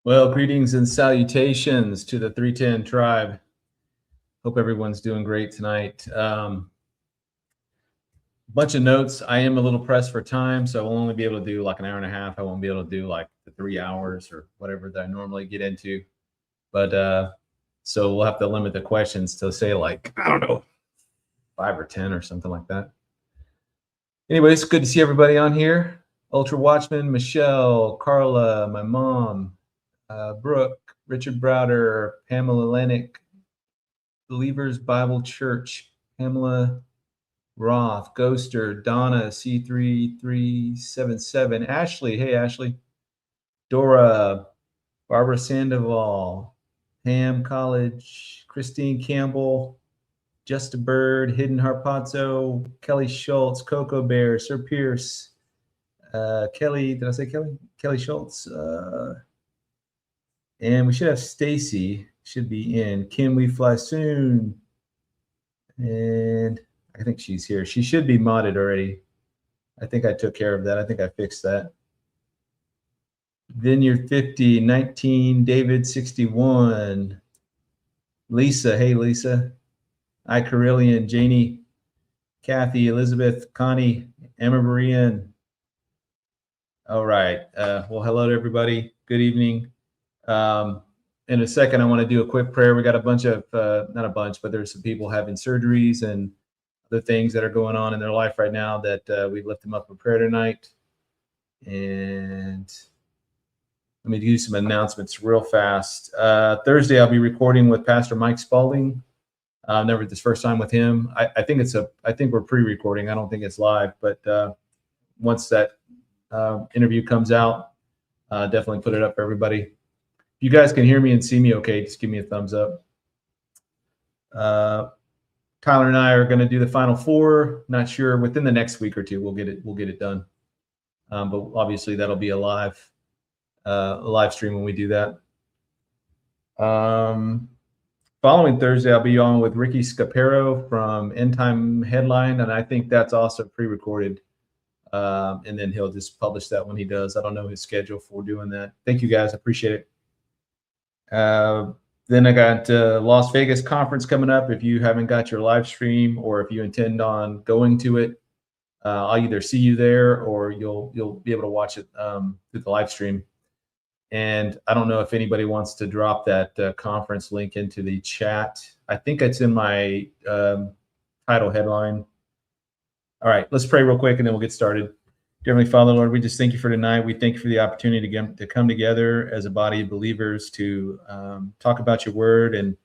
Well, greetings and salutations to the 310 tribe. Hope everyone's doing great tonight. Bunch of notes. I am a little pressed for time, so I will only be able to do like an hour and a half. I won't be able to do like the 3 hours or whatever that I normally get into. But so we'll have to limit the questions to say like, I don't know, 5 or 10 or something like that. Anyways, good to see everybody on here. Ultra Watchman, Michelle, Carla, my mom, Brooke, Richard Browder, Pamela Lennick, Believers Bible Church, Pamela Roth, Ghoster, Donna, C3377, Ashley, hey Ashley, Dora, Barbara Sandoval, Pam College, Christine Campbell, Just a Bird, Hidden Harpazzo, Kelly Schultz, Coco Bear, Sir Pierce, Kelly, did I say Kelly? Kelly Schultz, and we should have Stacy, should be in. Can we fly soon? And I think she's here. She should be modded already. I think I took care of that. I think I fixed that. Vineyard 50, 19, David 61. Lisa, hey Lisa. I Carillion, Janie, Kathy, Elizabeth, Connie, Emma Marian. All right. Well, hello to everybody. Good evening. In a second, I want to do a quick prayer. We got a bunch of, not a bunch, but there's some people having surgeries and other things that are going on in their life right now that we lift them up in prayer tonight. And let me do some announcements real fast. Thursday, I'll be recording with Pastor Mike Spalding. Never this first time with him. I think we're pre-recording. I don't think it's live, but once that interview comes out, definitely put it up for everybody. If you guys can hear me and see me okay, just give me a thumbs up. Tyler and I are going to do the Final Four. Not sure, within the next week or two we'll get it done. But obviously that'll be a live stream when we do that. Following Thursday, I'll be on with Ricky Scapero from End Time Headline, and I think that's also pre-recorded. And then he'll just publish that when he does. I don't know his schedule for doing that. Thank you guys, I appreciate it. Then I got Las Vegas conference coming up. If you haven't got your live stream, or if you intend on going to it, I'll either see you there or you'll be able to watch it through the live stream. And I don't know if anybody wants to drop that conference link into the chat. I think it's in my title headline. All right, let's pray real quick and then we'll get started. Dear Heavenly Father, Lord, we just thank you for tonight. We thank you for the opportunity to come together as a body of believers to talk about your word and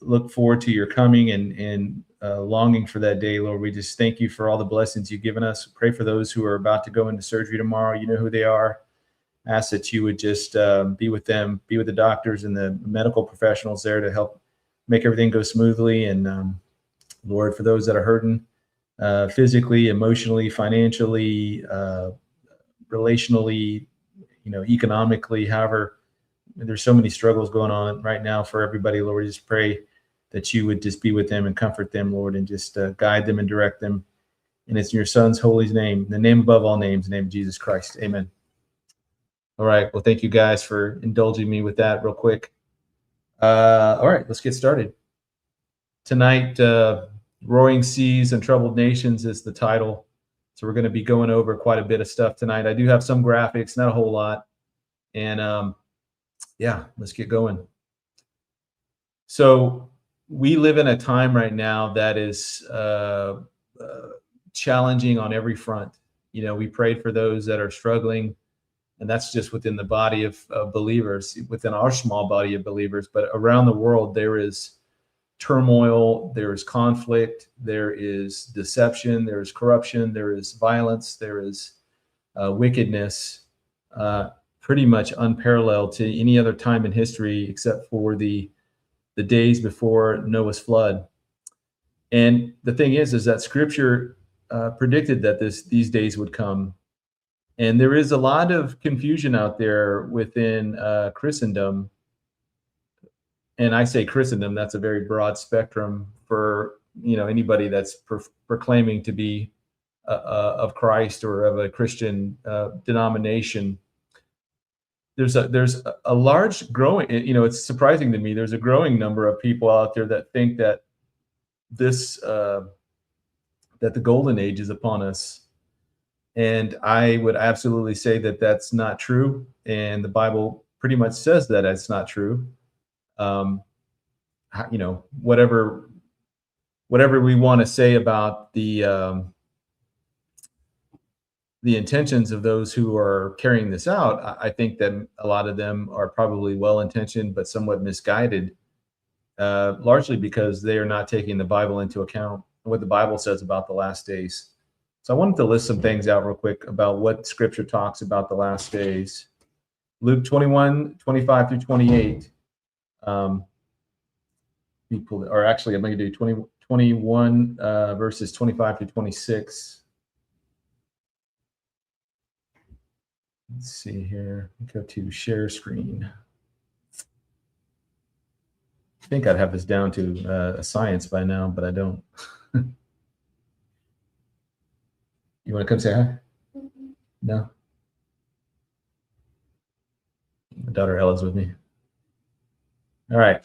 look forward to your coming and longing for that day, Lord. We just thank you for all the blessings you've given us. Pray for those who are about to go into surgery tomorrow. You know who they are. Ask that you would just be with them, be with the doctors and the medical professionals there to help make everything go smoothly. And Lord, for those that are hurting, physically, emotionally, financially, relationally, economically, however, there's so many struggles going on right now for everybody. Lord, we just pray that you would just be with them and comfort them, Lord, and just guide them and direct them. And it's in your son's holy name, the name above all names, the name of Jesus Christ. Amen. All right. Well, thank you guys for indulging me with that real quick. All right, let's get started. Tonight, Roaring Seas and Troubled Nations is the title. So we're going to be going over quite a bit of stuff tonight. I do have some graphics, not a whole lot. And yeah, let's get going. So we live in a time right now that is challenging on every front. We prayed for those that are struggling, and that's just within the body of believers, within our small body of believers. But around the world, there is turmoil, there is conflict, there is deception, there is corruption, there is violence, there is wickedness, pretty much unparalleled to any other time in history except for the days before Noah's flood. And the thing is that Scripture predicted that these days would come. And there is a lot of confusion out there within Christendom. And I say Christendom, that's a very broad spectrum for anybody that's proclaiming to be of Christ or of a Christian denomination. there's a large growing, it's surprising to me. There's a growing number of people out there that think that this that the golden age is upon us. And I would absolutely say that that's not true. And the Bible pretty much says that it's not true. Um, whatever we want to say about the intentions of those who are carrying this out, I think that a lot of them are probably well intentioned but somewhat misguided, largely because they are not taking the Bible into account, what the Bible says about the last days. So I wanted to list some things out real quick about what Scripture talks about the last days. Luke 21:25 through 28. People, or actually, I'm going to do 21 verses 25 through 26. Let's see here. Go to share screen. I think I'd have this down to a science by now, but I don't. You want to come say hi? No? My daughter Ella's with me. All right.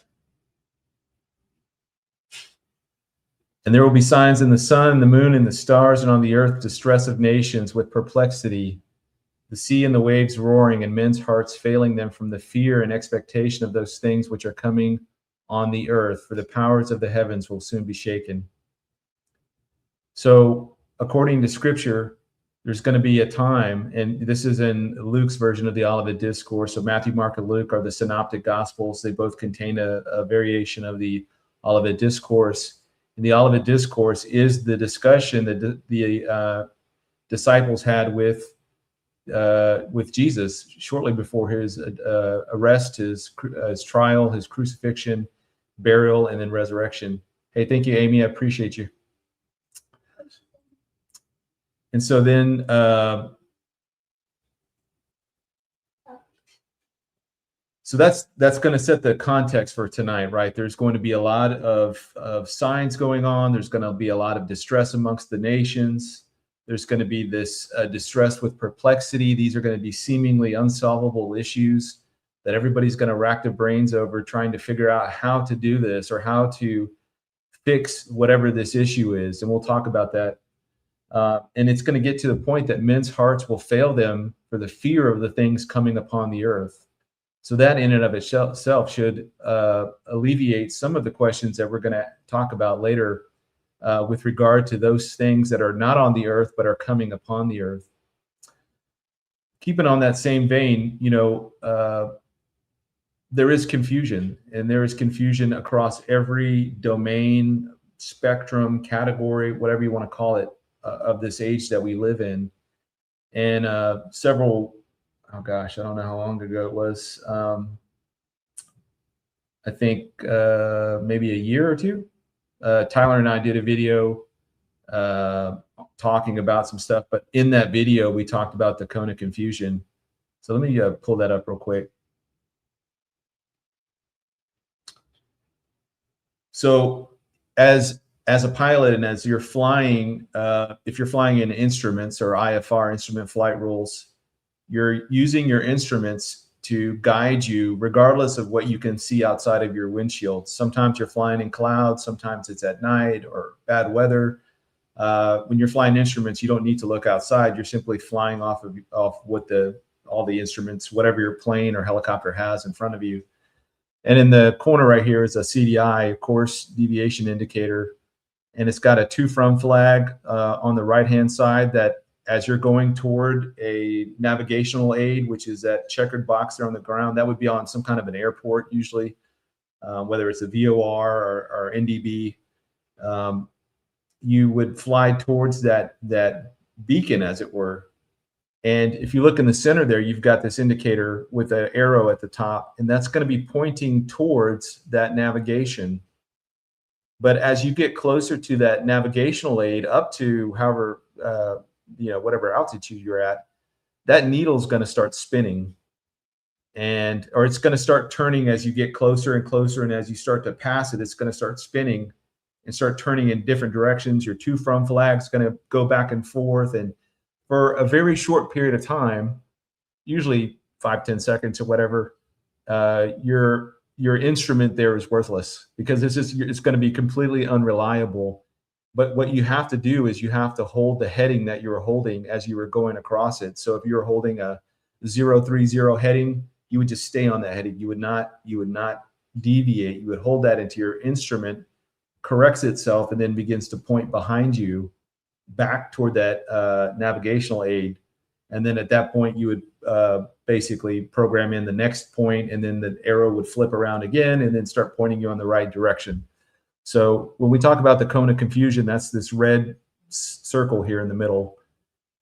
And there will be signs in the sun, the moon, and the stars, and on the earth distress of nations with perplexity, the sea and the waves roaring, and men's hearts failing them from the fear and expectation of those things which are coming on the earth, for the powers of the heavens will soon be shaken. So, according to Scripture, there's going to be a time, and this is in Luke's version of the Olivet Discourse. So Matthew, Mark, and Luke are the synoptic gospels. They both contain a variation of the Olivet Discourse. And the Olivet Discourse is the discussion that the disciples had with Jesus shortly before his arrest, his trial, his crucifixion, burial, and then resurrection. Hey, thank you, Amy. I appreciate you. And so then, so that's going to set the context for tonight, right? There's going to be a lot of signs going on. There's going to be a lot of distress amongst the nations. There's going to be this distress with perplexity. These are going to be seemingly unsolvable issues that everybody's going to rack their brains over, trying to figure out how to do this or how to fix whatever this issue is. And we'll talk about that. And it's going to get to the point that men's hearts will fail them for the fear of the things coming upon the earth. So that in and of itself should alleviate some of the questions that we're going to talk about later with regard to those things that are not on the earth but are coming upon the earth. Keeping on that same vein, there is confusion, and there is confusion across every domain, spectrum, category, whatever you want to call it, of this age that we live in. And several, oh gosh, I don't know how long ago it was. I think maybe a year or two. Tyler and I did a video talking about some stuff, but in that video, we talked about the cone of confusion. So let me pull that up real quick. So as a pilot and as you're flying, if you're flying in instruments or IFR, instrument flight rules, you're using your instruments to guide you regardless of what you can see outside of your windshield. Sometimes you're flying in clouds, sometimes it's at night or bad weather. When you're flying instruments, you don't need to look outside. You're simply flying off what all the instruments, whatever your plane or helicopter has in front of you. And in the corner right here is a CDI, course deviation indicator. And it's got a to from flag on the right-hand side that as you're going toward a navigational aid, which is that checkered box there on the ground, that would be on some kind of an airport usually, whether it's a VOR or NDB. You would fly towards that beacon, as it were. And if you look in the center there, you've got this indicator with an arrow at the top, and that's going to be pointing towards that navigation. But as you get closer to that navigational aid, up to however, whatever altitude you're at, that needle is going to start spinning, or it's going to start turning as you get closer and closer. And as you start to pass it, it's going to start spinning and start turning in different directions. Your to from flag is going to go back and forth. And for a very short period of time, usually 5-10 seconds or whatever, your instrument there is worthless, because it's going to be completely unreliable. But what you have to do is you have to hold the heading that you were holding as you were going across it. So if you're holding a 030 heading, you would just stay on that heading. You would not deviate. You would hold that into your instrument, corrects itself, and then begins to point behind you back toward that navigational aid. And then at that point, you would basically program in the next point, and then the arrow would flip around again and then start pointing you in the right direction. So when we talk about the cone of confusion, that's this red circle here in the middle.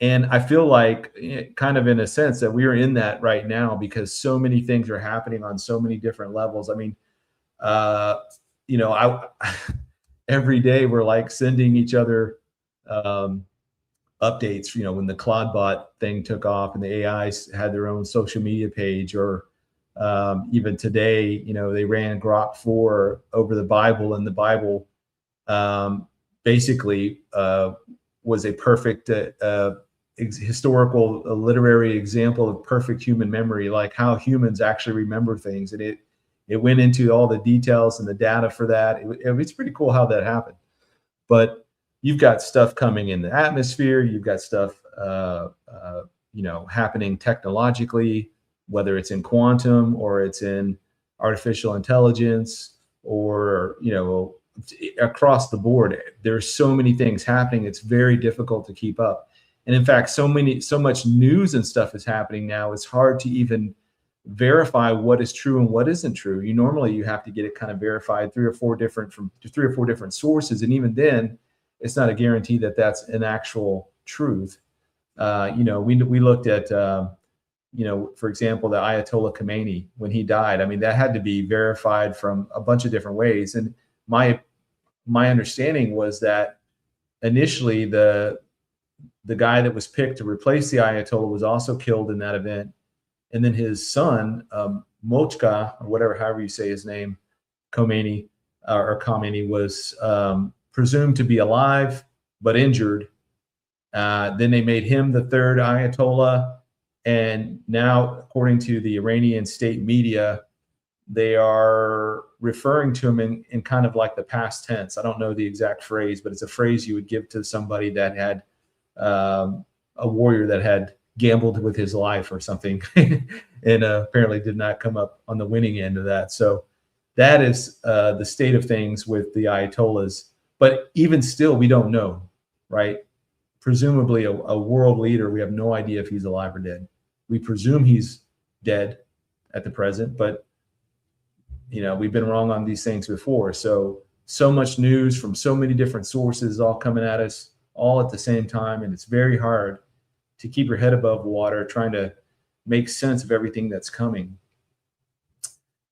And I feel like, kind of in a sense, that we are in that right now, because so many things are happening on so many different levels. I mean, every day we're like sending each other updates. When the Claudebot thing took off and the AIs had their own social media page, or even today, they ran Grok 4 over the Bible, and the Bible basically was a perfect historical, literary example of perfect human memory, like how humans actually remember things. And it went into all the details and the data for that. It's pretty cool how that happened. But you've got stuff coming in the atmosphere. You've got stuff, happening technologically, whether it's in quantum or it's in artificial intelligence, or, across the board. There's so many things happening. It's very difficult to keep up. And in fact, so much news and stuff is happening now. It's hard to even verify what is true and what isn't true. You have to get it kind of verified from 3 or 4 different sources. And even then, it's not a guarantee that that's an actual truth. We looked at, for example, the Ayatollah Khomeini, when he died. I mean, that had to be verified from a bunch of different ways. And my understanding was that initially the guy that was picked to replace the Ayatollah was also killed in that event. And then his son, Mochka, or whatever, however you say his name, Khomeini, was presumed to be alive but injured. Then they made him the third Ayatollah. And now, according to the Iranian state media, they are referring to him in kind of like the past tense. I don't know the exact phrase, but it's a phrase you would give to somebody that had a warrior that had gambled with his life or something, and apparently did not come up on the winning end of that. So that is the state of things with the Ayatollahs. But even still, we don't know, right? Presumably a world leader, we have no idea if he's alive or dead. We presume he's dead at the present, but we've been wrong on these things before. So much news from so many different sources all coming at us all at the same time, and it's very hard to keep your head above water trying to make sense of everything that's coming.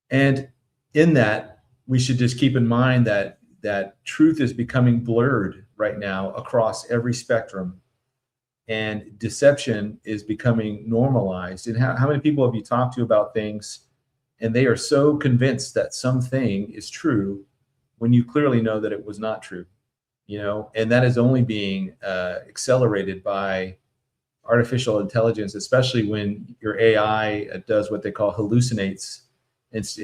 And in that, we should just keep in mind that truth is becoming blurred right now across every spectrum, and deception is becoming normalized. And how many people have you talked to about things, and they are so convinced that something is true when you clearly know that it was not true, and that is only being accelerated by artificial intelligence, especially when your AI does what they call hallucinates. It's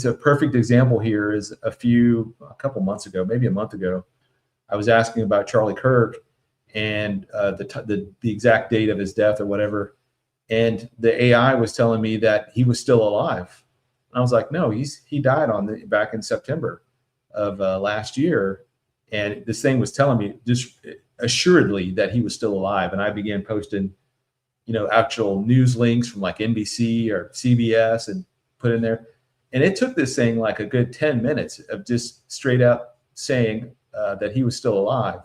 a perfect example here. Is a couple months ago, maybe a month ago, I was asking about Charlie Kirk and the exact date of his death or whatever, and the AI was telling me that he was still alive. And I was like, no, he died back in September of last year, and this thing was telling me just assuredly that he was still alive. And I began posting, actual news links from like NBC or CBS and put in there. And it took this thing like a good 10 minutes of just straight up saying that he was still alive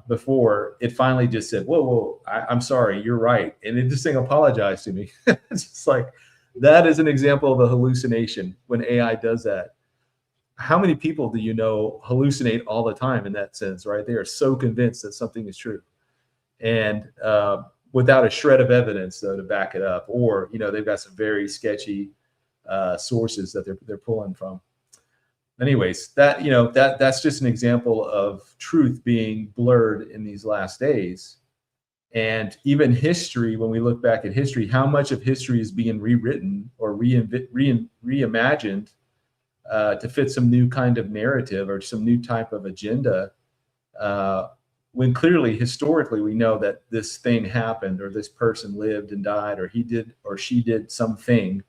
before it finally just said, whoa, I'm sorry, you're right. And this thing apologized to me. It's just like, that is an example of a hallucination when AI does that. How many people do you know hallucinate all the time in that sense, right? They are so convinced that something is true, and without a shred of evidence, though, to back it up, or they've got some very sketchy sources that they're pulling from. Anyways, that's just an example of truth being blurred in these last days, And even history, when we look back at history, how much of history is being rewritten or reimagined to fit some new kind of narrative or some new type of agenda, when clearly historically we know that this thing happened, or this person lived and died, or he did or she did something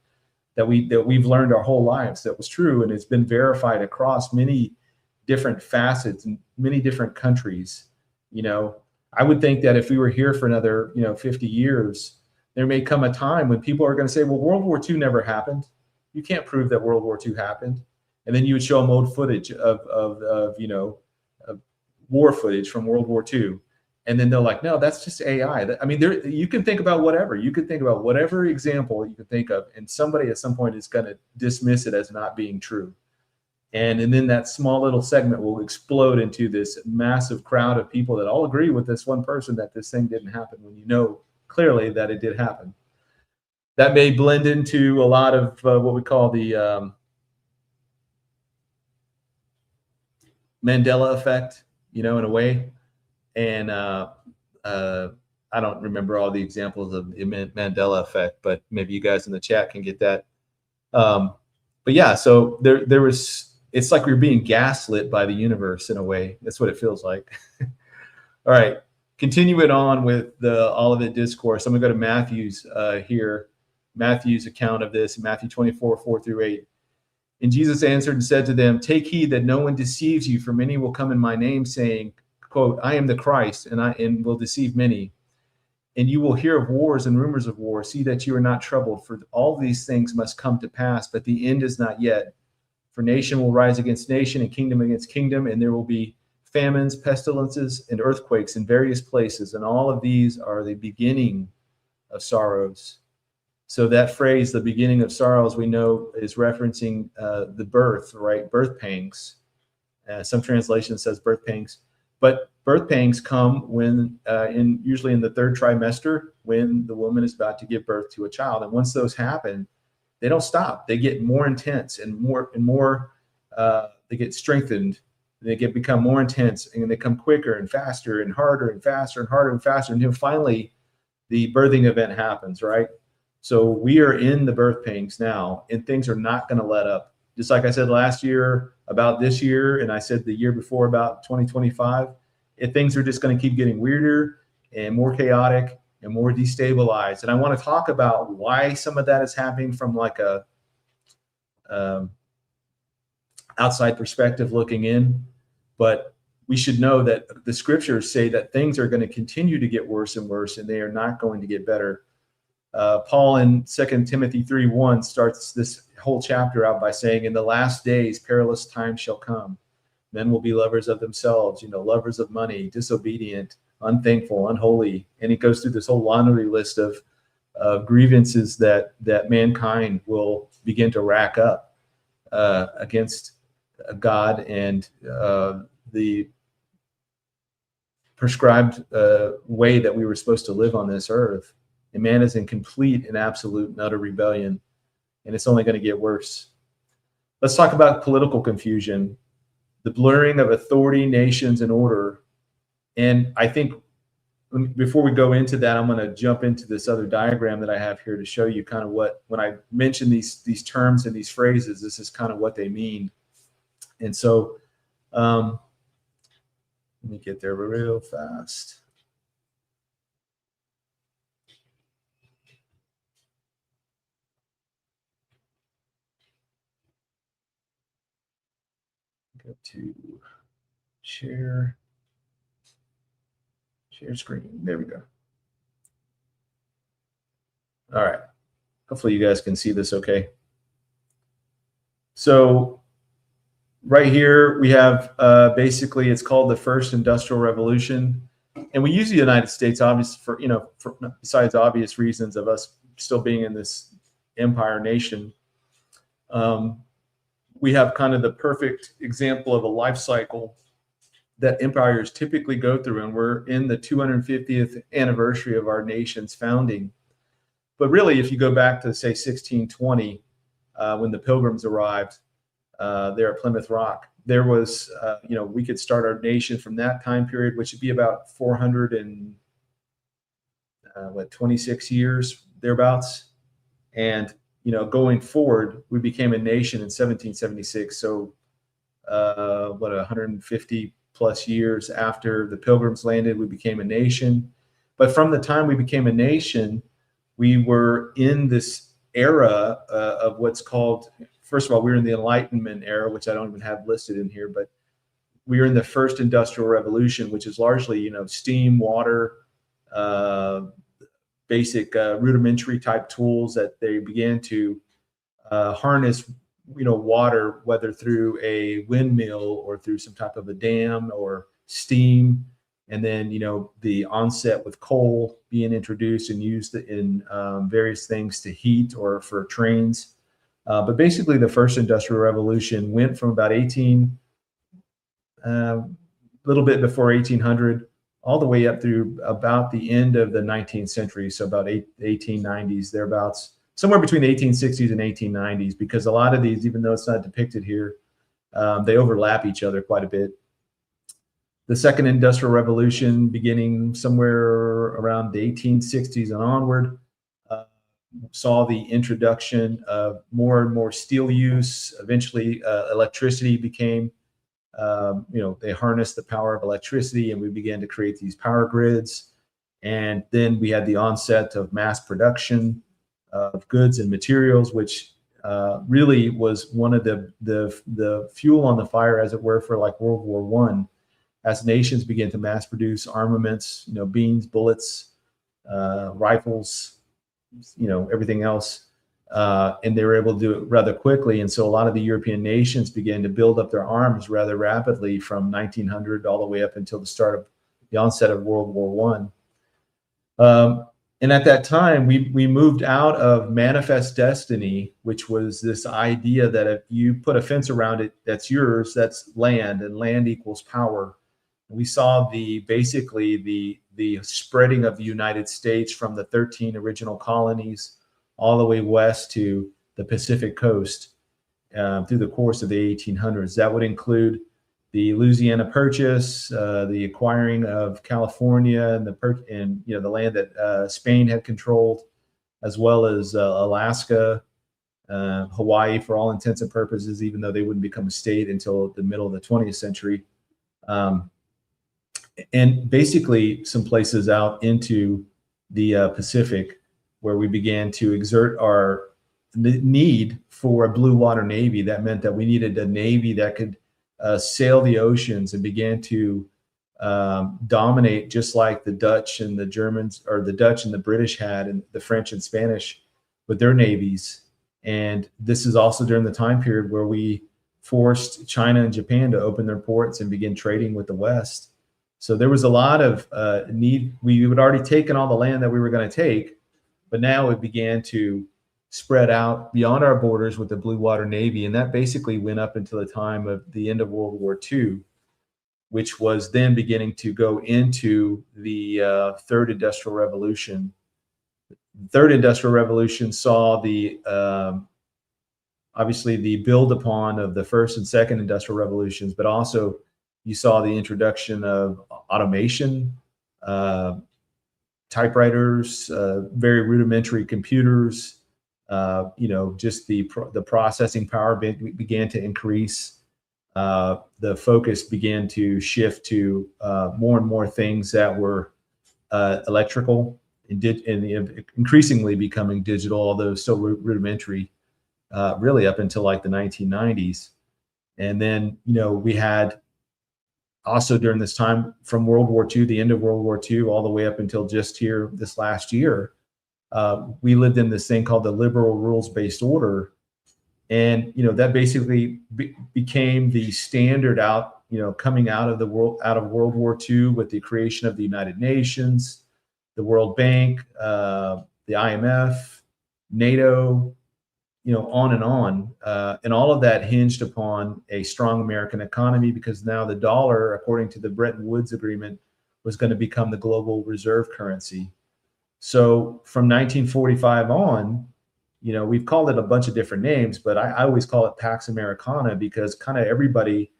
that we've learned our whole lives that was true, and it's been verified across many different facets and many different countries. I would think that if we were here for another 50 years, there may come a time when people are going to say, well, World War II never happened. You can't prove that World War II happened. And then you would show them old footage of war footage from World War II. And then they're like, no, that's just AI. I mean, you can think about whatever. You could think about whatever example you could think of, and somebody at some point is going to dismiss it as not being true. And then that small little segment will explode into this massive crowd of people that all agree with this one person that this thing didn't happen, when you know clearly that it did happen. That may blend into a lot of what we call the Mandela effect, in a way. And I don't remember all the examples of the Mandela effect, but maybe you guys in the chat can get that. But yeah, so there was, it's like we're being gaslit by the universe in a way. That's what it feels like. All right, continue it on with the Olivet Discourse. I'm gonna go to Matthew's here, Matthew's account of this, Matthew 24, 4-8. And Jesus answered and said to them, take heed that no one deceives you, for many will come in my name, saying, quote, I am the Christ, and will deceive many. And you will hear of wars and rumors of wars. See that you are not troubled, for all these things must come to pass, but the end is not yet. For nation will rise against nation, and kingdom against kingdom, and there will be famines, pestilences, and earthquakes in various places. And all of these are the beginning of sorrows. So that phrase, the beginning of sorrows, we know is referencing the birth, right? Birth pangs. Some translation says birth pangs. But birth pangs come when, usually in the third trimester, when the woman is about to give birth to a child. And once those happen, they don't stop. They get more intense and more. They get strengthened. They become more intense, and they come quicker and faster and harder and faster and harder and faster. And then finally, the birthing event happens, right? So we are in the birth pangs now, and things are not going to let up. Just like I said last year about this year, and I said the year before about 2025, things are just going to keep getting weirder and more chaotic and more destabilized. And I want to talk about why some of that is happening from like a outside perspective looking in. But we should know that the scriptures say that things are going to continue to get worse and worse, and they are not going to get better. Paul in 2 Timothy 3:1 starts this whole chapter out by saying, in the last days, perilous times shall come. Men will be lovers of themselves, lovers of money, disobedient, unthankful, unholy. And he goes through this whole laundry list of grievances that mankind will begin to rack up against God and the prescribed way that we were supposed to live on this earth. And man is in complete and absolute and utter rebellion, and it's only going to get worse. Let's talk about political confusion, the blurring of authority, nations, and order. And I think before we go into that, I'm going to jump into this other diagram that I have here to show you kind of what, when I mention these terms and these phrases, this is kind of what they mean. And so let me get there real fast. Go to share screen. There we go. All right. Hopefully you guys can see this okay. So right here we have basically, it's called the first industrial revolution. And we use the United States, obviously, for besides obvious reasons of us still being in this empire nation. We have kind of the perfect example of a life cycle that empires typically go through, and we're in the 250th anniversary of our nation's founding. But really, if you go back to, say, 1620, when the Pilgrims arrived there at Plymouth Rock, there was, we could start our nation from that time period, which would be about 400 and 26 years thereabouts. And, going forward, we became a nation in 1776. So, 150 plus years after the Pilgrims landed, we became a nation. But from the time we became a nation, we were in this era of what's called, first of all, we were in the Enlightenment era, which I don't even have listed in here, but we were in the first industrial revolution, which is largely, steam, water, basic rudimentary type tools that they began to harness, water, whether through a windmill or through some type of a dam or steam. And then, the onset with coal being introduced and used in various things to heat or for trains. But basically, the first industrial revolution went from about little bit before 1800, all the way up through about the end of the 19th century. So about 1890s, thereabouts, somewhere between the 1860s and 1890s, because a lot of these, even though it's not depicted here, they overlap each other quite a bit. The second industrial revolution, beginning somewhere around the 1860s and onward, saw the introduction of more and more steel use. Eventually, electricity became, they harnessed the power of electricity, and we began to create these power grids. And then we had the onset of mass production of goods and materials, which really was one of the fuel on the fire, as it were, for like World War I, as nations began to mass produce armaments, beans, bullets, rifles, everything else. And they were able to do it rather quickly. And so a lot of the European nations began to build up their arms rather rapidly from 1900 all the way up until the onset of World War I. And at that time, we moved out of manifest destiny, which was this idea that if you put a fence around it, that's yours, that's land, and land equals power. We saw basically the spreading of the United States from the 13 original colonies all the way west to the Pacific coast through the course of the 1800s. That would include the Louisiana Purchase, the acquiring of California, and the land that Spain had controlled, as well as Alaska, Hawaii, for all intents and purposes, even though they wouldn't become a state until the middle of the 20th century. And basically some places out into the Pacific, where we began to exert our need for a blue water navy. That meant that we needed a navy that could sail the oceans, and began to dominate, just like the Dutch and the Germans, or the Dutch and the British had, and the French and Spanish with their navies. And this is also during the time period where we forced China and Japan to open their ports and begin trading with the West. So there was a lot of need. We had already taken all the land that we were going to take, but now it began to spread out beyond our borders with the Blue Water Navy. And that basically went up until the time of the end of World War II, which was then beginning to go into the Third Industrial Revolution. The Third Industrial Revolution saw obviously the build upon of the First and Second Industrial Revolutions, but also you saw the introduction of automation, typewriters, very rudimentary computers. Just the processing power began to increase. The focus began to shift to more and more things that were electrical and increasingly becoming digital, although still rudimentary, really up until like the 1990s. And then, we had also during this time from World War II, the end of World War II, all the way up until just here this last year, we lived in this thing called the liberal rules-based order. And, that basically became the standard coming out of World War II, with the creation of the United Nations, the World Bank, the IMF, NATO, on and on. And all of that hinged upon a strong American economy, because now the dollar, according to the Bretton Woods Agreement, was going to become the global reserve currency. So from 1945 on, we've called it a bunch of different names, but I always call it Pax Americana, because kind of everybody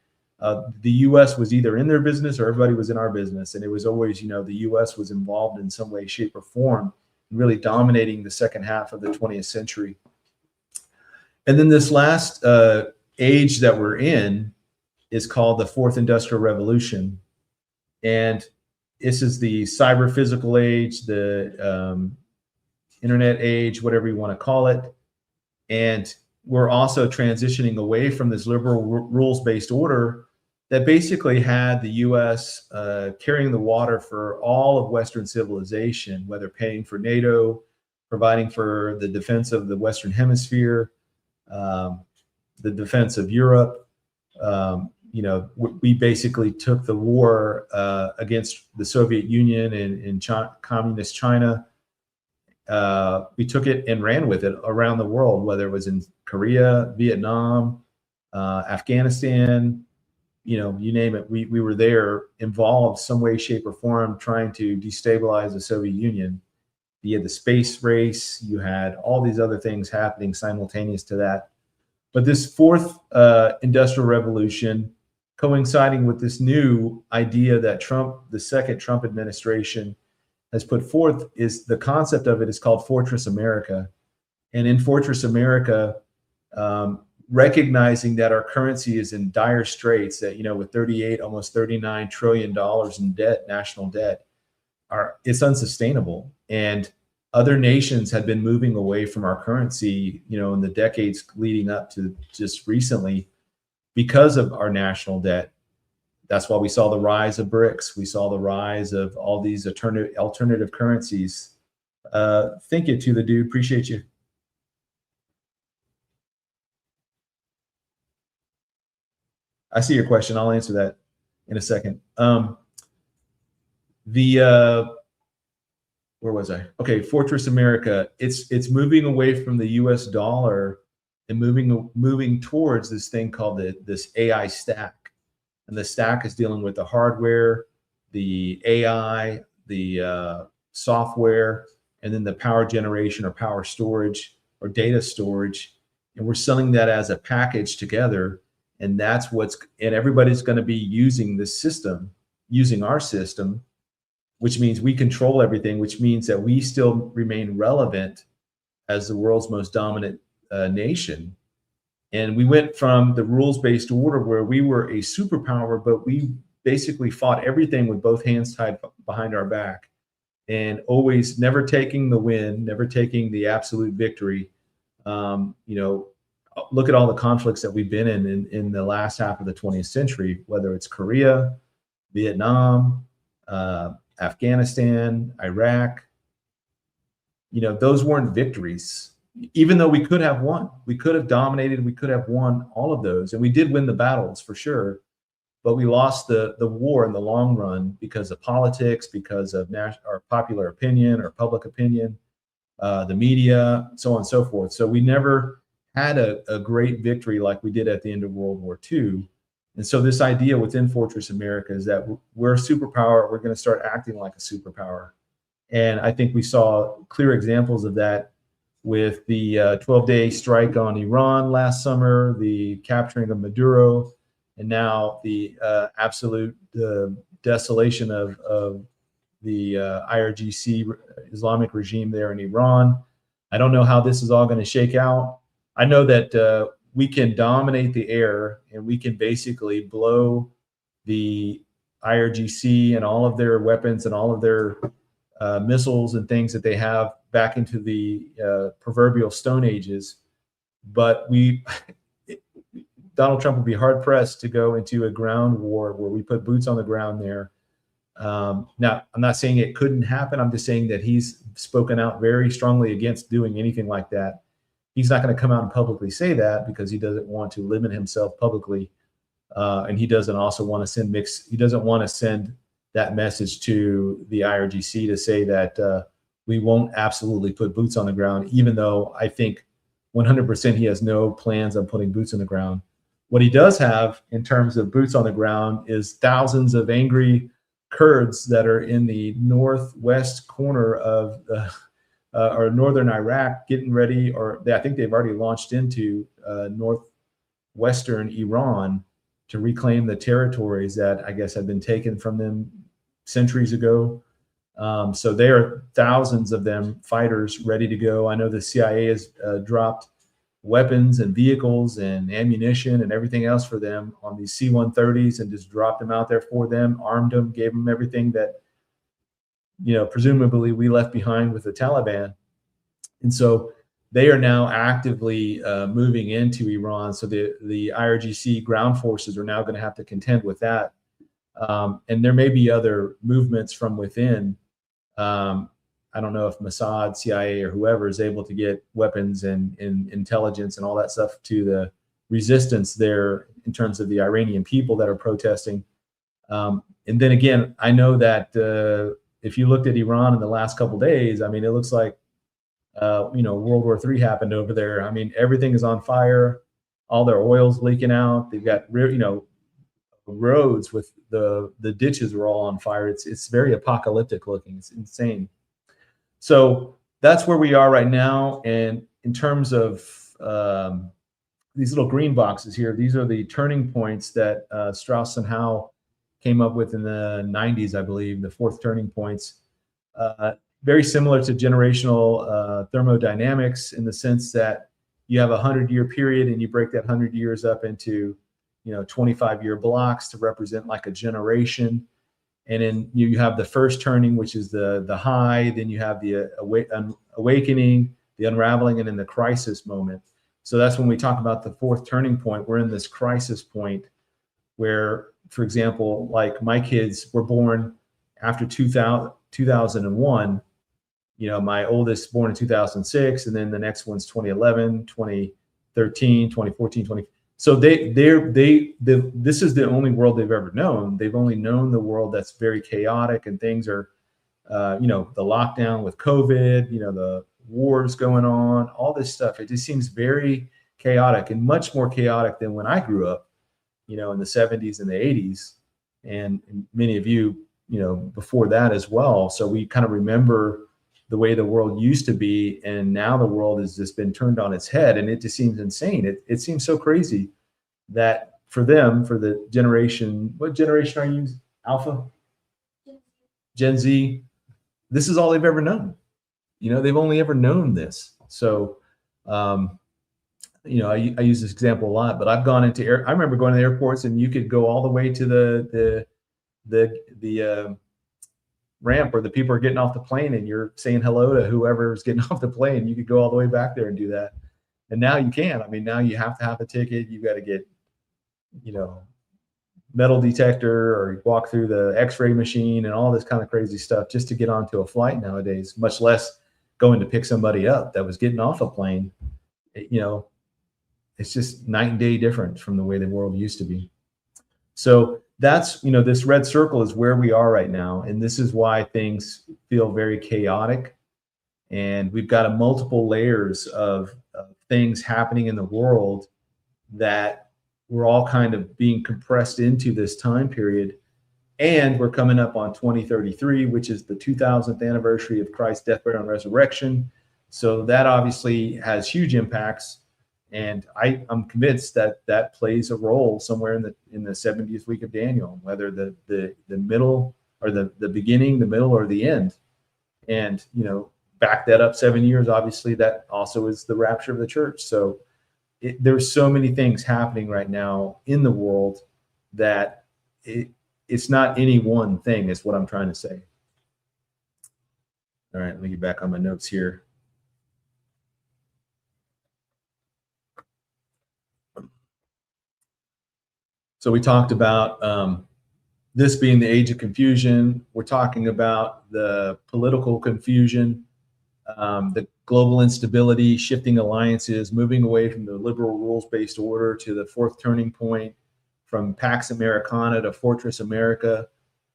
the U.S. was either in their business or everybody was in our business, and it was always, the U.S. was involved in some way, shape, or form, really dominating the second half of the 20th century. And then this last age that we're in is called the Fourth Industrial Revolution, and this is the cyber physical age, the internet age, whatever you want to call it. And we're also transitioning away from this liberal rules-based order that basically had the U.S. Carrying the water for all of Western civilization, whether paying for NATO, providing for the defense of the Western Hemisphere, the defense of Europe. We basically took the war against the Soviet Union and communist China. We took it and ran with it around the world, whether it was in Korea, Vietnam, Afghanistan, you name it. We were there, involved some way, shape, or form, trying to destabilize the Soviet Union. You had the space race, you had all these other things happening simultaneous to that. But this fourth industrial revolution, coinciding with this new idea that the second Trump administration has put forth, is the concept of it is called Fortress America. And in Fortress America, recognizing that our currency is in dire straits, that, with 38, almost $39 trillion in debt, national debt, it's unsustainable. And other nations had been moving away from our currency, in the decades leading up to just recently because of our national debt. That's why we saw the rise of BRICS. We saw the rise of all these alternative currencies. Thank you to the dude. Appreciate you. I see your question. I'll answer that in a second. Where was I? Okay, Fortress America. It's moving away from the U.S. dollar and moving towards this thing called this AI stack. And the stack is dealing with the hardware, the AI, the software, and then the power generation or power storage or data storage. And we're selling that as a package together. And and everybody's going to be using this system, using our system, which means we control everything, which means that we still remain relevant as the world's most dominant nation. And we went from the rules-based order where we were a superpower, but we basically fought everything with both hands tied behind our back, and always never taking the win, never taking the absolute victory. Look at all the conflicts that we've been in the last half of the 20th century, whether it's Korea, Vietnam, Afghanistan, Iraq. Those weren't victories. Even though we could have won, we could have dominated, we could have won all of those, and we did win the battles for sure, but we lost the war in the long run because of politics, because of our popular opinion or public opinion, the media, so on and so forth. So we never had a great victory like we did at the end of World War II. And so this idea within Fortress America is that we're a superpower, we're going to start acting like a superpower. And I think we saw clear examples of that with the 12-day strike on Iran last summer, the capturing of Maduro, and now the absolute desolation of the IRGC Islamic regime there in Iran. I don't know how this is all going to shake out. I know that we can dominate the air and we can basically blow the IRGC and all of their weapons and all of their missiles and things that they have back into the proverbial Stone Ages. But Donald Trump would be hard pressed to go into a ground war where we put boots on the ground there. Now, I'm not saying it couldn't happen. I'm just saying that he's spoken out very strongly against doing anything like that. He's not going to come out and publicly say that because he doesn't want to limit himself publicly. And he doesn't also want to send that message to the IRGC to say that we won't absolutely put boots on the ground, even though I think 100% he has no plans on putting boots on the ground. What he does have in terms of boots on the ground is thousands of angry Kurds that are in the northwest corner of or northern Iraq getting ready, I think they've already launched into northwestern Iran to reclaim the territories that I guess had been taken from them centuries ago. So there are thousands of them fighters ready to go. I know the CIA has dropped weapons and vehicles and ammunition and everything else for them on these C-130s and just dropped them out there for them, armed them, gave them everything that, presumably we left behind with the Taliban. And so they are now actively moving into Iran. So the IRGC ground forces are now going to have to contend with that. And there may be other movements from within. I don't know if Mossad, CIA, or whoever is able to get weapons and intelligence and all that stuff to the resistance there in terms of the Iranian people that are protesting. And then again, I know that if you looked at Iran in the last couple of days, I mean, it looks like, World War III happened over there. I mean, everything is on fire. All their oil's leaking out. They've got, roads with the ditches are all on fire. It's very apocalyptic looking. It's insane. So that's where we are right now. And in terms of these little green boxes here, these are the turning points that Strauss and Howe came up with in the 90s, I believe, the 4th turning points. Very similar to generational thermodynamics in the sense that you have a 100-year period and you break that 100 years up into 25-year blocks to represent like a generation. And then you have the first turning, which is the high. Then you have the awakening, the unraveling, and then the crisis moment. So that's when we talk about the 4th turning point. We're in this crisis point where, for example, like my kids were born after 2001. My oldest born in 2006, and then the next one's 2011, 2013, 2014, So this is the only world they've ever known. They've only known the world that's very chaotic and things are, the lockdown with COVID, the wars going on, all this stuff. It just seems very chaotic and much more chaotic than when I grew up, in the 70s and the 80s, and many of you, before that as well. So we kind of remember the way the world used to be, and now the world has just been turned on its head, and it just seems insane. It seems so crazy that for them, for the generation, what generation are you? Alpha? Gen Z. This is all they've ever known. They've only ever known this. So, I use this example a lot, but I've gone into I remember going to the airports, and you could go all the way to the ramp where the people are getting off the plane and you're saying hello to whoever's getting off the plane. You could go all the way back there and do that. And now you can't. I mean, now you have to have a ticket. You got to get, metal detector or walk through the x-ray machine and all this kind of crazy stuff just to get onto a flight nowadays, much less going to pick somebody up that was getting off a plane. It's just night and day different from the way the world used to be. So that's, this red circle is where we are right now. And this is why things feel very chaotic. And we've got multiple layers of things happening in the world that we're all kind of being compressed into this time period. And we're coming up on 2033, which is the 2000th anniversary of Christ's death, burial, and resurrection. So that obviously has huge impacts. And I'm convinced that that plays a role somewhere in the 70th week of Daniel, whether the middle or the beginning, the middle, or the end. And, back that up 7 years, obviously that also is the rapture of the church. So there's so many things happening right now in the world that it's not any one thing is what I'm trying to say. All right, let me get back on my notes here. So we talked about this being the age of confusion. We're talking about the political confusion, the global instability, shifting alliances, moving away from the liberal rules-based order to the 4th turning point, from Pax Americana to Fortress America,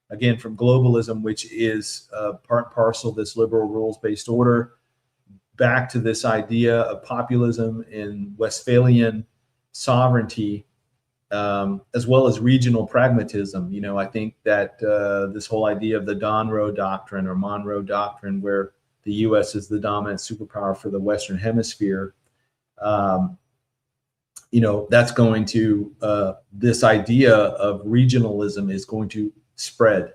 again, from globalism, which is part and parcel of this liberal rules-based order, back to this idea of populism and Westphalian sovereignty, as well as regional pragmatism. I think that this whole idea of the Monroe Doctrine or Monroe Doctrine, where the U.S. is the dominant superpower for the Western Hemisphere, that's going to, this idea of regionalism is going to spread.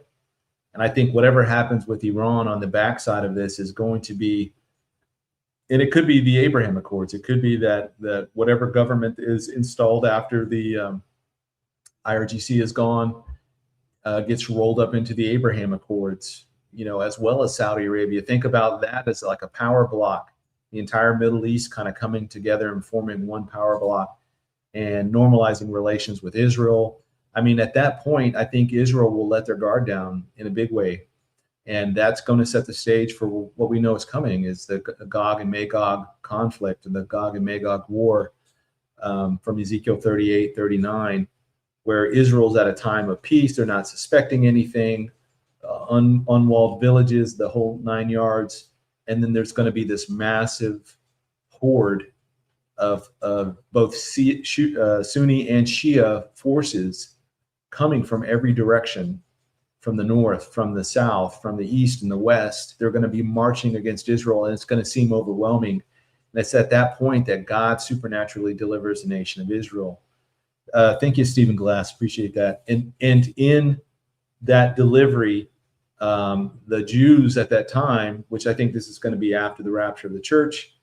And I think whatever happens with Iran on the backside of this is going to be, and it could be the Abraham Accords. It could be that whatever government is installed after the IRGC is gone gets rolled up into the Abraham Accords, as well as Saudi Arabia. Think about that as like a power block, the entire Middle East kind of coming together and forming one power block and normalizing relations with Israel. I mean, at that point, I think Israel will let their guard down in a big way. And that's going to set the stage for what we know is coming, is the Gog and Magog conflict and the Gog and Magog war from Ezekiel 38, 39, where Israel's at a time of peace. They're not suspecting anything, unwalled villages, the whole 9 yards. And then there's going to be this massive horde of both Sunni and Shia forces coming from every direction, from the north, from the south, from the east and the west. They're going to be marching against Israel, and it's going to seem overwhelming. And it's at that point that God supernaturally delivers the nation of Israel. Thank you, Stephen Glass. Appreciate that. And in that delivery, the Jews at that time, which I think this is going to be after the rapture of the church,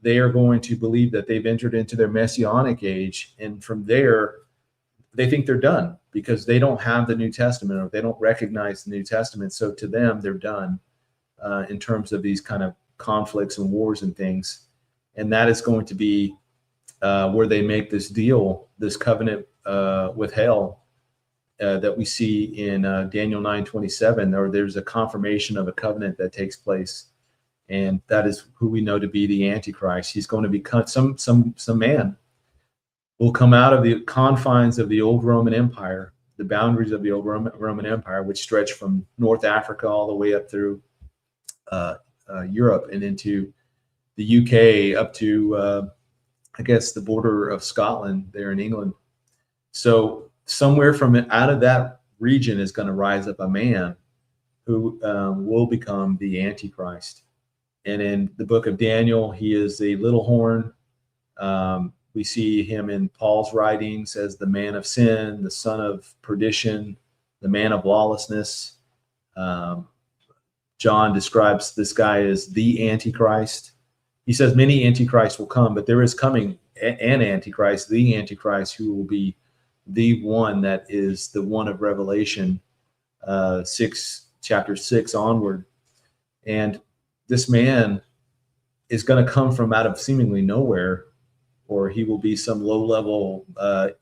they are going to believe that they've entered into their messianic age. And from there, they think they're done because they don't have the New Testament, or they don't recognize the New Testament. So to them, they're done in terms of these kind of conflicts and wars and things. And that is going to be where they make this deal, this covenant with hell that we see in Daniel 9:27, or there's a confirmation of a covenant that takes place. And that is who we know to be the Antichrist. He's going to be some man will come out of the confines of the old Roman Empire, the boundaries of the old Roman Empire, which stretch from North Africa all the way up through Europe and into the UK, up to, I guess, the border of Scotland there in England. So somewhere from out of that region is going to rise up a man who will become the Antichrist. And in the book of Daniel, he is a little horn. We see him in Paul's writings as the man of sin, the son of perdition, the man of lawlessness. John describes this guy as the Antichrist. He says many Antichrists will come, but there is coming an Antichrist, the Antichrist, who will be the one that is the one of Revelation chapter 6 onward. And this man is going to come from out of seemingly nowhere, or he will be some low-level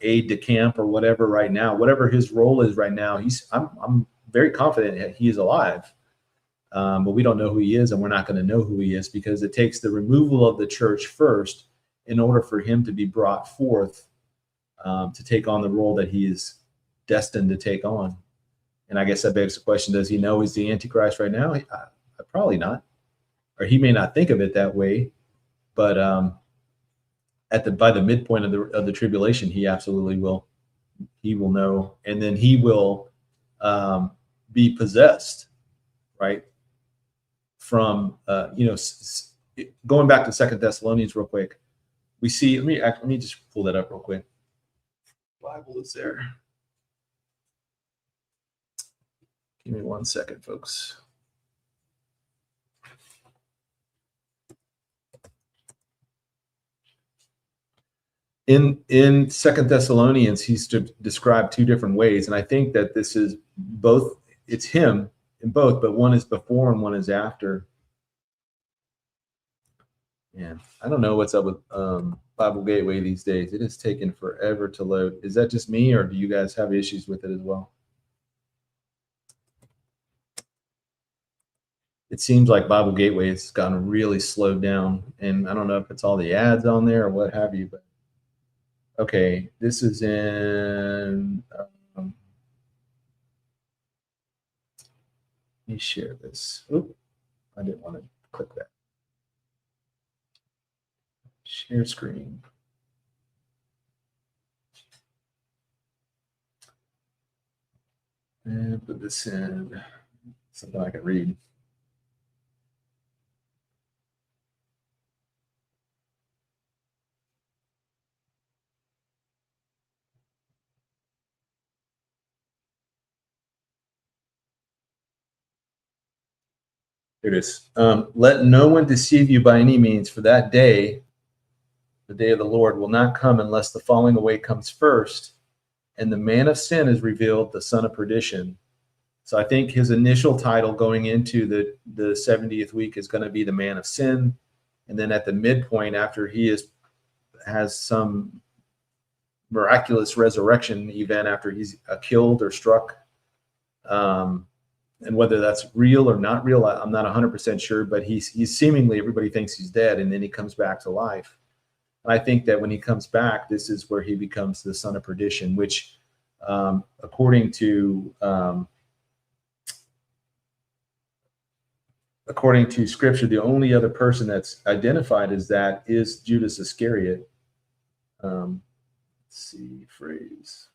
aide de camp or whatever right now. Whatever his role is right now, I'm very confident that he is alive. But we don't know who he is, and we're not going to know who he is, because it takes the removal of the church first in order for him to be brought forth to take on the role that he is destined to take on. And I guess that begs the question, does he know he's the Antichrist right now? Probably not. Or he may not think of it that way, but by the midpoint of the tribulation, he absolutely will. He will know, and then he will be possessed, right? From going back to 2 Thessalonians real quick, we see. Let me just pull that up real quick. Bible is there. Give me 1 second, folks. In 2 Thessalonians, he's described two different ways, and I think that this is both. It's him in both, but one is before and one is after. Man, I don't know what's up with Bible Gateway these days. It is taking forever to load. Is that just me, or do you guys have issues with it as well? It seems like Bible Gateway has gotten really slowed down, and I don't know if it's all the ads on there or what have you, but okay, this is in, let me share this. Oop, I didn't want to click that. Share screen. And put this in something I can read. Here it is. Let no one deceive you by any means, for that day, the day of the Lord, will not come unless the falling away comes first, and the man of sin is revealed, the son of perdition. So I think his initial title going into the 70th week is going to be the man of sin. And then at the midpoint, after he has some miraculous resurrection event after he's killed or struck, and whether that's real or not real, I'm not 100% sure, but he's seemingly, everybody thinks he's dead, and then he comes back to life. And I think that when he comes back, this is where he becomes the son of perdition, which according to scripture, the only other person that's identified as that is Judas Iscariot. Let's see, phrase.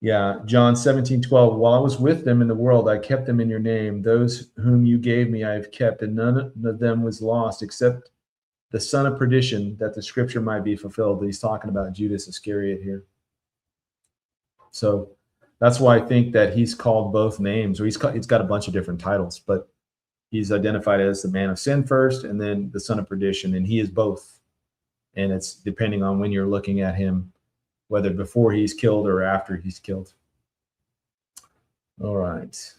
Yeah, John 17:12. While I was with them in the world, I kept them in your name. Those whom you gave me, I have kept, and none of them was lost except the son of perdition, that the scripture might be fulfilled. He's talking about Judas Iscariot here. So that's why I think that he's called both names, or he's got a bunch of different titles, but he's identified as the man of sin first, and then the son of perdition, and he is both. And it's depending on when you're looking at him, whether before he's killed or after he's killed. All right.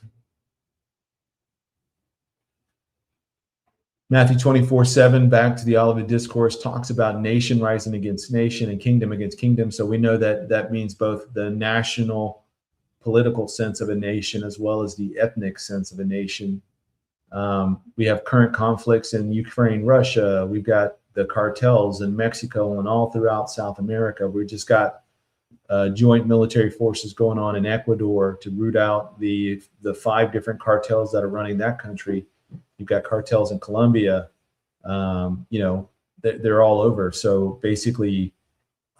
Matthew 24:7, back to the Olivet Discourse, talks about nation rising against nation and kingdom against kingdom. So we know that that means both the national political sense of a nation as well as the ethnic sense of a nation. We have current conflicts in Ukraine, Russia. We've got the cartels in Mexico and all throughout South America. We just got joint military forces going on in Ecuador to root out the 5 different cartels that are running that country. You've got cartels in Colombia. They're all over. So basically,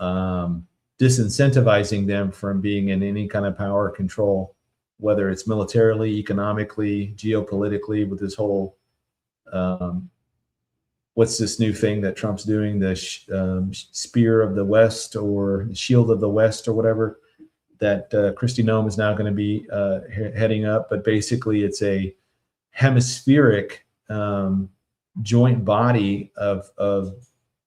disincentivizing them from being in any kind of power control, whether it's militarily, economically, geopolitically, with this whole what's this new thing that Trump's doing, the spear of the West or shield of the West or whatever, that Kristi Noem is now going to be heading up. But basically it's a hemispheric joint body of the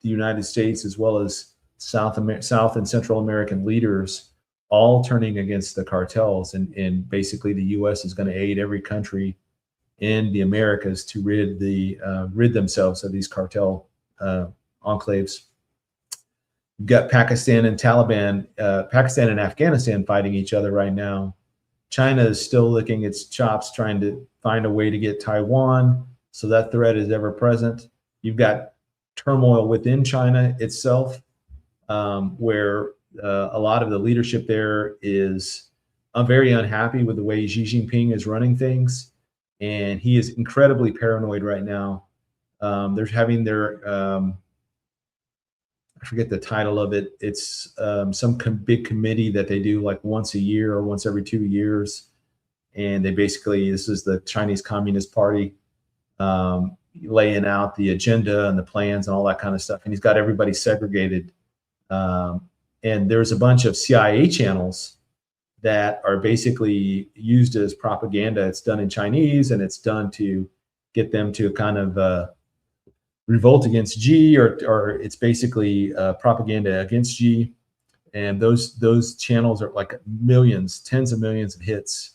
United States as well as South and Central American leaders all turning against the cartels. And basically the U.S. is going to aid every country in the Americas to rid themselves of these cartel enclaves. You've got Pakistan and Taliban, Pakistan and Afghanistan fighting each other right now. China is still licking its chops, trying to find a way to get Taiwan. So that threat is ever present. You've got turmoil within China itself, where a lot of the leadership there is very unhappy with the way Xi Jinping is running things. And he is incredibly paranoid right now. They're having their, I forget the title of it. It's some big committee that they do like once a year or once every 2 years. And they basically, this is the Chinese Communist Party laying out the agenda and the plans and all that kind of stuff. And he's got everybody segregated. And there's a bunch of CIA channels that are basically used as propaganda. It's done in Chinese, and it's done to get them to kind of revolt against Xi, or it's basically propaganda against Xi. And those channels are like millions, tens of millions of hits,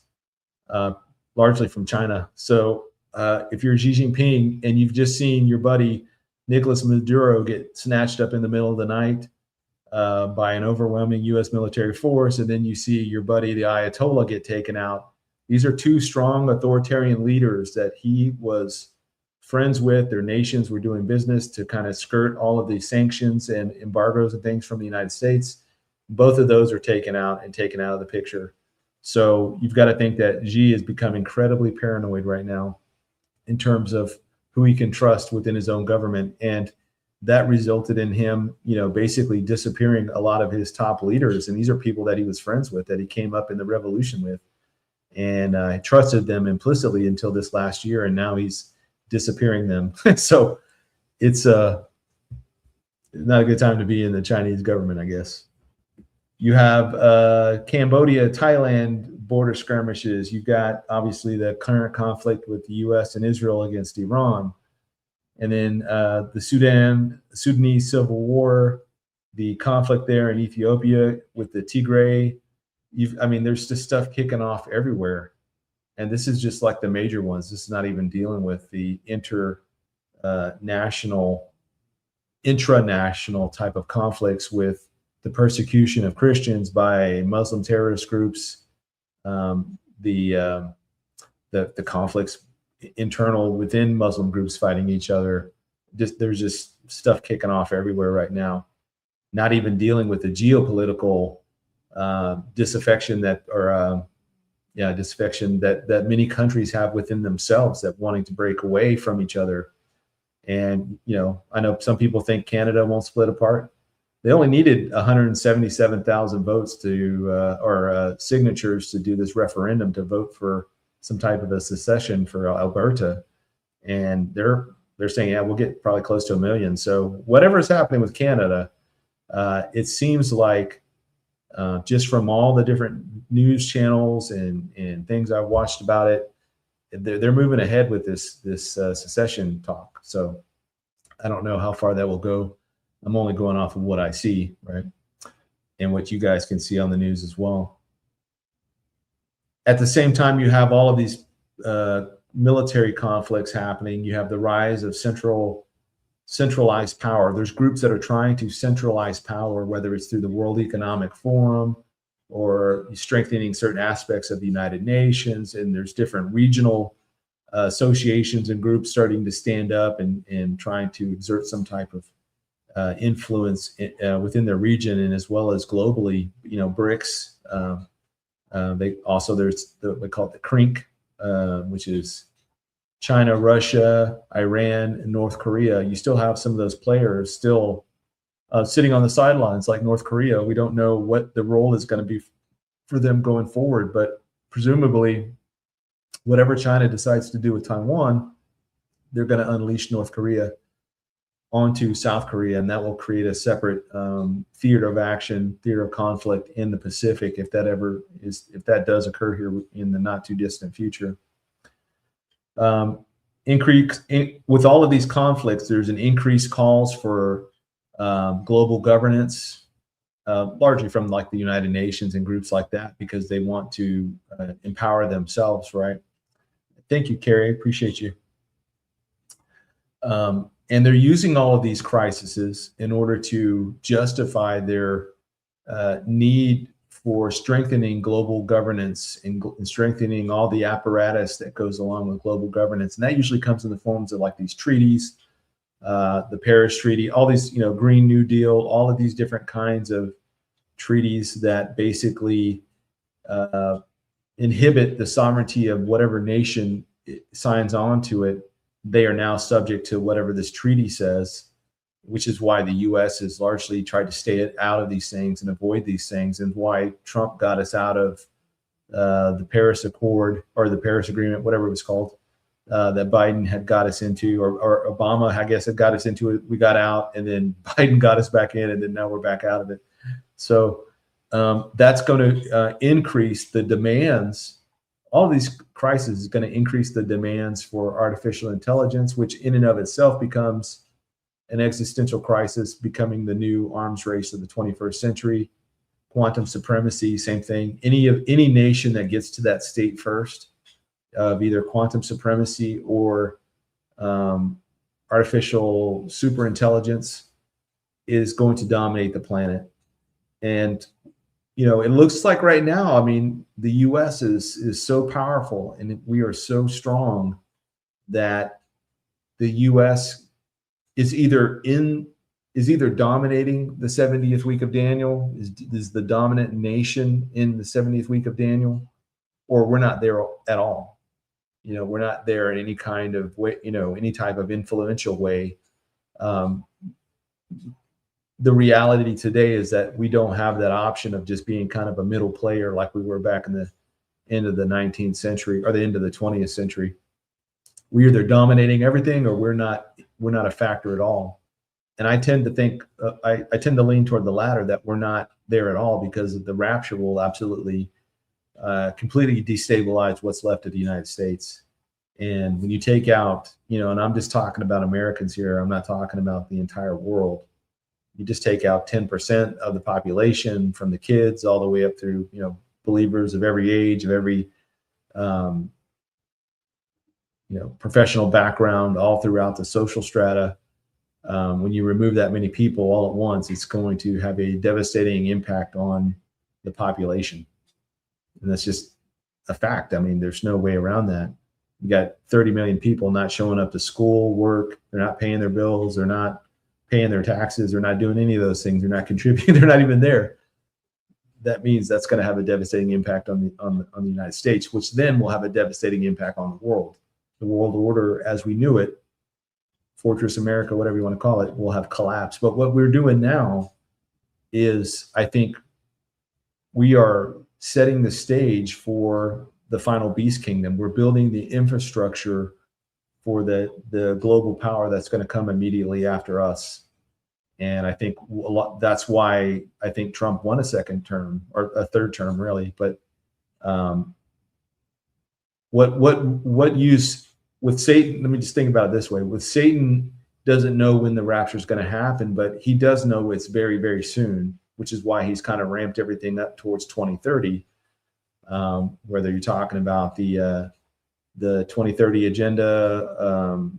largely from China. So if you're Xi Jinping and you've just seen your buddy Nicolas Maduro get snatched up in the middle of the night by an overwhelming U.S. military force, and then you see your buddy, the Ayatollah, get taken out. These are 2 strong authoritarian leaders that he was friends with. Their nations were doing business to kind of skirt all of these sanctions and embargoes and things from the United States. Both of those are taken out and taken out of the picture. So you've got to think that Xi has become incredibly paranoid right now in terms of who he can trust within his own government. And that resulted in him, basically disappearing a lot of his top leaders. And these are people that he was friends with, that he came up in the revolution with, and trusted them implicitly until this last year. And now he's disappearing them. So it's not a good time to be in the Chinese government, I guess. You have Cambodia, Thailand border skirmishes. You've got obviously the current conflict with the U.S. and Israel against Iran, and then the Sudanese civil war, the conflict there in Ethiopia with the Tigray. I mean, there's just stuff kicking off everywhere, and this is just like the major ones. This is not even dealing with the intranational type of conflicts with the persecution of Christians by Muslim terrorist groups, the conflicts internal within Muslim groups fighting each other. There's just stuff kicking off everywhere right now. Not even dealing with the geopolitical disaffection that many countries have within themselves, that wanting to break away from each other. And I know some people think Canada won't split apart. They only needed 177,000 votes or signatures to do this referendum to vote for some type of a secession for Alberta, and they're saying, yeah, we'll get probably close to 1 million. So whatever is happening with Canada, it seems like just from all the different news channels and things I've watched about it, they're moving ahead with this secession talk. So I don't know how far that will go. I'm only going off of what I see, right? And what you guys can see on the news as well. At the same time, you have all of these military conflicts happening. You have the rise of centralized power. There's groups that are trying to centralize power, whether it's through the World Economic Forum or strengthening certain aspects of the United Nations. And there's different regional associations and groups starting to stand up and trying to exert some type of influence within their region, and as well as globally. BRICS. They call it the CRINC, which is China, Russia, Iran, and North Korea. You still have some of those players still sitting on the sidelines, like North Korea. We don't know what the role is going to be for them going forward, but presumably, whatever China decides to do with Taiwan, they're going to unleash North Korea onto South Korea, and that will create a separate theater of action, theater of conflict in the Pacific, if that does occur here in the not too distant future. With all of these conflicts, there's an increased calls for global governance, largely from like the United Nations and groups like that, because they want to empower themselves, right? Thank you, Carrie. I appreciate you. And they're using all of these crises in order to justify their need for strengthening global governance and strengthening all the apparatus that goes along with global governance. And that usually comes in the forms of like these treaties, the Paris Treaty, all these, Green New Deal, all of these different kinds of treaties that basically inhibit the sovereignty of whatever nation signs on to it. They are now subject to whatever this treaty says, which is why the U.S. has largely tried to stay out of these things and avoid these things, and why Trump got us out of the Paris Accord, or the Paris Agreement, whatever it was called, that Biden had got us into, or Obama, I guess, had got us into it. We got out, and then Biden got us back in, and then now we're back out of it. So that's going to increase the demands. All of these crises is going to increase the demands for artificial intelligence, which in and of itself becomes an existential crisis, becoming the new arms race of the 21st century. Quantum supremacy, same thing. Any nation that gets to that state first of either quantum supremacy or artificial superintelligence is going to dominate the planet. And it looks like right now, I mean, the U.S. is so powerful and we are so strong that the U.S. is either dominating the 70th week of Daniel, is the dominant nation in the 70th week of Daniel, or we're not there at all. We're not there in any kind of way, any type of influential way. The reality today is that we don't have that option of just being kind of a middle player like we were back in the end of the 19th century or the end of the 20th century. We're either dominating everything or we're not a factor at all. And I tend to think, I tend to lean toward the latter, that we're not there at all, because the rapture will absolutely completely destabilize what's left of the United States. And when you take out, and I'm just talking about Americans here, I'm not talking about the entire world. You just take out 10% of the population, from the kids all the way up through, believers of every age, of every, professional background, all throughout the social strata. When you remove that many people all at once, it's going to have a devastating impact on the population. And that's just a fact. I mean, there's no way around that. You got 30 million people not showing up to school, work. They're not paying their bills. They're not paying their taxes. They're not doing any of those things. They're not contributing. They're not even there. That means that's going to have a devastating impact on the United States, which then will have a devastating impact on the world. The world order as we knew it, Fortress America, whatever you want to call it, will have collapsed. But what we're doing now is, I think, we are setting the stage for the final beast kingdom. We're building the infrastructure for the global power that's going to come immediately after us. And I think that's why I think Trump won a second term, or a third term, really. But what use with Satan? Let me just think about it this way: with Satan, doesn't know when the rapture is going to happen, but he does know it's very, very soon, which is why he's kind of ramped everything up towards 2030. Whether you're talking about the 2030 agenda,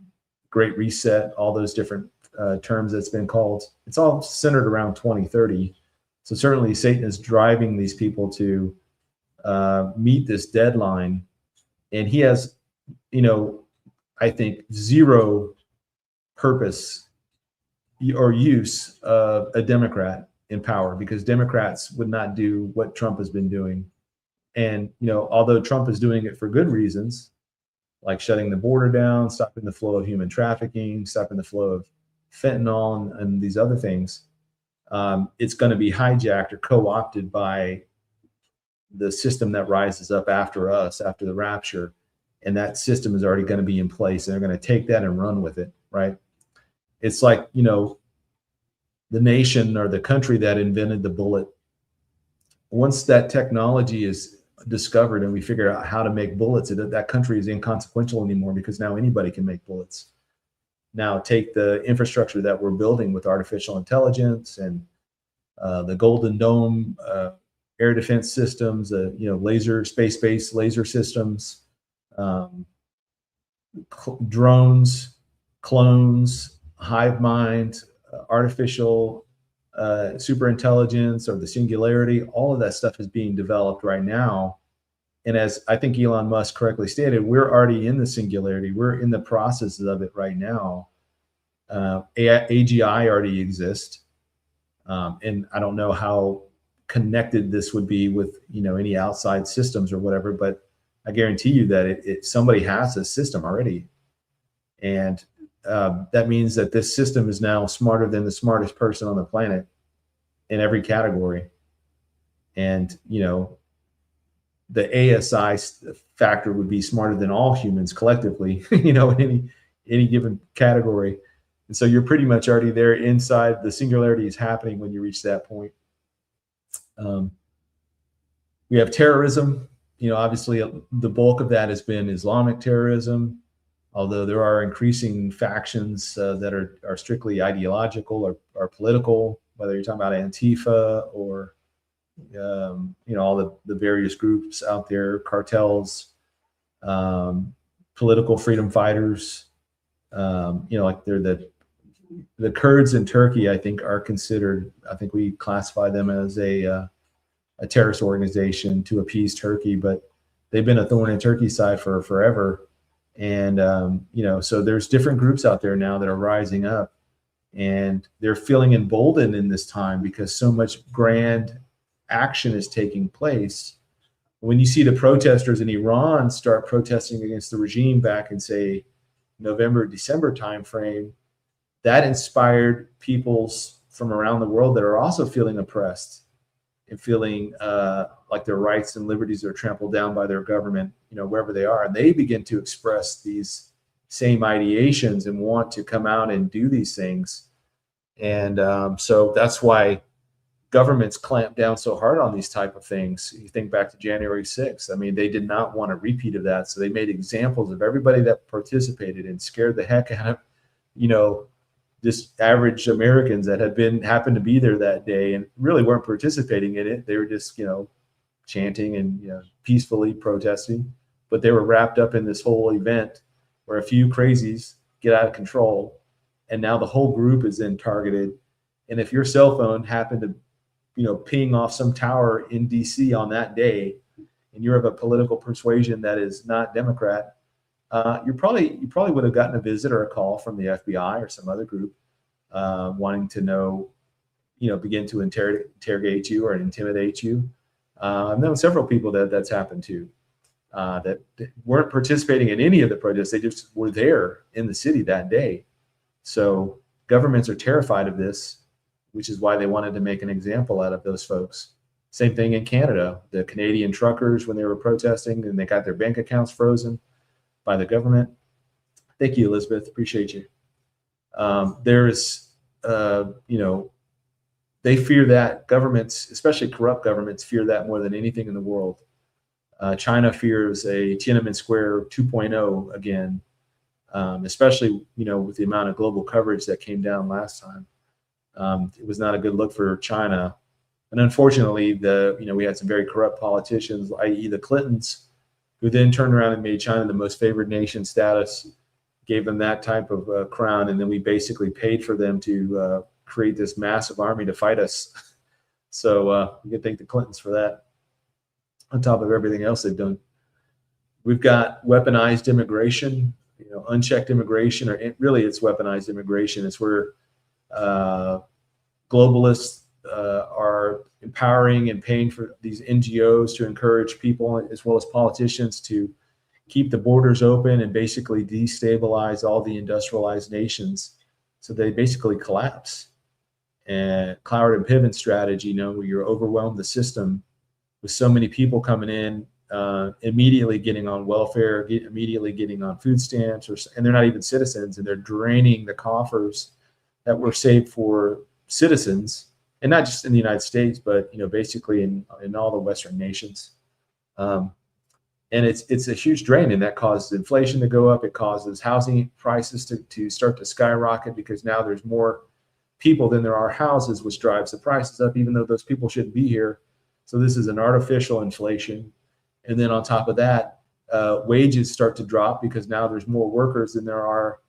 Great Reset, all those different terms that's been called, it's all centered around 2030. So certainly Satan is driving these people to meet this deadline, and he has, I think, zero purpose or use of a Democrat in power, because Democrats would not do what Trump has been doing. And, although Trump is doing it for good reasons, like shutting the border down, stopping the flow of human trafficking, stopping the flow of fentanyl and these other things, it's going to be hijacked or co-opted by the system that rises up after us, after the rapture. And that system is already going to be in place, and they're going to take that and run with it, right? It's like, the nation or the country that invented the bullet. Once that technology is discovered and we figure out how to make bullets, that country is inconsequential anymore, because now anybody can make bullets. Now take the infrastructure that we're building with artificial intelligence and the Golden Dome air defense systems, space-based laser systems, drones, clones, hive mind, artificial super intelligence, or the singularity. All of that stuff is being developed right now. And as I think Elon Musk correctly stated, we're already in the singularity. We're in the process of it right now. AGI already exists. And I don't know how connected this would be with, any outside systems or whatever, but I guarantee you that somebody has a system already. And that means that this system is now smarter than the smartest person on the planet in every category. And, the ASI factor would be smarter than all humans collectively, in any given category. And so you're pretty much already there inside. The singularity is happening when you reach that point. We have terrorism. Obviously the bulk of that has been Islamic terrorism, although there are increasing factions that are strictly ideological or political, whether you're talking about Antifa or all the various groups out there, cartels, political freedom fighters, like they're the Kurds in Turkey, I think we classify them as a terrorist organization to appease Turkey, but they've been a thorn in Turkey's side for forever. And, so there's different groups out there now that are rising up, and they're feeling emboldened in this time because so much grand action is taking place. When you see the protesters in Iran start protesting against the regime back in, say, November, December timeframe, that inspired peoples from around the world that are also feeling oppressed and feeling like their rights and liberties are trampled down by their government, wherever they are. And they begin to express these same ideations and want to come out and do these things. And so that's why governments clamp down so hard on these type of things. You think back to January 6th. I mean, they did not want a repeat of that. So they made examples of everybody that participated and scared the heck out of, just average Americans that happened to be there that day and really weren't participating in it. They were just, chanting and, peacefully protesting, but they were wrapped up in this whole event where a few crazies get out of control. And now the whole group is then targeted. And if your cell phone happened to, ping off some tower in DC on that day, and you're of a political persuasion that is not Democrat, you probably would have gotten a visit or a call from the FBI or some other group wanting to know, begin to interrogate you or intimidate you. I've known several people that's happened to, that weren't participating in any of the protests. They just were there in the city that day. So governments are terrified of this, which is why they wanted to make an example out of those folks. Same thing in Canada. The Canadian truckers, when they were protesting and they got their bank accounts frozen by the government. Thank you, Elizabeth. Appreciate you. They fear that governments, especially corrupt governments, fear that more than anything in the world. China fears a Tiananmen Square 2.0 again, especially, with the amount of global coverage that came down last time. It was not a good look for China. And unfortunately, we had some very corrupt politicians, i.e. the Clintons, who then turned around and made China the most favored nation status, gave them that type of crown, and then we basically paid for them to create this massive army to fight us. So we could thank the Clintons for that, on top of everything else they've done. We've got weaponized immigration, unchecked immigration, or really it's weaponized immigration. It's where globalists are empowering and paying for these NGOs to encourage people as well as politicians to keep the borders open and basically destabilize all the industrialized nations so they basically collapse. And cloud and pivot strategy, where you overwhelm the system with so many people coming in, immediately getting on welfare, immediately getting on food stamps, and they're not even citizens, and they're draining the coffers that were saved for citizens, and not just in the United States, but basically in all the Western nations. And it's a huge drain, and that causes inflation to go up. It causes housing prices to start to skyrocket because now there's more people than there are houses, which drives the prices up, even though those people shouldn't be here. So this is an artificial inflation. And then on top of that, wages start to drop because now there's more workers than there are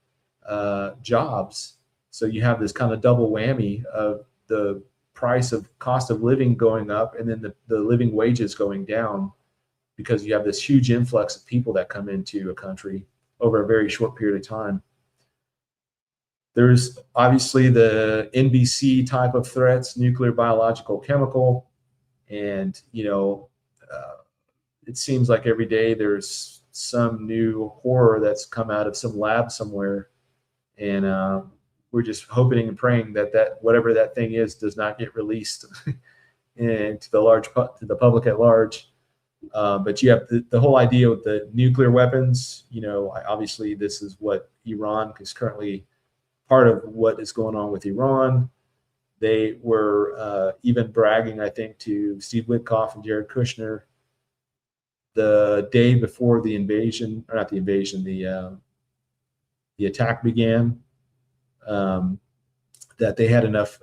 jobs. So you have this kind of double whammy of the cost of living going up and then the living wages going down, because you have this huge influx of people that come into a country over a very short period of time. There's obviously the NBC type of threats, nuclear, biological, chemical, and it seems like every day there's some new horror that's come out of some lab somewhere, and we're just hoping and praying that whatever that thing is does not get released and to the public at large. But you have the whole idea with the nuclear weapons. Obviously this is what Iran is currently part of what is going on with Iran. They were even bragging, I think, to Steve Witkoff and Jared Kushner the day before the invasion, or not the invasion, the attack began, that they had enough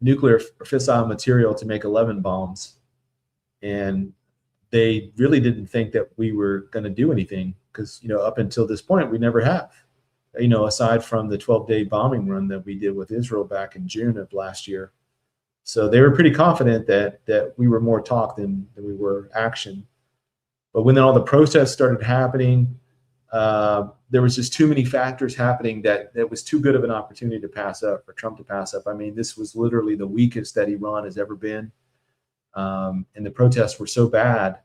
nuclear fissile material to make 11 bombs. And they really didn't think that we were going to do anything because, up until this point, we never have. Aside from the 12-day bombing run that we did with Israel back in June of last year. So they were pretty confident that we were more talk than we were action. But when all the protests started happening, there was just too many factors happening that was too good of an opportunity to pass up, for Trump to pass up. I mean, this was literally the weakest that Iran has ever been. And the protests were so bad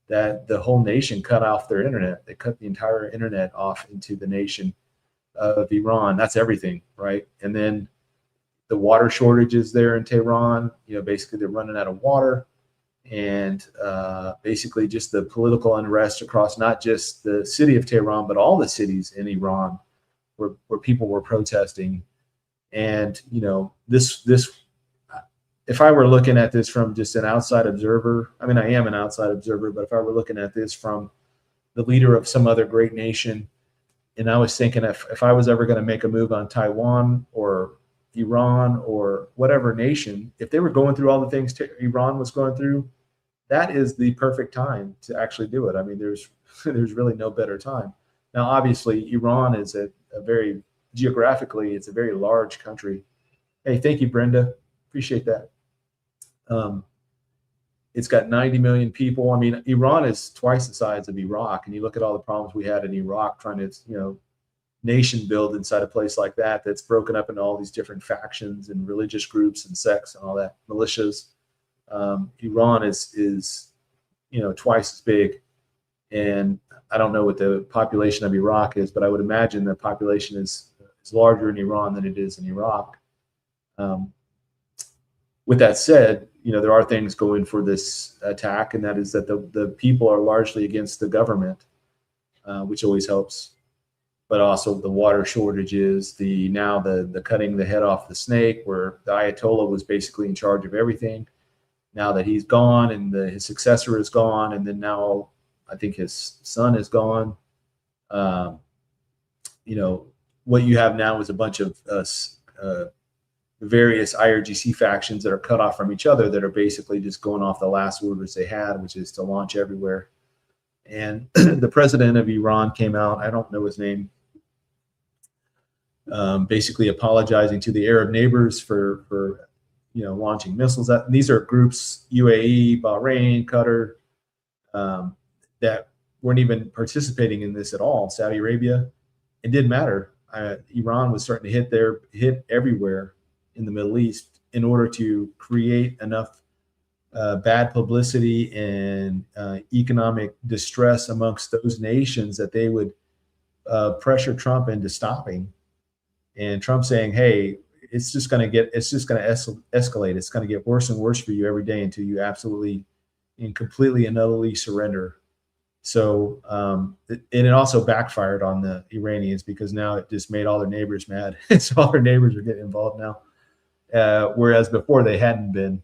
that the whole nation cut off their internet. They cut the entire internet off into the nation of Iran. That's everything, right? And then the water shortages there in Tehran, basically they're running out of water, and basically just the political unrest across not just the city of Tehran, but all the cities in Iran where people were protesting. And, this if I were looking at this from just an outside observer, I mean, I am an outside observer, but if I were looking at this from the leader of some other great nation, and I was thinking if I was ever going to make a move on Taiwan or Iran or whatever nation, if they were going through all the things Iran was going through, that is the perfect time to actually do it. I mean, there's really no better time. Now, obviously, Iran is a very, geographically, it's a very large country. Hey, thank you, Brenda. Appreciate that. It's got 90 million people. I mean, Iran is twice the size of Iraq. And you look at all the problems we had in Iraq trying to, nation build inside a place like that that's broken up into all these different factions and religious groups and sects and all that, militias. Iran is twice as big. And I don't know what the population of Iraq is, but I would imagine the population is larger in Iran than it is in Iraq. With that said, there are things going for this attack, and that is that the people are largely against the government, which always helps. But also the water shortages, the cutting the head off the snake, where the Ayatollah was basically in charge of everything. Now that he's gone and his successor is gone, and then now I think his son is gone. What you have now is a bunch of various IRGC factions that are cut off from each other that are basically just going off the last orders they had, which is to launch everywhere. And the president of Iran came out, I don't know his name, basically apologizing to the Arab neighbors for launching missiles. These are groups, UAE, Bahrain, Qatar, that weren't even participating in this at all. Saudi Arabia, it didn't matter. Iran was starting to hit everywhere in the Middle East in order to create enough bad publicity and economic distress amongst those nations that they would pressure Trump into stopping. And Trump saying, "Hey, it's just going to escalate. It's going to get worse and worse for you every day until you absolutely and completely and utterly surrender." So, and it also backfired on the Iranians because now it just made all their neighbors mad. So all their neighbors are getting involved now, whereas before they hadn't been.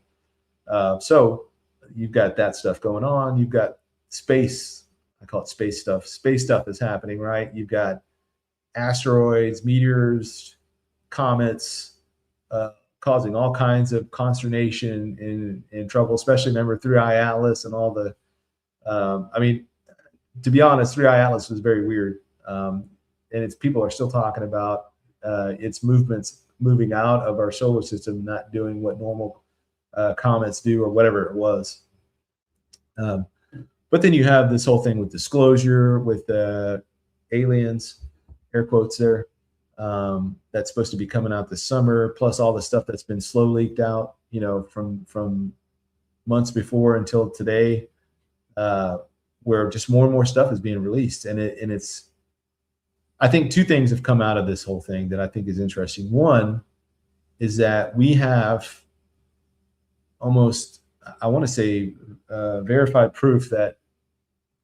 So you've got that stuff going on. You've got space. I call it space stuff. Space stuff is happening, right? You've got asteroids, meteors, comets, causing all kinds of consternation and trouble, especially remember 3i Atlas and all the, to be honest, 3i Atlas was very weird. And people are still talking about its movements moving out of our solar system, not doing what normal comets do or whatever it was. But then you have this whole thing with disclosure, with aliens, air quotes there, that's supposed to be coming out this summer, plus all the stuff that's been slow leaked out, from months before until today, where just more and more stuff is being released. And it's, I think two things have come out of this whole thing that I think is interesting. One is that we have almost, I want to say, verified proof that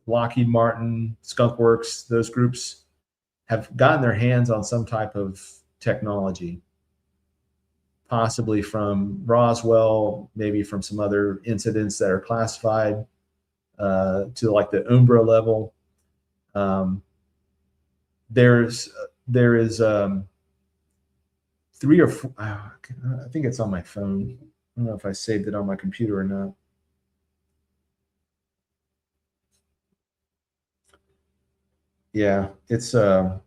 Lockheed Martin, Skunk Works, those groups have gotten their hands on some type of technology, possibly from Roswell, maybe from some other incidents that are classified to like the Umbra level. There is 3 or 4, I think it's on my phone. I don't know if I saved it on my computer or not. Yeah, it's this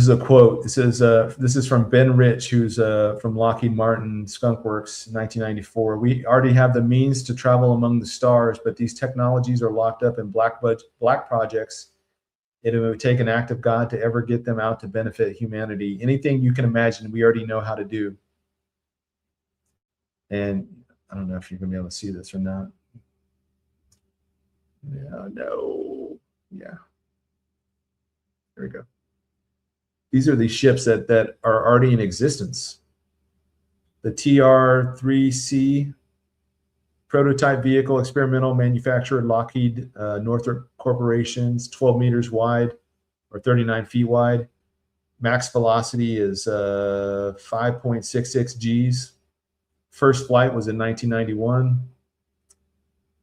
is a quote. It says, this is from Ben Rich, who's from Lockheed Martin Skunk Works, 1994. "We already have the means to travel among the stars, but these technologies are locked up in black projects. It would take an act of God to ever get them out to benefit humanity. Anything you can imagine, we already know how to do." And I don't know if you're going to be able to see this or not. Yeah, no. Yeah. There we go. These are these ships that are already in existence. The TR-3C prototype vehicle, experimental manufacturer, Lockheed Northrop Corporation's 12 meters wide or 39 feet wide. Max velocity is 5.66 Gs. First flight was in 1991.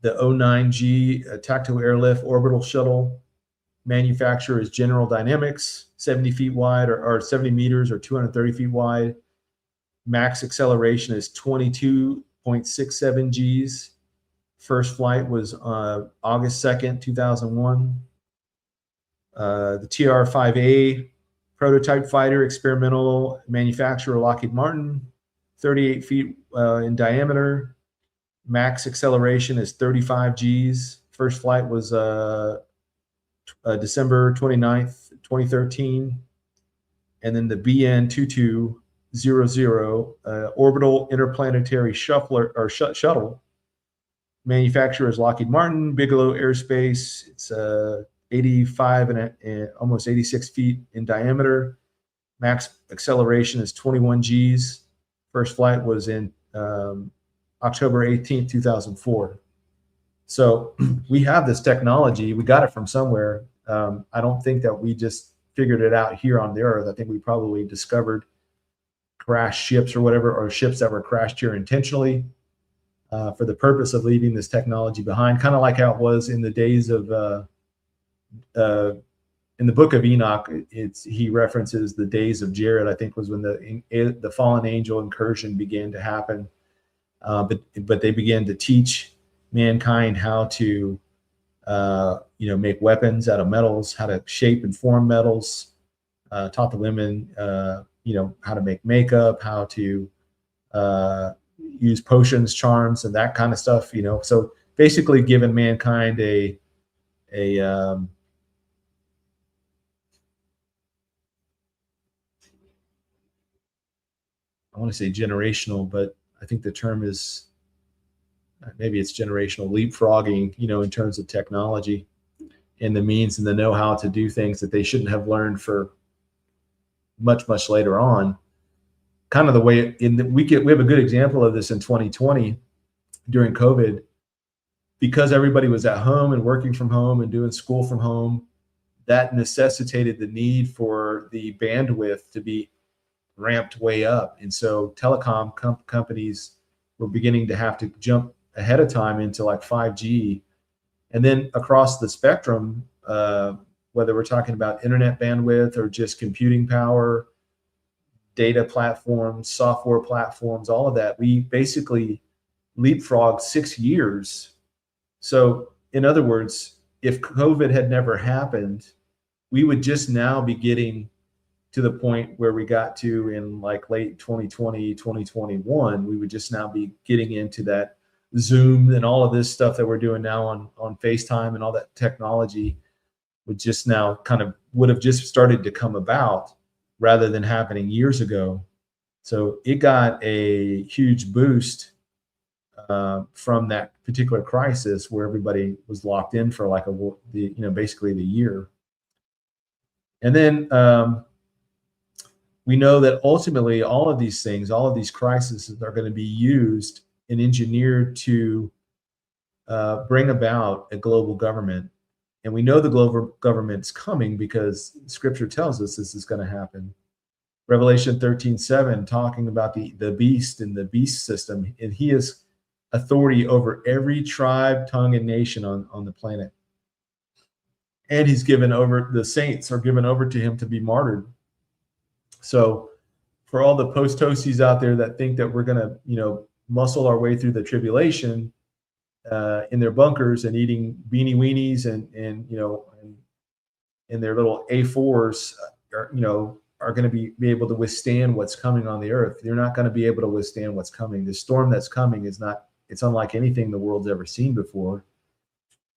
The 09G tactical airlift orbital shuttle manufacturer is General Dynamics, 70 feet wide or 70 meters or 230 feet wide. Max acceleration is 22.67 Gs. First flight was August 2nd, 2001. The TR-5A prototype fighter, experimental manufacturer Lockheed Martin, 38 feet in diameter. Max acceleration is 35 Gs. First flight was December 29th, 2013. And then the BN-2200 orbital interplanetary shuttle. Manufacturer is Lockheed Martin, Bigelow Aerospace. It's 85 and almost 86 feet in diameter. Max acceleration is 21 Gs. First flight was in October 18th, 2004. So we have this technology. We got it from somewhere. I don't think that we just figured it out here on the earth. I think we probably discovered crashed ships or whatever, or ships that were crashed here intentionally for the purpose of leaving this technology behind, kind of like how it was in the days of in the book of Enoch. He references the days of Jared, I think, was when the fallen angel incursion began to happen. But they began to teach mankind how to make weapons out of metals, how to shape and form metals, taught the women how to make makeup, how to use potions, charms, and that kind of stuff. So basically giving mankind I want to say generational, but I think the term is maybe it's generational leapfrogging, in terms of technology and the means and the know-how to do things that they shouldn't have learned for much, much later on. Kind of the way we have a good example of this in 2020 during COVID, because everybody was at home and working from home and doing school from home. That necessitated the need for the bandwidth to be ramped way up. And so telecom companies were beginning to have to jump ahead of time into like 5G. And then across the spectrum, whether we're talking about internet bandwidth or just computing power, data platforms, software platforms, all of that, we basically leapfrogged 6 years. So in other words, if COVID had never happened, we would just now be getting to the point where we got to in like late 2020, 2021. We would just now be getting into that Zoom and all of this stuff that we're doing now on FaceTime, and all that technology would just now would have just started to come about rather than happening years ago. So it got a huge boost from that particular crisis where everybody was locked in for like basically the year. And then we know that ultimately all of these things, all of these crises are going to be used and engineered to bring about a global government. And we know the global government's coming because Scripture tells us this is going to happen. Revelation 13:7, talking about the beast and the beast system, and he has authority over every tribe, tongue, and nation on the planet. And he's given over, the saints are given over to him to be martyred. So for all the post-toasties out there that think that we're going to, muscle our way through the tribulation in their bunkers and eating beanie weenies and their little A4s are going to be able to withstand what's coming on the earth. You're not going to be able to withstand what's coming. The storm that's coming it's unlike anything the world's ever seen before.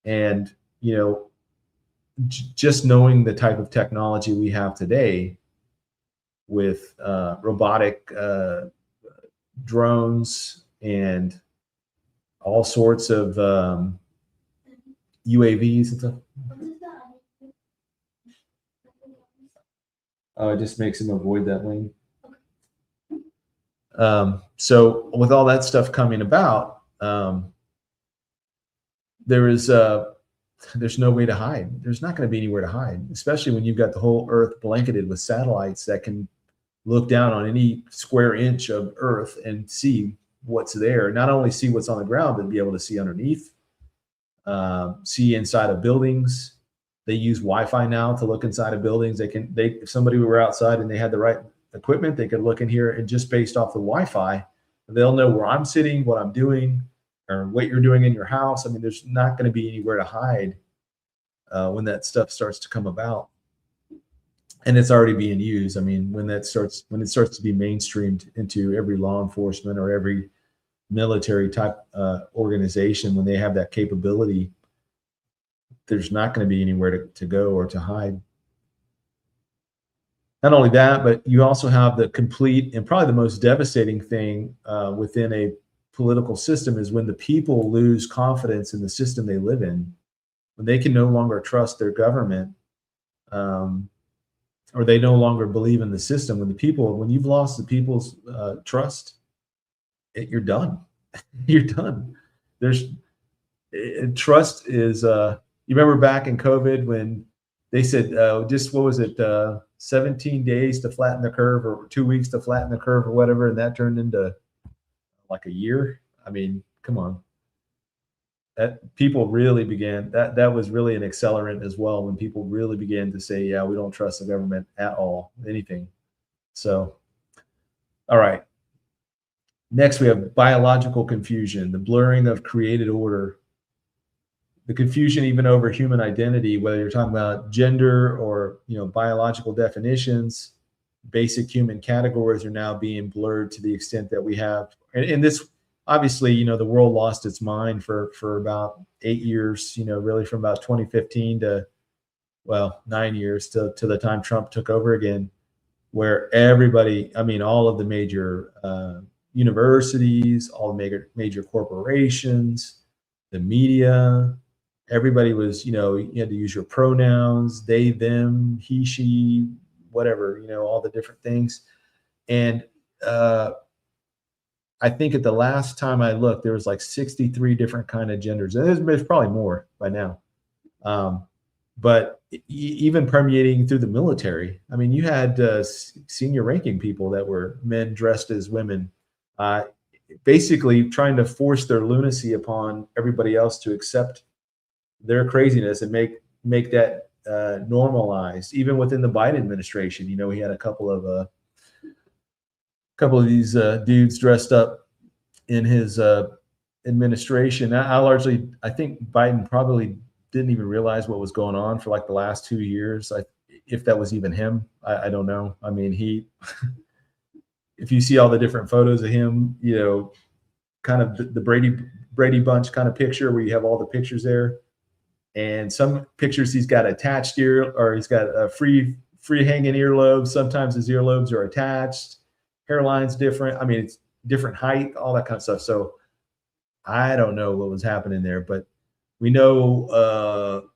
And, just knowing the type of technology we have today with robotic drones and all sorts of UAVs and stuff. It just makes him avoid that lane. So with all that stuff coming about, there is there's no way to hide. There's not going to be anywhere to hide, especially when you've got the whole Earth blanketed with satellites that can look down on any square inch of Earth and see what's there. Not only see what's on the ground, but be able to see underneath, see inside of buildings. They use Wi-Fi now to look inside of buildings. If somebody were outside and they had the right equipment, they could look in here, and just based off the Wi-Fi, they'll know where I'm sitting, what I'm doing, or what you're doing in your house. I mean, there's not going to be anywhere to hide when that stuff starts to come about, and it's already being used. I mean, when it starts to be mainstreamed into every law enforcement or every military type organization, when they have that capability, there's not going to be anywhere to go or to hide. Not only that, but you also have the complete, and probably the most devastating thing within a political system is when the people lose confidence in the system they live in, when they can no longer trust their government, or they no longer believe in the system. When you've lost the people's trust, you're done. You're done. Trust is, you remember back in COVID when they said, just what was it, 17 days to flatten the curve, or 2 weeks to flatten the curve, or whatever, and that turned into like a year. I mean, come on. That people really began, that was really an accelerant as well, when people really began to say, yeah, we don't trust the government at all, anything. So, all right. Next, we have biological confusion, the blurring of created order, the confusion even over human identity, whether you're talking about gender or, biological definitions. Basic human categories are now being blurred to the extent that we have, and this, obviously, the world lost its mind for about 8 years, really from about 2015 to, 9 years to the time Trump took over again, where everybody, all of the major universities, all the major corporations, the media, everybody was, you had to use your pronouns, they, them, he, she, whatever, all the different things. And I think at the last time I looked, there was like 63 different kind of genders. And there's probably more by now. But even permeating through the military, you had senior ranking people that were men dressed as women, basically trying to force their lunacy upon everybody else to accept their craziness and make that normalized. Even within the Biden administration, he had a couple of these dudes dressed up in his administration. I think Biden probably didn't even realize what was going on for like the last 2 years. If that was even him, I don't know. If you see all the different photos of him, kind of the Brady Bunch kind of picture where you have all the pictures there, and some pictures he's got attached ear, or he's got a free hanging earlobes. Sometimes his earlobes are attached. Hairline's different. It's different height, all that kind of stuff. So I don't know what was happening there, but we know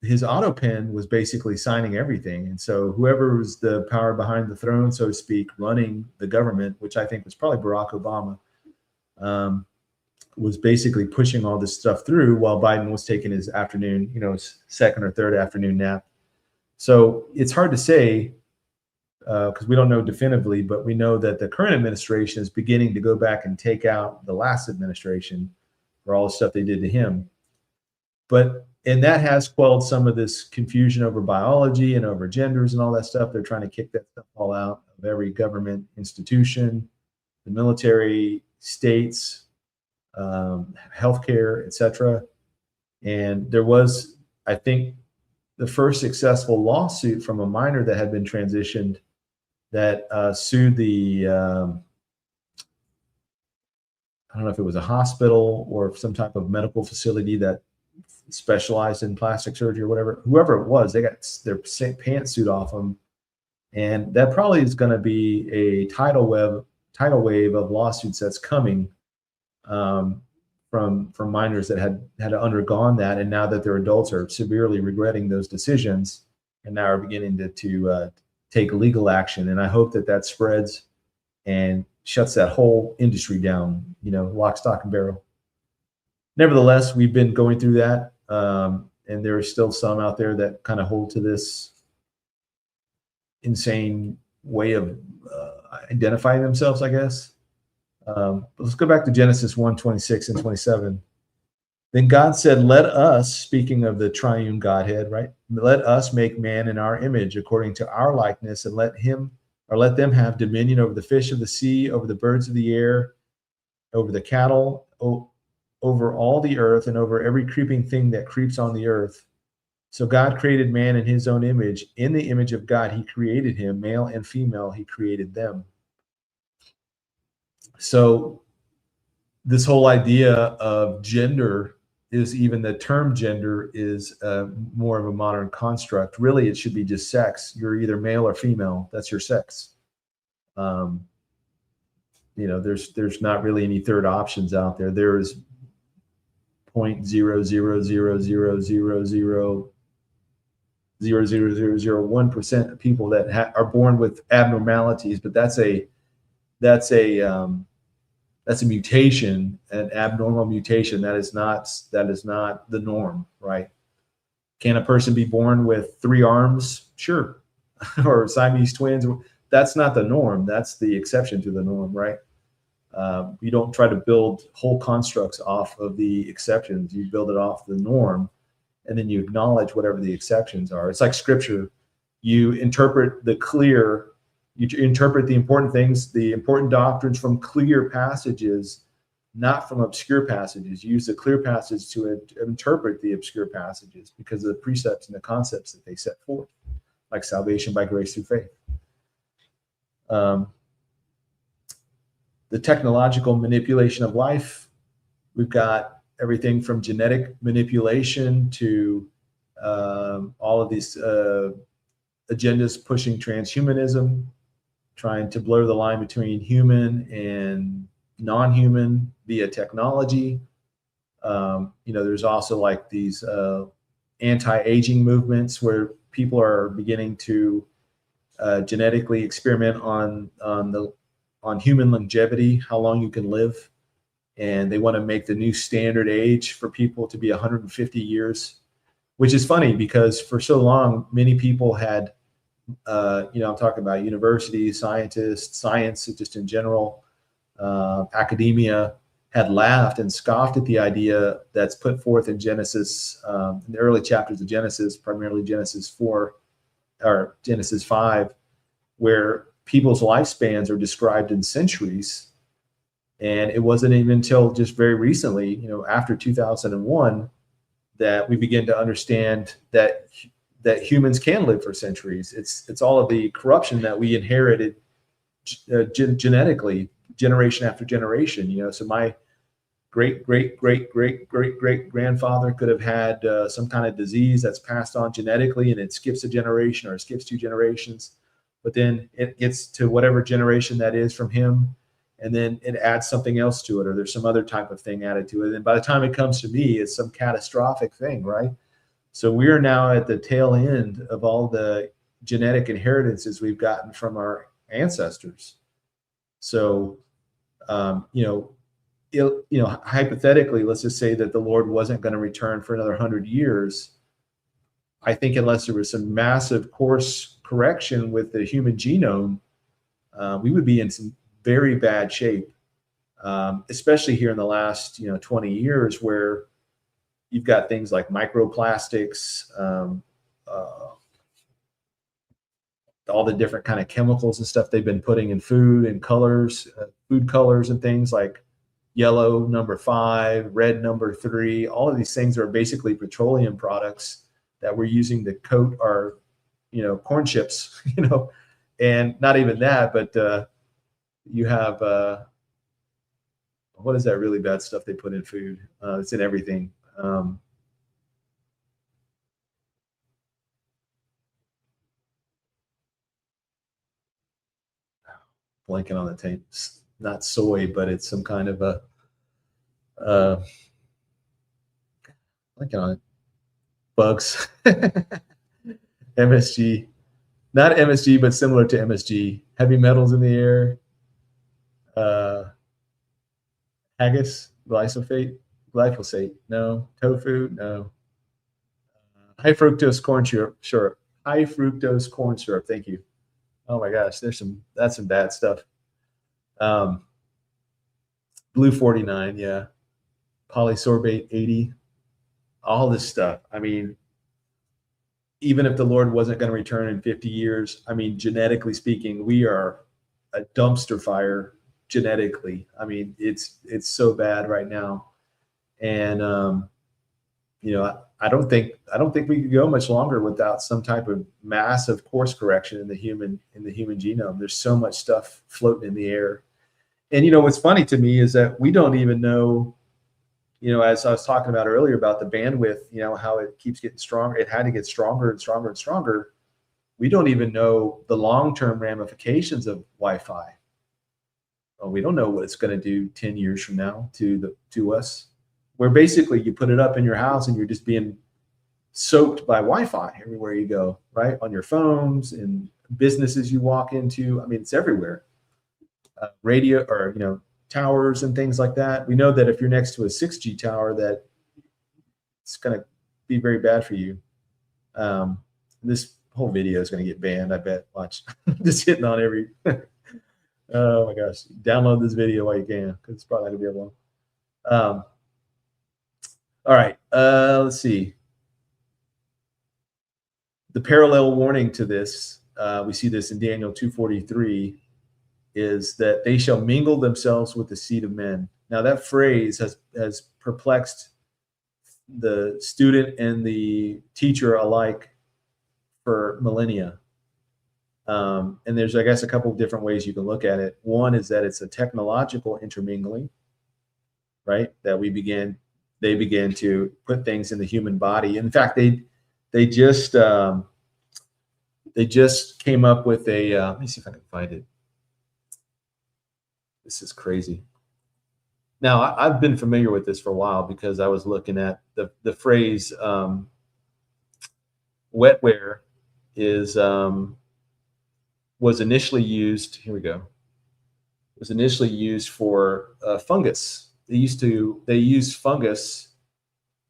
his auto pen was basically signing everything. And so whoever was the power behind the throne, so to speak, running the government, which I think was probably Barack Obama, was basically pushing all this stuff through while Biden was taking his afternoon, his second or third afternoon nap. So it's hard to say, because we don't know definitively, but we know that the current administration is beginning to go back and take out the last administration for all the stuff they did to him. And that has quelled some of this confusion over biology and over genders and all that stuff. They're trying to kick that stuff all out of every government institution, the military, states, healthcare, etc. And there was, I think, the first successful lawsuit from a minor that had been transitioned that sued the, I don't know if it was a hospital or some type of medical facility that specialized in plastic surgery or whatever. Whoever it was, they got their pantsuit off them. And that probably is going to be a tidal wave of lawsuits that's coming from minors that had undergone that, and now that they're adults are severely regretting those decisions, and now are beginning to take legal action. And I hope that spreads and shuts that whole industry down, lock, stock, and barrel. Nevertheless, we've been going through that And there are still some out there that kind of hold to this insane way of identifying themselves, I guess. But let's go back to Genesis 1:26 and 27. Then God said, let us, speaking of the triune Godhead, right? Let us make man in our image according to our likeness, and let them have dominion over the fish of the sea, over the birds of the air, over the cattle, over all the earth, and over every creeping thing that creeps on the earth. So God created man in his own image. In the image of God, he created him, male and female, he created them. So this whole idea of gender is, even the term gender is more of a modern construct. Really, it should be just sex. You're either male or female. That's your sex. There's not really any third options out there. There is 0.00000000001% of people that are born with abnormalities, but that's a mutation, an abnormal mutation. That is not the norm, right? Can a person be born with 3 arms? Sure. Or Siamese twins? That's not the norm. That's the exception to the norm, right? You don't try to build whole constructs off of the exceptions. You build it off the norm, and then you acknowledge whatever the exceptions are. It's like scripture. You interpret the important things, the important doctrines from clear passages, not from obscure passages. You use the clear passage to interpret the obscure passages because of the precepts and the concepts that they set forth, like salvation by grace through faith. The technological manipulation of life, we've got everything from genetic manipulation to all of these agendas pushing transhumanism, trying to blur the line between human and non-human via technology. There's also like these anti-aging movements where people are beginning to genetically experiment on human longevity, how long you can live. And they want to make the new standard age for people to be 150 years, which is funny because for so long, many people had, I'm talking about universities, scientists, science just in general, academia, had laughed and scoffed at the idea that's put forth in Genesis, in the early chapters of Genesis, primarily Genesis 4 or Genesis 5, where people's lifespans are described in centuries. And it wasn't even until just very recently, after 2001, that we begin to understand that humans can live for centuries. It's all of the corruption that we inherited genetically, generation after generation. So my great grandfather could have had some kind of disease that's passed on genetically, and it skips a generation or it skips 2 generations. But then it gets to whatever generation that is from him, and then it adds something else to it, or there's some other type of thing added to it. And by the time it comes to me, it's some catastrophic thing, right? So we are now at the tail end of all the genetic inheritances we've gotten from our ancestors. So, hypothetically, let's just say that the Lord wasn't going to return for another 100 years. I think unless there was some massive course correction with the human genome, we would be in some very bad shape, especially here in the last 20 years, where you've got things like microplastics, all the different kind of chemicals and stuff they've been putting in food and colors, food colors and things like yellow number 5, red number 3. All of these things are basically petroleum products that we're using to coat our corn chips, and not even that, but you have what is that really bad stuff they put in food? It's in everything. Blanking on the tape. It's not soy, but it's some kind of a blanking on it. Bugs. MSG. Not MSG, but similar to MSG. Heavy metals in the air. Haggis, glyphosate. No. Tofu, no. High fructose corn syrup. Sure. High fructose corn syrup. Thank you. Oh my gosh, that's some bad stuff. Um, Blue 49, yeah. Polysorbate 80, all this stuff. I mean, even if the Lord wasn't going to return in 50 years, I mean, genetically speaking, we are a dumpster fire genetically. I mean, it's so bad right now. And you know, I don't think we could go much longer without some type of massive course correction in the human genome. There's so much stuff floating in the air. And you know, what's funny to me is that we don't even know, you know, as I was talking about earlier about the bandwidth, you know, how it keeps getting stronger. It had to get stronger and stronger and stronger. We don't even know the long-term ramifications of Wi-Fi. Well, we don't know what it's going to do 10 years from now to us, where basically you put it up in your house and you're just being soaked by Wi-Fi everywhere you go, right? On your phones and businesses you walk into. I mean, it's everywhere. Radio, or, you know, towers and things like that. We know that if you're next to a 6G tower, that it's going to be very bad for you. This whole video is going to get banned, I bet. Watch. Just hitting on every. Oh my gosh. Download this video while you can, because it's probably not going to be able to. All right. Let's see. The parallel warning to this, we see this in Daniel 2:43, is that they shall mingle themselves with the seed of men. Now that phrase has perplexed the student and the teacher alike for millennia. And there's, I guess, a couple of different ways you can look at it. One is that it's a technological intermingling, right? That they began to put things in the human body. In fact, they just came up with a, let me see if I can find it. This is crazy. Now, I've been familiar with this for a while because I was looking at the phrase wetware was initially used. Here we go. Was initially used for fungus. They used fungus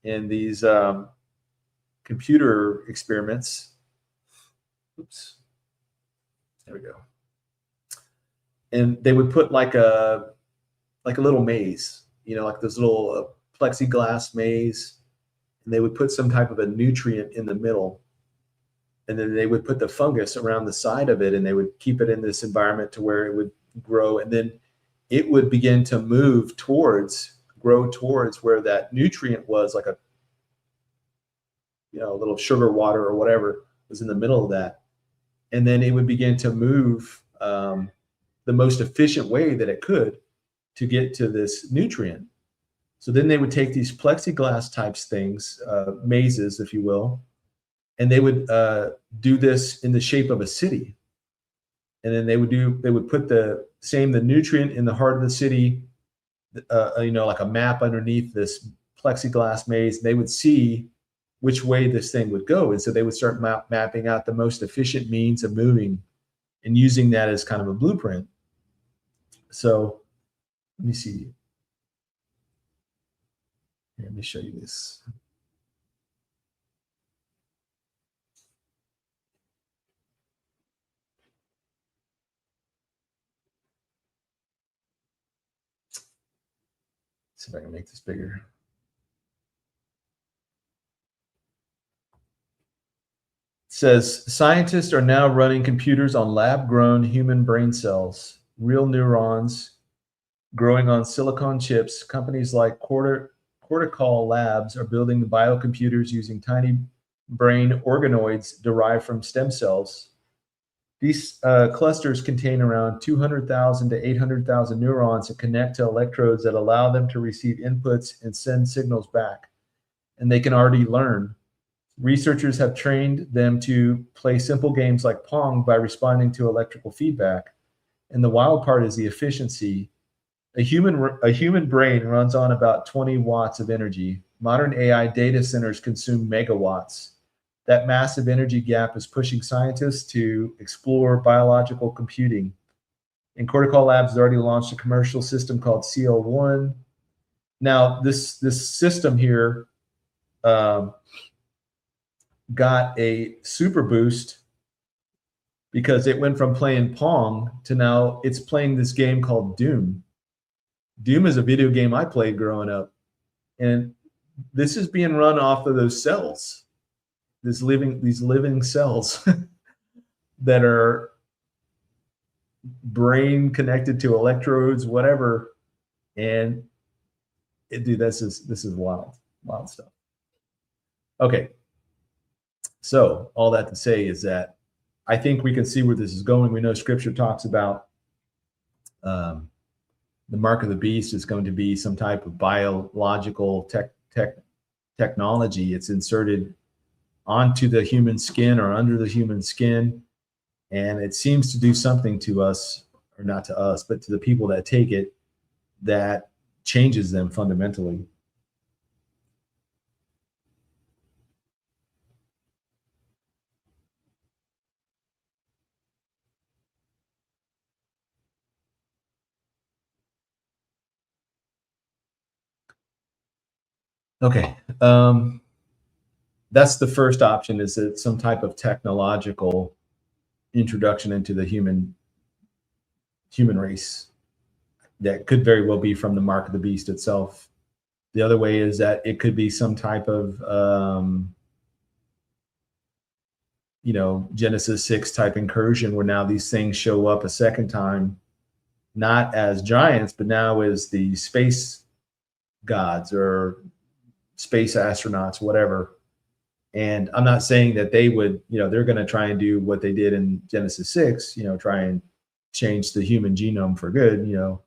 in these computer experiments. Oops. There we go. And they would put like a little maze, you know, like this little plexiglass maze, and they would put some type of a nutrient in the middle, and then they would put the fungus around the side of it, and they would keep it in this environment to where it would grow, and then it would begin to grow towards where that nutrient was, like a, you know, a little sugar water or whatever was in the middle of that, and then it would begin to move the most efficient way that it could to get to this nutrient. So then they would take these plexiglass types things, mazes, if you will, and they would do this in the shape of a city. And then they would put the nutrient in the heart of the city, you know, like a map underneath this plexiglass maze. And they would see which way this thing would go. And so they would start mapping out the most efficient means of moving and using that as kind of a blueprint. So let me see. Here, let me show you this. Let's see if I can make this bigger. It says, scientists are now running computers on lab-grown human brain cells, real neurons growing on silicon chips. Companies like Cortical Labs are building the biocomputers using tiny brain organoids derived from stem cells. These clusters contain around 200,000 to 800,000 neurons and connect to electrodes that allow them to receive inputs and send signals back. And they can already learn. Researchers have trained them to play simple games like Pong by responding to electrical feedback. And the wild part is the efficiency. A human brain runs on about 20 watts of energy. Modern AI data centers consume megawatts. That massive energy gap is pushing scientists to explore biological computing. And Cortical Labs has already launched a commercial system called CL1. Now, this system here, got a super boost because it went from playing Pong to now it's playing this game called Doom. Doom is a video game I played growing up, and this is being run off of those cells, these living cells that are brain connected to electrodes, whatever. And dude, this is wild stuff. Okay, so all that to say is that I think we can see where this is going. We know Scripture talks about the mark of the beast is going to be some type of biological technology. It's inserted onto the human skin or under the human skin, and it seems to do something to us, or not to us, but to the people that take it, that changes them fundamentally. Okay. That's the first option, is that some type of technological introduction into the human race that could very well be from the mark of the beast itself. The other way is that it could be some type of Genesis 6 type incursion, where now these things show up a second time, not as giants, but now as the space gods or space astronauts, whatever. And I'm not saying that they would, they're going to try and do what they did in Genesis 6, try and change the human genome for good, in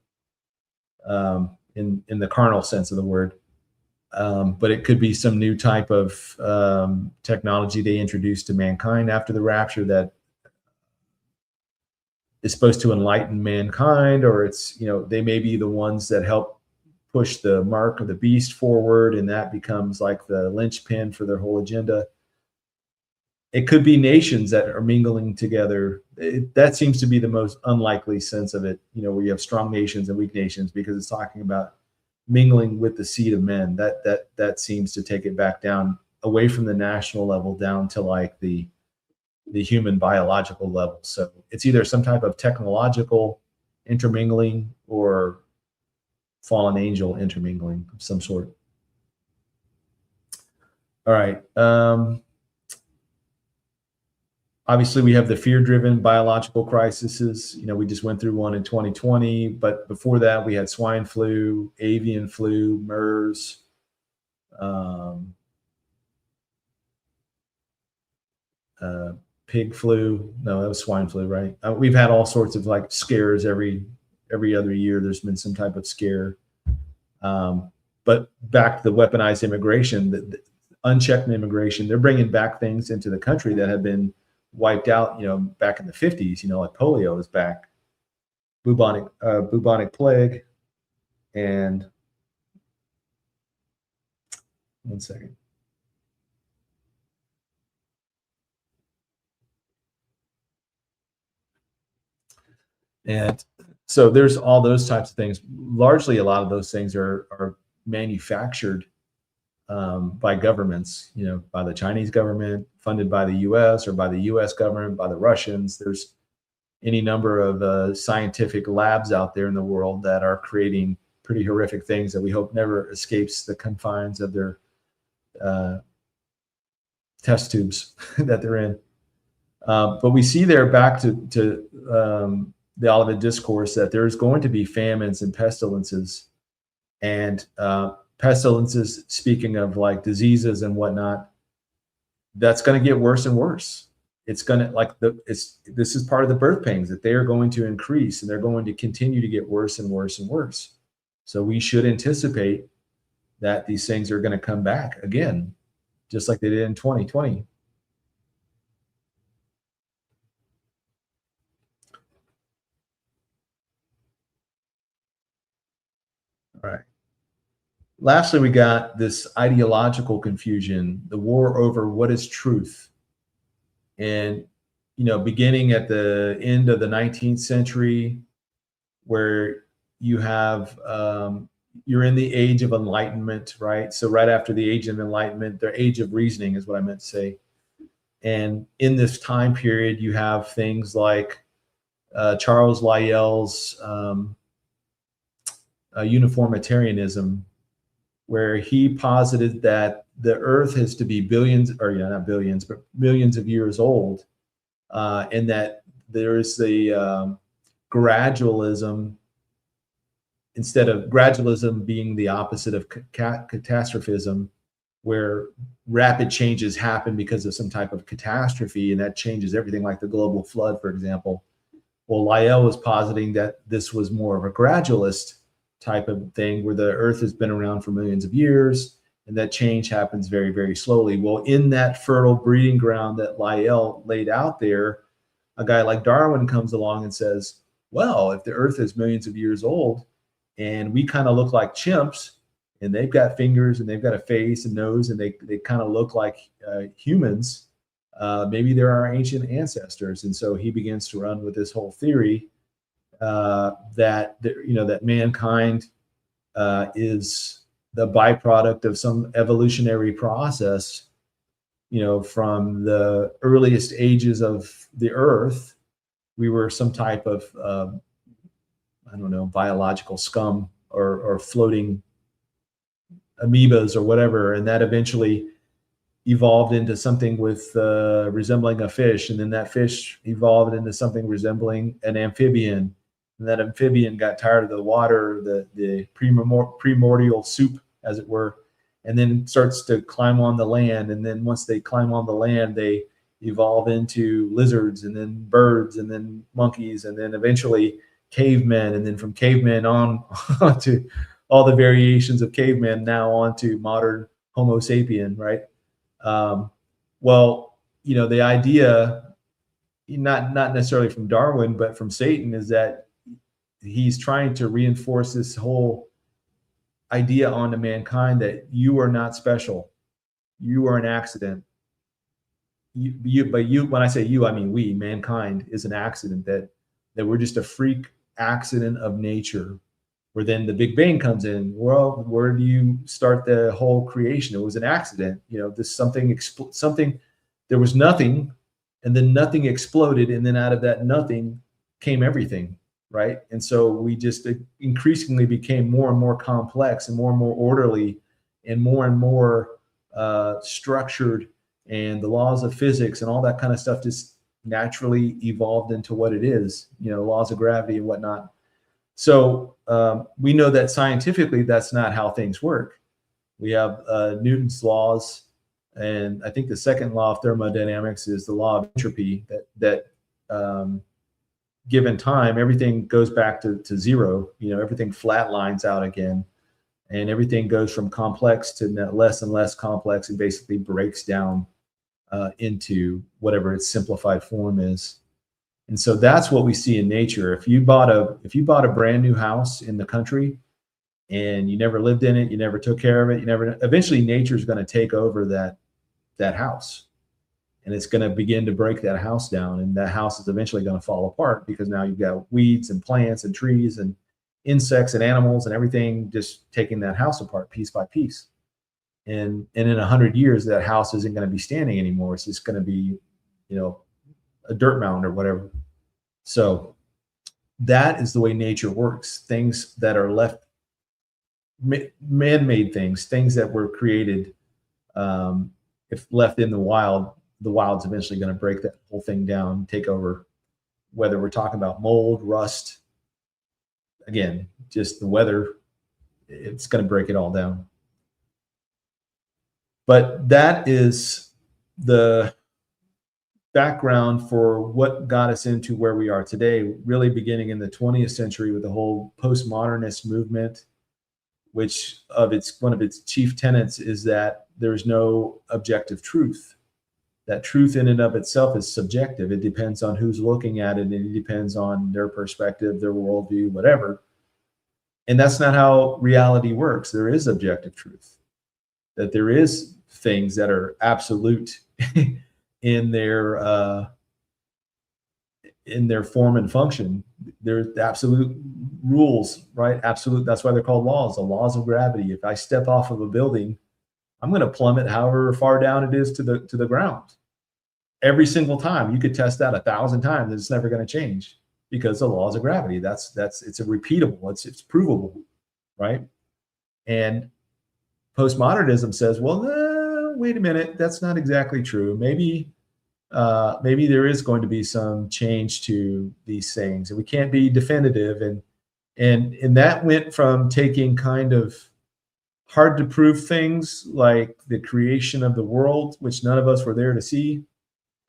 the carnal sense of the word. But it could be some new type of technology they introduced to mankind after the rapture that is supposed to enlighten mankind, or it's, they may be the ones that help push the mark of the beast forward, and that becomes like the linchpin for their whole agenda. It could be nations that are mingling together. That seems to be the most unlikely sense of it, where you have strong nations and weak nations, because it's talking about mingling with the seed of men. That seems to take it back down, away from the national level, down to like the human biological level. So it's either some type of technological intermingling or fallen angel intermingling of some sort. All right. Obviously, we have the fear-driven biological crises. We just went through one in 2020, but before that, we had swine flu, avian flu, MERS, pig flu. No, that was swine flu, right? We've had all sorts of like scares every other year. There's been some type of scare. But back to the weaponized immigration, the unchecked immigration, they're bringing back things into the country that have been wiped out, back in the 50s, like polio is back, bubonic plague, and one second. And so there's all those types of things. Largely, a lot of those things are manufactured by governments, by the Chinese government, funded by the U.S., or by the U.S. government, by the Russians. There's any number of scientific labs out there in the world that are creating pretty horrific things that we hope never escapes the confines of their test tubes that they're in. But we see there, back to the Olivet Discourse, that there's going to be famines and pestilences, and pestilences, speaking of like diseases and whatnot, that's going to get worse and worse. It's going to this is part of the birth pains, that they are going to increase, and they're going to continue to get worse and worse and worse. So we should anticipate that these things are going to come back again, just like they did in 2020. All right. Lastly, we got this ideological confusion, the war over what is truth. And, beginning at the end of the 19th century, where you have, you're in the age of enlightenment, right? So right after the age of enlightenment, the age of reasoning is what I meant to say. And in this time period, you have things like Charles Lyell's uniformitarianism, where he posited that the Earth has to be billions, or not billions, but millions of years old, and that there is the gradualism, instead of gradualism being the opposite of catastrophism, where rapid changes happen because of some type of catastrophe, and that changes everything, like the global flood, for example. Well, Lyell was positing that this was more of a gradualist type of thing, where the Earth has been around for millions of years, and that change happens very, very slowly. Well, in that fertile breeding ground that Lyell laid out there, a guy like Darwin comes along and says, well, if the Earth is millions of years old and we kind of look like chimps, and they've got fingers and they've got a face and nose, and they kind of look like humans, maybe they're our ancient ancestors. And so he begins to run with this whole theory that mankind is the byproduct of some evolutionary process. From the earliest ages of the Earth, we were some type of biological scum or floating amoebas or whatever, and that eventually evolved into something with resembling a fish, and then that fish evolved into something resembling an amphibian, and that amphibian got tired of the water, the primordial soup, as it were, and then starts to climb on the land. And then once they climb on the land, they evolve into lizards, and then birds, and then monkeys, and then eventually cavemen, and then from cavemen on to all the variations of cavemen, now onto modern Homo sapien, right? The idea, not necessarily from Darwin, but from Satan, is that he's trying to reinforce this whole idea onto mankind that you are not special, you are an accident. When I say you, I mean we. Mankind is an accident, that we're just a freak accident of nature. Where then the Big Bang comes in. Well, where do you start the whole creation? It was an accident. Something. There was nothing, and then nothing exploded, and then out of that nothing came everything, right? And so we just increasingly became more and more complex, and more orderly, and more structured, and the laws of physics and all that kind of stuff just naturally evolved into what it is. Laws of gravity and whatnot. So we know that scientifically that's not how things work. We have Newton's laws, and I think the second law of thermodynamics is the law of entropy, that given time, everything goes back to zero. Everything flatlines out again, and everything goes from complex to less and less complex, and basically breaks down into whatever its simplified form is. And so that's what we see in nature. If you bought a brand new house in the country, and you never lived in it, you never took care of it, eventually nature's going to take over that house, and it's going to begin to break that house down, and that house is eventually going to fall apart, because now you've got weeds and plants and trees and insects and animals and everything just taking that house apart piece by piece. And in 100 years, that house isn't going to be standing anymore. It's just going to be, a dirt mound or whatever. So that is the way nature works. Things that are left, man-made things that were created, if left in the wild's eventually going to break that whole thing down, take over. Whether we're talking about mold, rust, again, just the weather, it's going to break it all down. But that is the background for what got us into where we are today, really beginning in the 20th century with the whole postmodernist movement, which one of its chief tenets is that there's no objective truth. That truth in and of itself is subjective. It depends on who's looking at it, and it depends on their perspective, their worldview, whatever. And that's not how reality works. There is objective truth. That there is things that are absolute in their form and function. There's absolute rules, right? Absolute. That's why they're called laws. The laws of gravity. If I step off of a building, I'm going to plummet however far down it is to the ground. every single time. You could test that 1,000 times and it's never going to change because the laws of gravity. It's a repeatable, it's provable, right? And postmodernism says, well, no, wait a minute, that's not exactly true. Maybe there is going to be some change to these things, and we can't be definitive. And that went from taking kind of hard to prove things like the creation of the world, which none of us were there to see,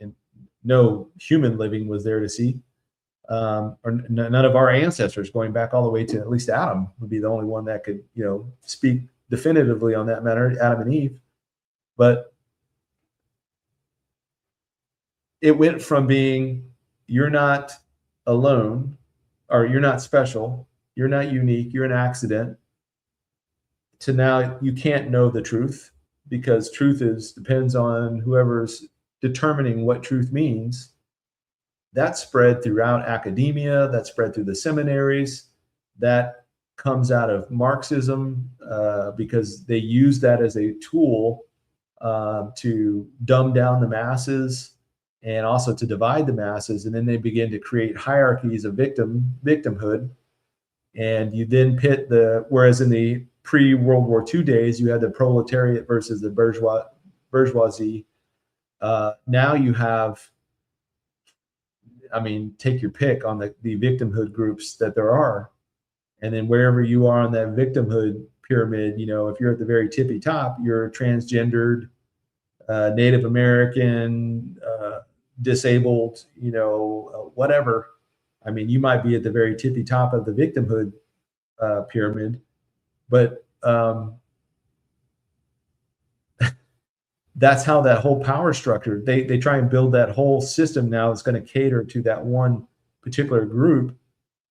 and no human living was there to see, or none of our ancestors, going back all the way to at least Adam, would be the only one that could, speak definitively on that matter, Adam and Eve. But it went from being, you're not alone, or you're not special, you're not unique, you're an accident, to now you can't know the truth, because truth depends on whoever's determining what truth means. That spread throughout academia, that spread through the seminaries, that comes out of Marxism, because they use that as a tool to dumb down the masses and also to divide the masses. And then they begin to create hierarchies of victimhood. And you then pit whereas in the pre-World War II days, you had the proletariat versus the bourgeoisie. Now you have, take your pick on the victimhood groups that there are. And then wherever you are on that victimhood pyramid, if you're at the very tippy top, you're transgendered, Native American, disabled, whatever. You might be at the very tippy top of the victimhood pyramid, but that's how that whole power structure, they try and build that whole system now is going to cater to that one particular group,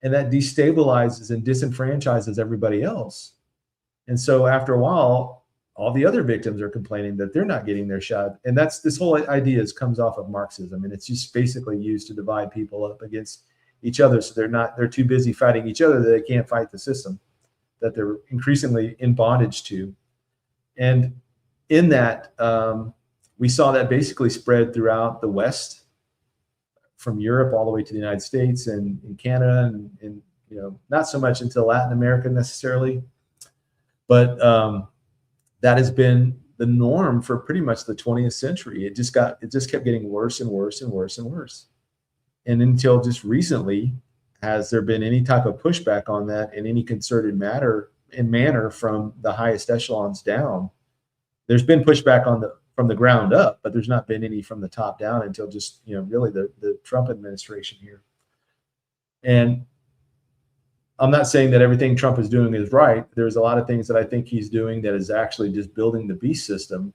and that destabilizes and disenfranchises everybody else. And so after a while, all the other victims are complaining that they're not getting their shot. And this whole idea comes off of Marxism, and it's just basically used to divide people up against each other. So they're too busy fighting each other that they can't fight the system that they're increasingly in bondage to. And in that, we saw that basically spread throughout the West, from Europe all the way to the United States and Canada, and not so much into Latin America necessarily, but that has been the norm for pretty much the 20th century. It just kept getting worse and worse and worse and worse. And until just recently, has there been any type of pushback on that in any concerted manner from the highest echelons down? There's been pushback from the ground up, but there's not been any from the top down until just, really the Trump administration here. And I'm not saying that everything Trump is doing is right. There's a lot of things that I think he's doing that is actually just building the beast system.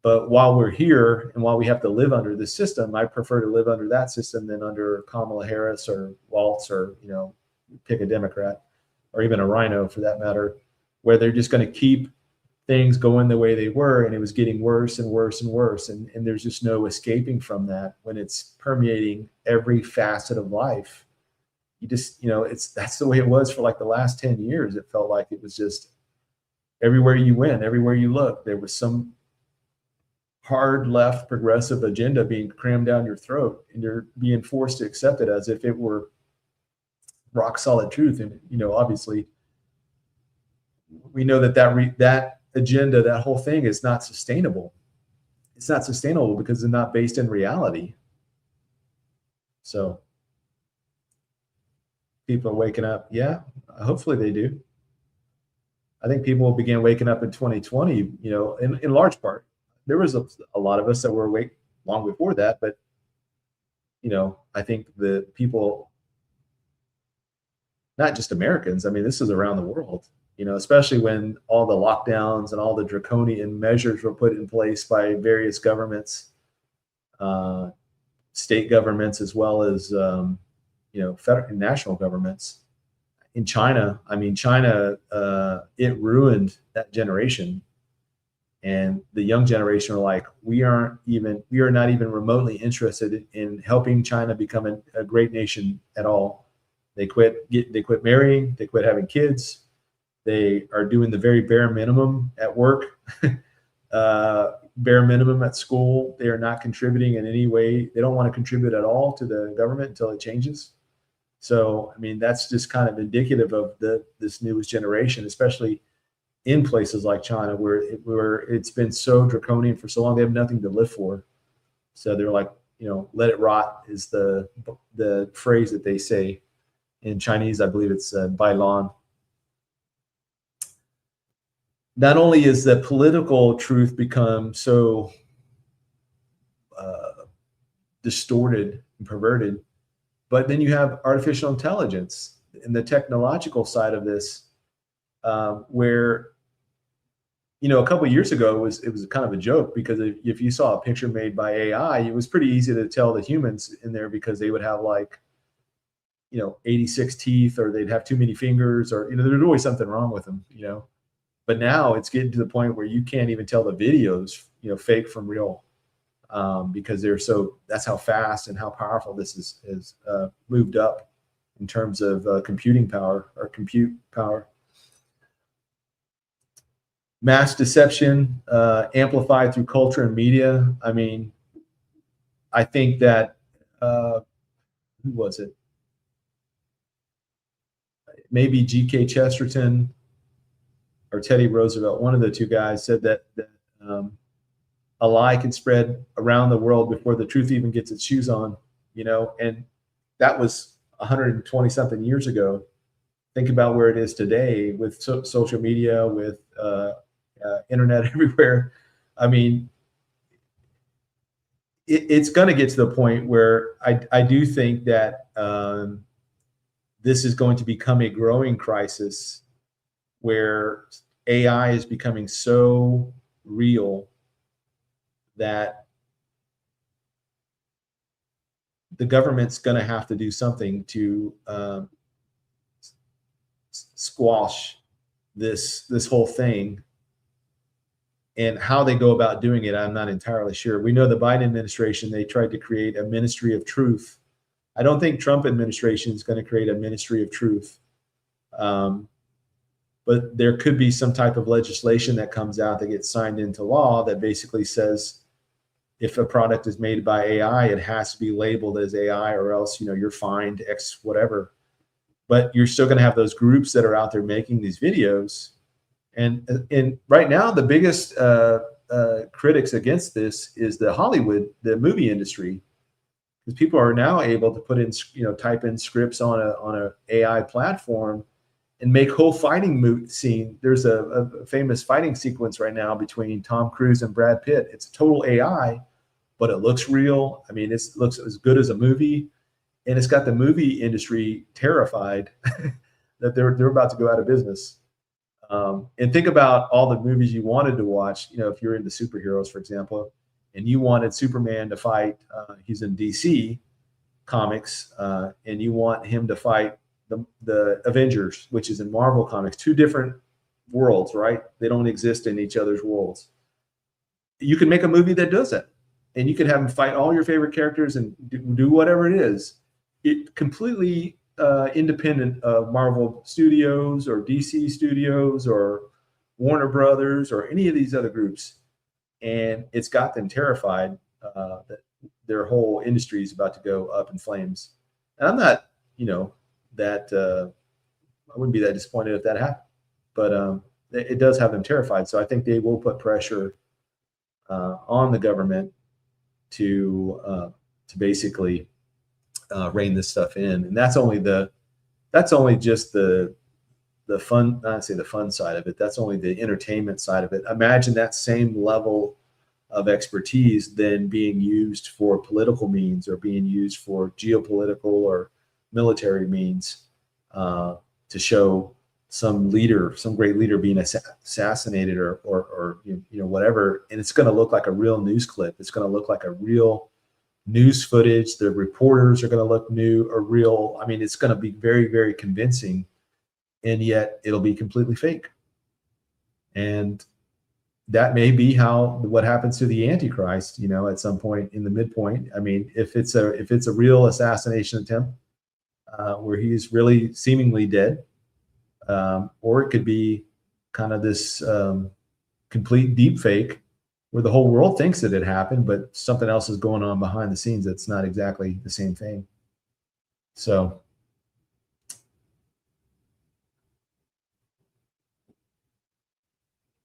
But while we're here and while we have to live under this system, I prefer to live under that system than under Kamala Harris or Waltz, or, pick a Democrat, or even a Rhino for that matter, where they're just going to keep things going the way they were, and it was getting worse and worse and worse. And there's just no escaping from that when it's permeating every facet of life. You just, that's the way it was for like the last 10 years. It felt like it was just everywhere you went, everywhere you looked, there was some hard left progressive agenda being crammed down your throat, and you're being forced to accept it as if it were rock solid truth. And, obviously we know that agenda, that whole thing is not sustainable. It's not sustainable because it's not based in reality. So people are waking up. Yeah, hopefully they do. I think people will begin waking up in 2020, in large part. There was a lot of us that were awake long before that, but, I think the people, not just Americans, this is around the world, especially when all the lockdowns and all the draconian measures were put in place by various governments, state governments, as well as, federal and national governments. In China, it ruined that generation. And the young generation are like, we are not even remotely interested in helping China become a great nation at all. They quit marrying, they quit having kids. They are doing the very bare minimum at work. bare minimum at school. They are not contributing in any way. They don't want to contribute at all to the government until it changes. So, I mean, that's just kind of indicative of this newest generation, especially in places like China, where it's been so draconian for so long. They have nothing to live for. So they're like, let it rot is the phrase that they say in Chinese. I believe it's Bailan. Not only is the political truth become so distorted and perverted, but then you have artificial intelligence and the technological side of this, where a couple of years ago it was kind of a joke, because if you saw a picture made by AI, it was pretty easy to tell the humans in there, because they would have 86 teeth, or they'd have too many fingers, or there's always something wrong with them. But now it's getting to the point where you can't even tell the videos fake from real, because that's how fast and how powerful this is moved up in terms of computing power, or compute power. Mass deception amplified through culture and media. I mean, I think that who was it? Maybe G.K. Chesterton or Teddy Roosevelt, one of the two guys, said that a lie can spread around the world before the truth even gets its shoes on, and that was 120 something years ago. Think about where it is today with social media, with internet everywhere. I mean, it's going to get to the point where I do think that this is going to become a growing crisis, where AI is becoming so real that the government's going to have to do something to squash this whole thing. And how they go about doing it, I'm not entirely sure. We know the Biden administration, they tried to create a ministry of truth. I don't think Trump administration is going to create a ministry of truth. But there could be some type of legislation that comes out that gets signed into law that basically says, if a product is made by AI, it has to be labeled as AI, or else, you're fined X whatever. But you're still going to have those groups that are out there making these videos. And right now, the biggest critics against this is the movie industry, because people are now able to put in, type in scripts on a AI platform and make whole fighting scene. There's a famous fighting sequence right now between Tom Cruise and Brad Pitt. It's a total AI, but it looks real. I mean, it looks as good as a movie, and it's got the movie industry terrified that they're about to go out of business. And think about all the movies you wanted to watch. If you're into superheroes, for example, and you wanted Superman to fight, he's in DC Comics, and you want him to fight the Avengers, which is in Marvel Comics, two different worlds, right? They don't exist in each other's worlds. You can make a movie that does that, and you can have them fight all your favorite characters and do whatever it is. It completely independent of Marvel Studios or DC Studios or Warner Brothers or any of these other groups. And it's got them terrified that their whole industry is about to go up in flames. And I'm not, I wouldn't be that disappointed if that happened, but it does have them terrified. So I think they will put pressure on the government to basically rein this stuff in. And that's only just the fun, not say the fun side of it. That's only the entertainment side of it. Imagine that same level of expertise then being used for political means, or being used for geopolitical or military means, to show some great leader being assassinated or whatever. And it's going to look like a real news clip. It's going to look like a real news footage. The reporters are going to look real. I mean, it's going to be very, very convincing, and yet it'll be completely fake. And that may be what happens to the Antichrist, at some point in the midpoint. I mean, if it's a real assassination attempt, where he's really seemingly dead, or it could be kind of this complete deep fake where the whole world thinks that it happened, but something else is going on behind the scenes that's not exactly the same thing. So,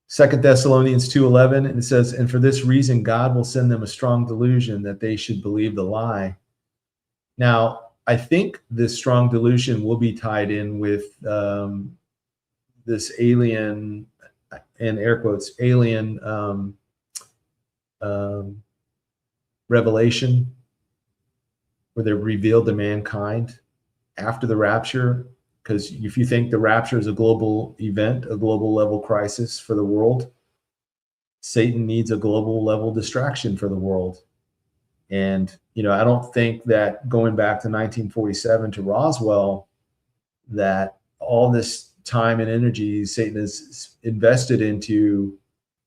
Second Thessalonians 2:11, and it says, and for this reason God will send them a strong delusion that they should believe the lie. Now, I think this strong delusion will be tied in with this alien, in air quotes, alien revelation, where they're revealed to mankind after the rapture. Because if you think the rapture is a global event, a global level crisis for the world, Satan needs a global level distraction for the world. And, I don't think that going back to 1947 to Roswell, that all this time and energy Satan has invested into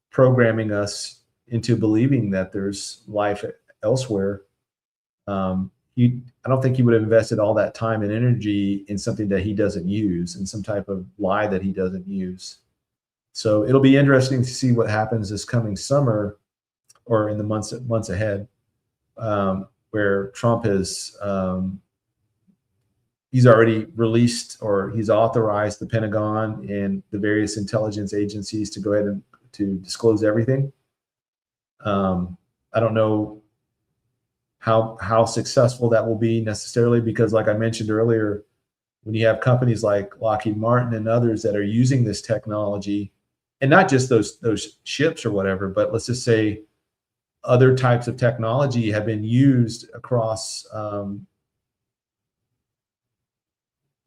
programming us into believing that there's life elsewhere. I don't think he would have invested all that time and energy in something that he doesn't use, in some type of lie that he doesn't use. So it'll be interesting to see what happens this coming summer or in the months ahead, where Trump has he's already released, or he's authorized the Pentagon and the various intelligence agencies to go ahead and to disclose everything. I don't know how successful that will be necessarily, because like I mentioned earlier, when you have companies like Lockheed Martin and others that are using this technology, and not just those ships or whatever, but let's just say other types of technology have been used across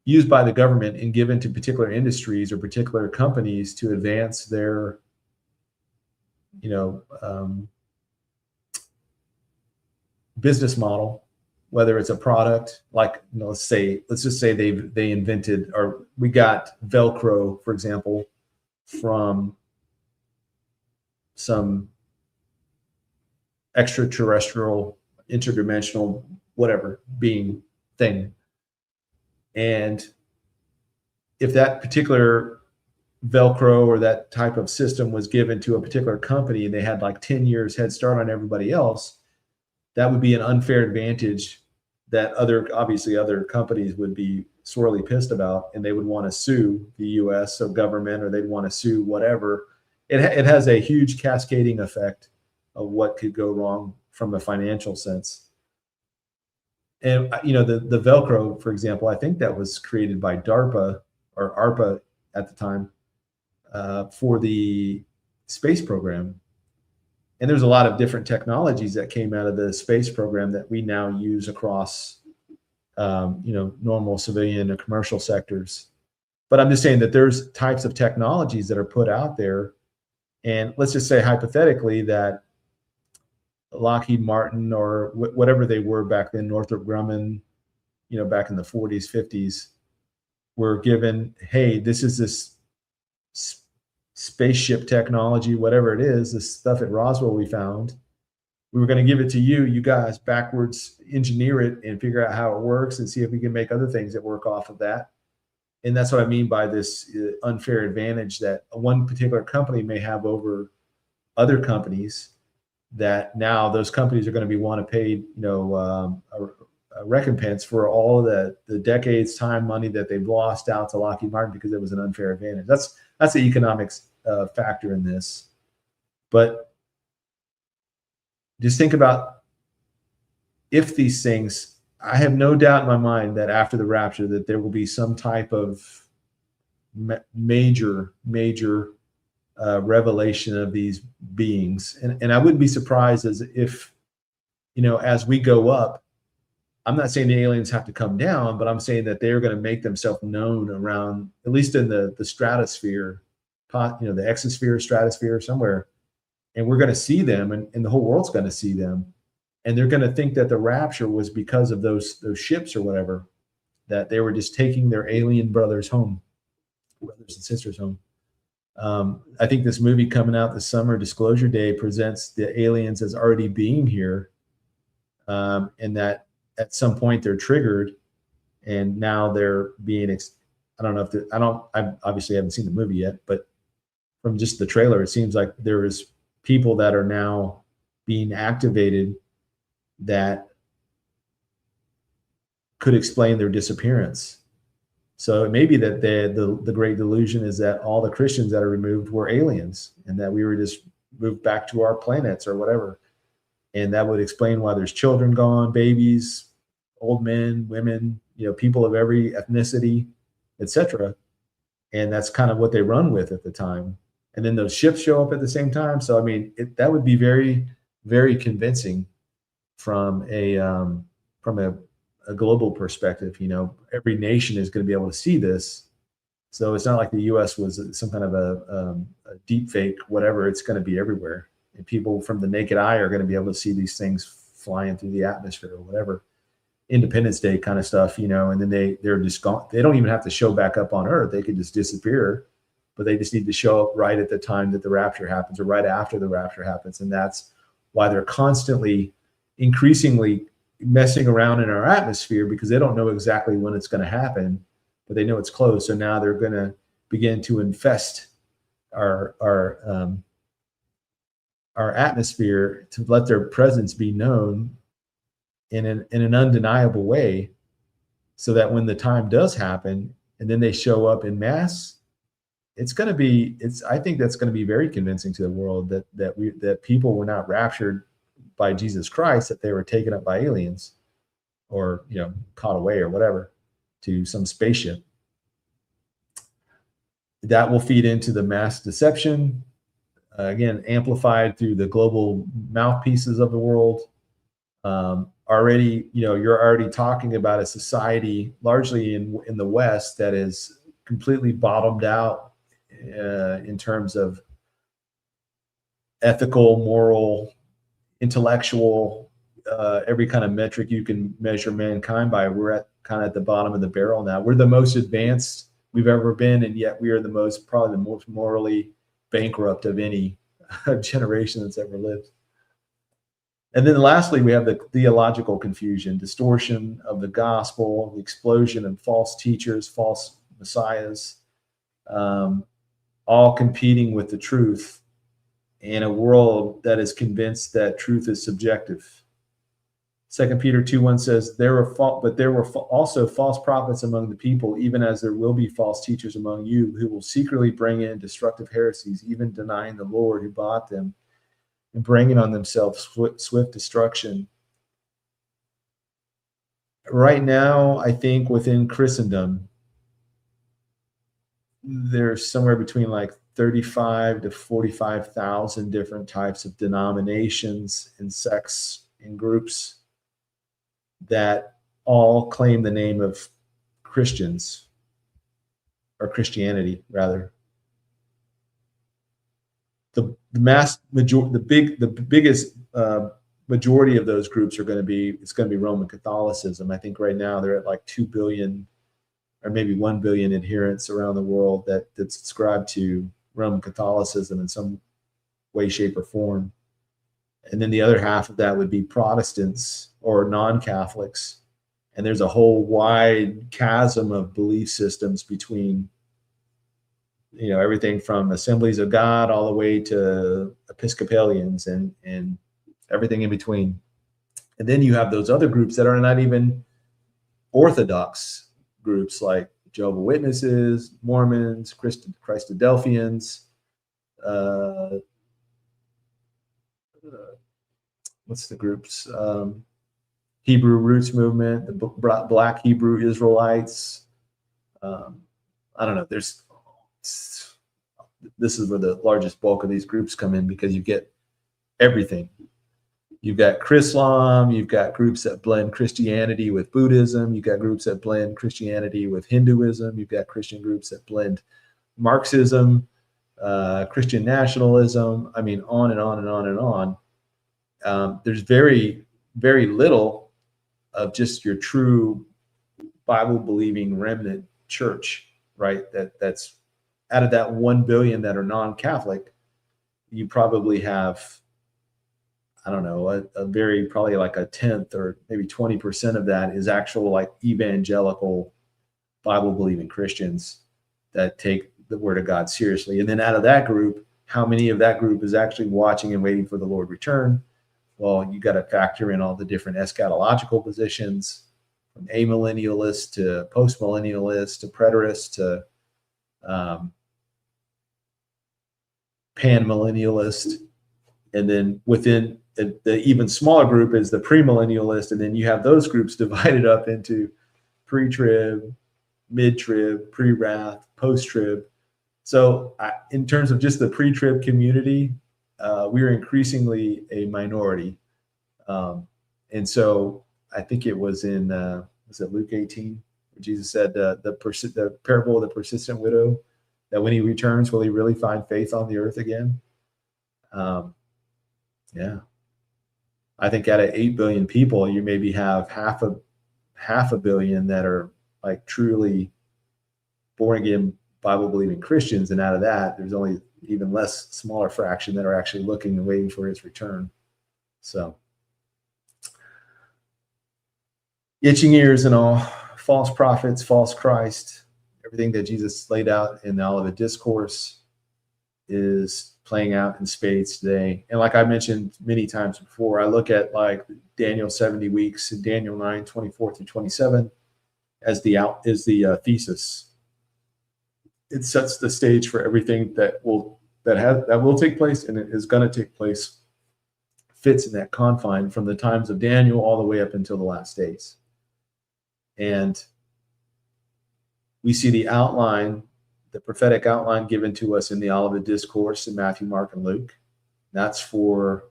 used by the government and given to particular industries or particular companies to advance their business model, whether it's a product like, let's just say they invented, or we got Velcro, for example, from some extraterrestrial, interdimensional, whatever being thing. And if that particular Velcro or that type of system was given to a particular company and they had like 10 years head start on everybody else, that would be an unfair advantage that obviously other companies would be sorely pissed about, and they would want to sue the US, so government, or they'd want to sue whatever. It has a huge cascading effect of what could go wrong from a financial sense. And the Velcro, for example, I think that was created by DARPA or ARPA at the time for the space program. And there's a lot of different technologies that came out of the space program that we now use across, normal civilian and commercial sectors. But I'm just saying that there's types of technologies that are put out there. And let's just say hypothetically that Lockheed Martin or whatever they were back then, Northrop Grumman, back in the 40s, 50s, were given, hey, this is this spaceship technology, whatever it is, this stuff at Roswell we found. We were going to give it to you. You guys backwards engineer it and figure out how it works and see if we can make other things that work off of that. And that's what I mean by this unfair advantage that one particular company may have over other companies, that now those companies are going to want to pay, a recompense for all the decades, time, money that they've lost out to Lockheed Martin because it was an unfair advantage. That's the economics factor in this. But just think about if these things, I have no doubt in my mind that after the rapture that there will be some type of major revelation of these beings. And I wouldn't be surprised if, as we go up, I'm not saying the aliens have to come down, but I'm saying that they're going to make themselves known around, at least in the stratosphere, the exosphere, stratosphere, somewhere. And we're going to see them, and the whole world's going to see them. And they're going to think that the rapture was because of those ships or whatever, that they were just taking their alien brothers home, brothers and sisters home. I think this movie coming out this summer, Disclosure Day, presents the aliens as already being here, and that at some point they're triggered, and now they're being. I obviously haven't seen the movie yet, but from just the trailer, it seems like there is people that are now being activated that could explain their disappearance. So it may be that the great delusion is that all the Christians that are removed were aliens, and that we were just moved back to our planets or whatever. And that would explain why there's children gone, babies, old men, women, people of every ethnicity, etc. And that's kind of what they run with at the time. And then those ships show up at the same time. So I mean, that would be very, very convincing from a global perspective. Every nation is going to be able to see this. So it's not like the U.S. was some kind of a deep fake, whatever. It's going to be everywhere. And people from the naked eye are going to be able to see these things flying through the atmosphere or whatever. Independence Day kind of stuff, and then they're just gone. They don't even have to show back up on Earth. They could just disappear, but they just need to show up right at the time that the rapture happens or right after the rapture happens. And that's why they're constantly, increasingly messing around in our atmosphere, because they don't know exactly when it's going to happen, but they know it's close. So now they're going to begin to infest our atmosphere to let their presence be known in an undeniable way, so that when the time does happen and then they show up in mass, I think that's going to be very convincing to the world that people were not raptured by Jesus Christ, that they were taken up by aliens or caught away or whatever to some spaceship. That will feed into the mass deception, again, amplified through the global mouthpieces of the world. Already, you're already talking about a society largely in the West that is completely bottomed out in terms of ethical, moral, intellectual, every kind of metric you can measure mankind by. We're at the bottom of the barrel now. We're the most advanced we've ever been, and yet we are probably the most morally bankrupt of any generation that's ever lived. And then lastly, we have the theological confusion, distortion of the gospel, the explosion of false teachers, false messiahs, all competing with the truth in a world that is convinced that truth is subjective. 2 Peter 2:1 says, there were also false prophets among the people, even as there will be false teachers among you, who will secretly bring in destructive heresies, even denying the Lord who bought them, and bringing on themselves swift destruction. Right now, I think within Christendom, there's somewhere between like 35 to 45,000 different types of denominations and sects and groups that all claim the name of Christians, or Christianity rather. The biggest majority of those groups it's going to be Roman Catholicism. I think right now they're at like 2 billion or maybe 1 billion adherents around the world that subscribe to Roman Catholicism in some way, shape, or form. And then the other half of that would be Protestants or non-Catholics. And there's a whole wide chasm of belief systems between everything from Assemblies of God all the way to Episcopalians and everything in between. And then you have those other groups that are not even Orthodox groups, like Jehovah's Witnesses, Mormons, Christadelphians, what's the groups? Hebrew Roots Movement, the Black Hebrew Israelites. I don't know. This is where the largest bulk of these groups come in, because you get everything. You've got Chrislam, you've got groups that blend Christianity with Buddhism, you've got groups that blend Christianity with Hinduism, you've got Christian groups that blend Marxism, Christian nationalism. I mean, on and on and on and on. There's very, very little of just your true Bible-believing remnant church, right? That's out of that 1 billion that are non-Catholic, you probably have, I don't know, probably like a tenth or maybe 20% of that is actual like evangelical Bible-believing Christians that take the Word of God seriously. And then out of that group, how many of that group is actually watching and waiting for the Lord return? Well, you got to factor in all the different eschatological positions, from amillennialists to postmillennialists to preterists to panmillennialist. And then within the even smaller group is the premillennialist. And then you have those groups divided up into pre-trib, mid-trib, pre-wrath, post-trib. So in terms of just the pre-trib community, we are increasingly a minority. And so I think it was in, was it Luke 18, where Jesus said the parable of the persistent widow, that when he returns, will he really find faith on the earth again? Yeah. I think out of 8 billion people, you maybe have half a billion that are like truly born again, Bible believing Christians. And out of that, there's only even less smaller fraction that are actually looking and waiting for his return. So itching ears and all, false prophets, false Christ, everything that Jesus laid out in the Olivet Discourse is playing out in spades today. And like I mentioned many times before, I look at like Daniel 70 weeks and Daniel 9, 24 through 27 as the thesis. It sets the stage for everything that will take place and it is going to take place, fits in that confine from the times of Daniel all the way up until the last days. And we see the outline, the prophetic outline given to us in the Olivet Discourse in Matthew, Mark, and Luke. That's for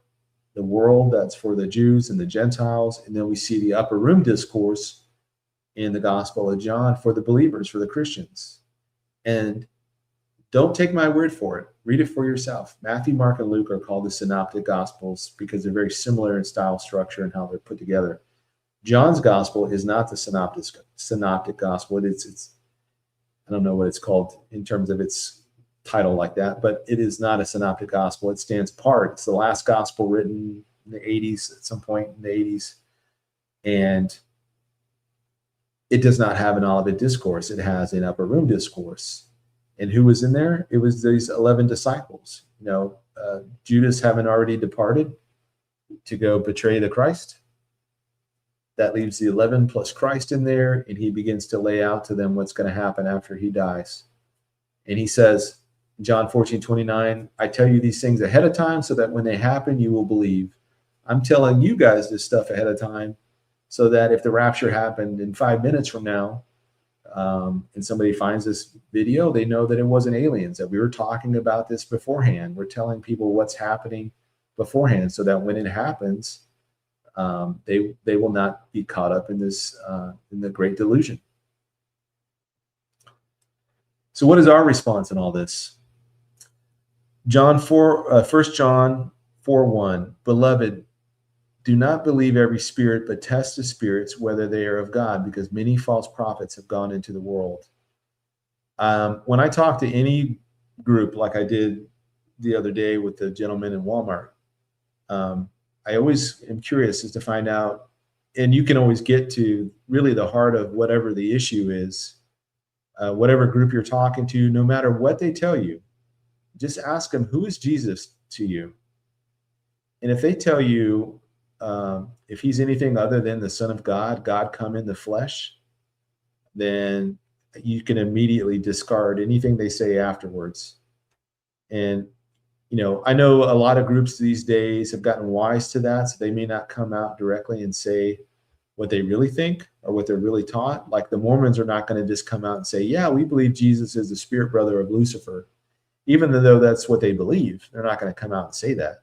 the world, that's for the Jews and the Gentiles. And then we see the upper room discourse in the Gospel of John for the believers, for the Christians. And don't take my word for it. Read it for yourself. Matthew, Mark, and Luke are called the Synoptic Gospels because they're very similar in style, structure, and how they're put together. John's Gospel is not the Synoptic Gospel. It's I don't know what it's called in terms of its title like that, but it is not a Synoptic Gospel. It stands apart. It's the last Gospel written in the 80s, at some point in the 80s. And it does not have an Olivet Discourse. It has an upper room discourse. And who was in there? It was these 11 disciples. Judas having already departed to go betray the Christ. That leaves the 11 plus Christ in there, and he begins to lay out to them what's going to happen after he dies. And he says, John 14:29, I tell you these things ahead of time so that when they happen, you will believe. I'm telling you guys this stuff ahead of time so that if the rapture happened in 5 minutes from now, and somebody finds this video, they know that it wasn't aliens, that we were talking about this beforehand. We're telling people what's happening beforehand so that when it happens, they will not be caught up in this in the great delusion. So what is our response in all this? 1 John 4:1, Beloved, do not believe every spirit, but test the spirits whether they are of God, because many false prophets have gone into the world. When I talk to any group, like I did the other day with the gentleman in Walmart, I always am curious as to find out, and you can always get to really the heart of whatever the issue is, whatever group you're talking to, no matter what they tell you, just ask them, who is Jesus to you? And if they tell you, if he's anything other than the Son of God, God come in the flesh, then you can immediately discard anything they say afterwards. And I know a lot of groups these days have gotten wise to that, so they may not come out directly and say what they really think or what they're really taught. Like the Mormons are not going to just come out and say, yeah, we believe Jesus is the spirit brother of Lucifer. Even though that's what they believe, they're not going to come out and say that.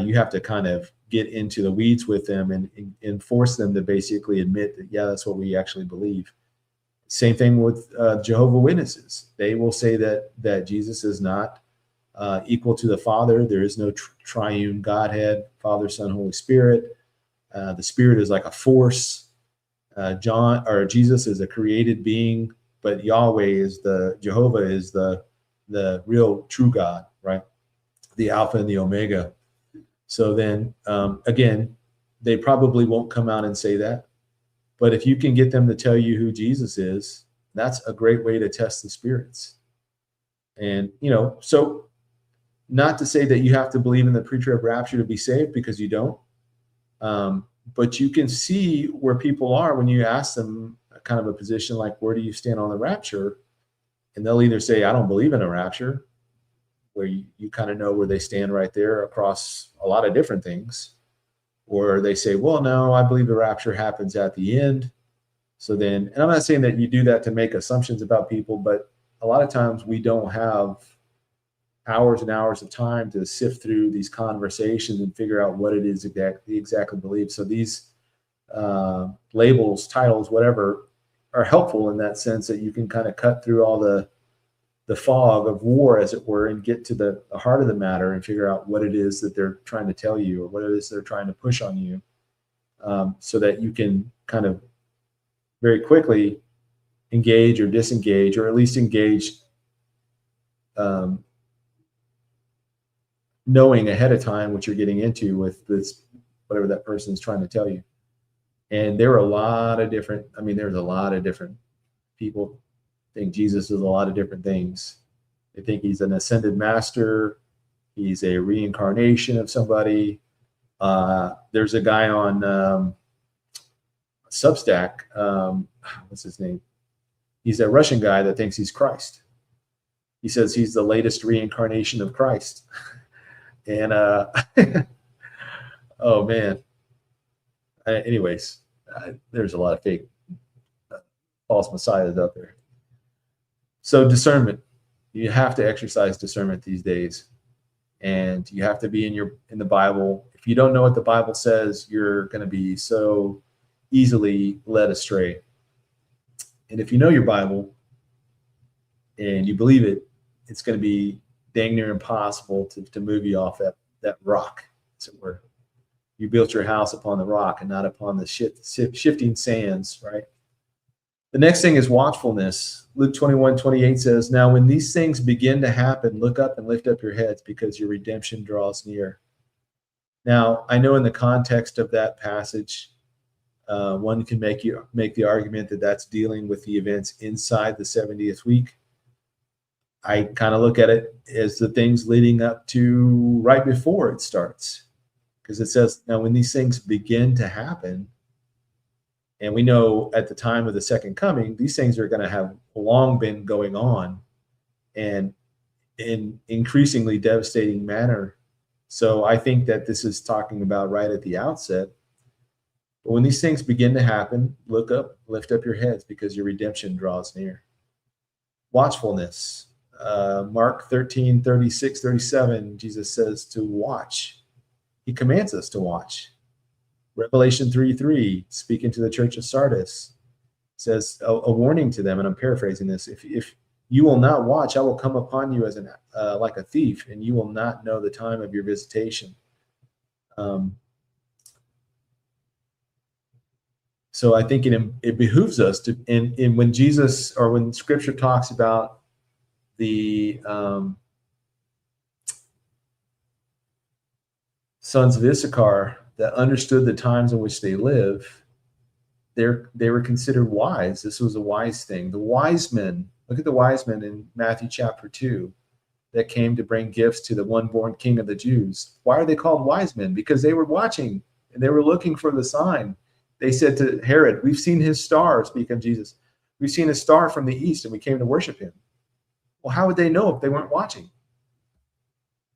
You have to kind of get into the weeds with them and force them to basically admit that, yeah, that's what we actually believe. Same thing with Jehovah's Witnesses. They will say that Jesus is not equal to the Father. There is no triune Godhead, Father, Son, Holy Spirit. The Spirit is like a force. Jesus is a created being, but Jehovah is the real true God, right? The Alpha and the Omega. So then, again, they probably won't come out and say that. But if you can get them to tell you who Jesus is, that's a great way to test the spirits. And, so Not to say that you have to believe in the pre-trib rapture to be saved, because you don't. But you can see where people are when you ask them kind of a position like, where do you stand on the rapture? And they'll either say, I don't believe in a rapture, where you kind of know where they stand right there across a lot of different things. Or they say, well, no, I believe the rapture happens at the end. So then, and I'm not saying that you do that to make assumptions about people, but a lot of times we don't have hours and hours of time to sift through these conversations and figure out what it is exactly believe. So these labels, titles, whatever, are helpful in that sense, that you can kind of cut through all the fog of war, as it were, and get to the heart of the matter and figure out what it is that they're trying to tell you, or what it is they're trying to push on you, so that you can kind of very quickly engage or disengage, or at least engage knowing ahead of time what you're getting into with this, whatever that person is trying to tell you. And there are a lot of different, there's a lot of different people think Jesus is a lot of different things. They think he's an ascended master. He's a reincarnation of somebody. There's a guy on Substack. What's his name? He's a Russian guy that thinks he's Christ. He says he's the latest reincarnation of Christ. And oh man. Anyways, there's a lot of fake false messiahs out there. So discernment, you have to exercise discernment these days, and you have to be in the Bible. If you don't know what the Bible says, you're going to be so easily led astray. And if you know your Bible and you believe it, it's going to be dang near impossible to move you off that rock, as it were. You built your house upon the rock and not upon the shifting sands, right? The next thing is watchfulness. Luke 21:28 says, now when these things begin to happen, look up and lift up your heads, because your redemption draws near. Now, I know in the context of that passage, one can make the argument that that's dealing with the events inside the 70th week. I kind of look at it as the things leading up to right before it starts, because it says, now when these things begin to happen, and we know at the time of the second coming, these things are going to have long been going on, and in increasingly devastating manner. So I think that this is talking about right at the outset. But when these things begin to happen, look up, lift up your heads, because your redemption draws near. Watchfulness. Mark 13:36-37, Jesus says to watch. He commands us to watch. Revelation 3:3, speaking to the church of Sardis, says a warning to them, and I'm paraphrasing this: if you will not watch, I will come upon you as like a thief, and you will not know the time of your visitation. So I think it behooves us to, and when Jesus, or when Scripture talks about the sons of Issachar that understood the times in which they live, they were considered wise. This was a wise thing. The wise men, look at the wise men in Matthew chapter 2 that came to bring gifts to the one-born king of the Jews. Why are they called wise men? Because they were watching and they were looking for the sign. They said to Herod, we've seen his star, speaking of Jesus. We've seen a star from the east and we came to worship him. Well, how would they know if they weren't watching?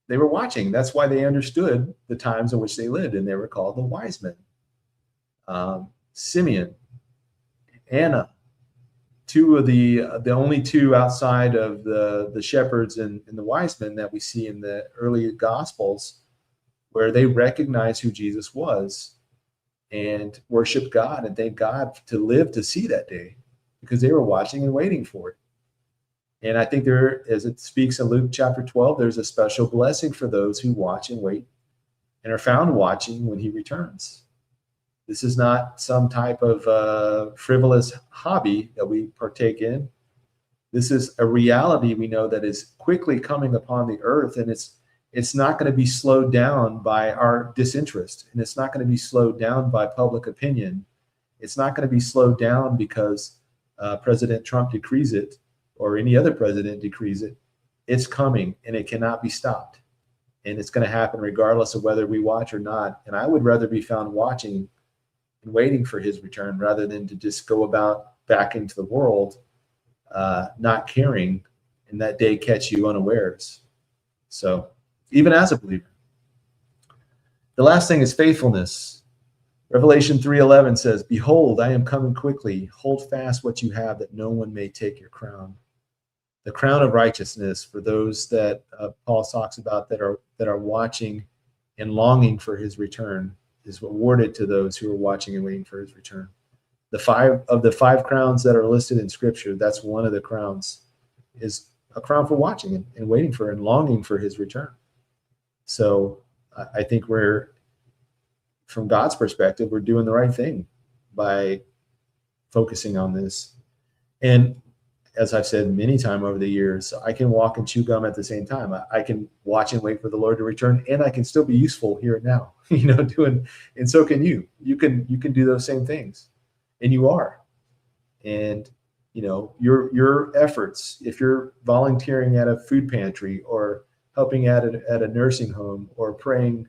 They were watching. That's why they understood the times in which they lived, and they were called the wise men. Simeon, Anna, two of the only two outside of the shepherds and the wise men that we see in the early Gospels, where they recognized who Jesus was and worshiped God and thank God to live to see that day, because they were watching and waiting for it. And I think there, as it speaks in Luke chapter 12, there's a special blessing for those who watch and wait and are found watching when he returns. This is not some type of frivolous hobby that we partake in. This is a reality we know that is quickly coming upon the earth, and it's not going to be slowed down by our disinterest, and it's not going to be slowed down by public opinion. It's not going to be slowed down because President Trump decrees it, or any other president decrees it. It's coming, and it cannot be stopped. and it's going to happen regardless of whether we watch or not. And I would rather be found watching and waiting for his return rather than to just go about back into the world, not caring, and that day catch you unawares. So even as a believer. The last thing is faithfulness. Revelation 3:11 says, "Behold, I am coming quickly. Hold fast what you have, that no one may take your crown." The crown of righteousness for those that Paul talks about that are watching and longing for his return is awarded to those who are watching and waiting for his return. The five crowns that are listed in Scripture, that's one of the crowns, is a crown for watching and waiting for and longing for his return. So I think from God's perspective, we're doing the right thing by focusing on this. And as I've said many times over the years, I can walk and chew gum at the same time. I can watch and wait for the Lord to return, and I can still be useful here and now, and so can you. You can do those same things, and you are. And your efforts, if you're volunteering at a food pantry or helping at a nursing home or praying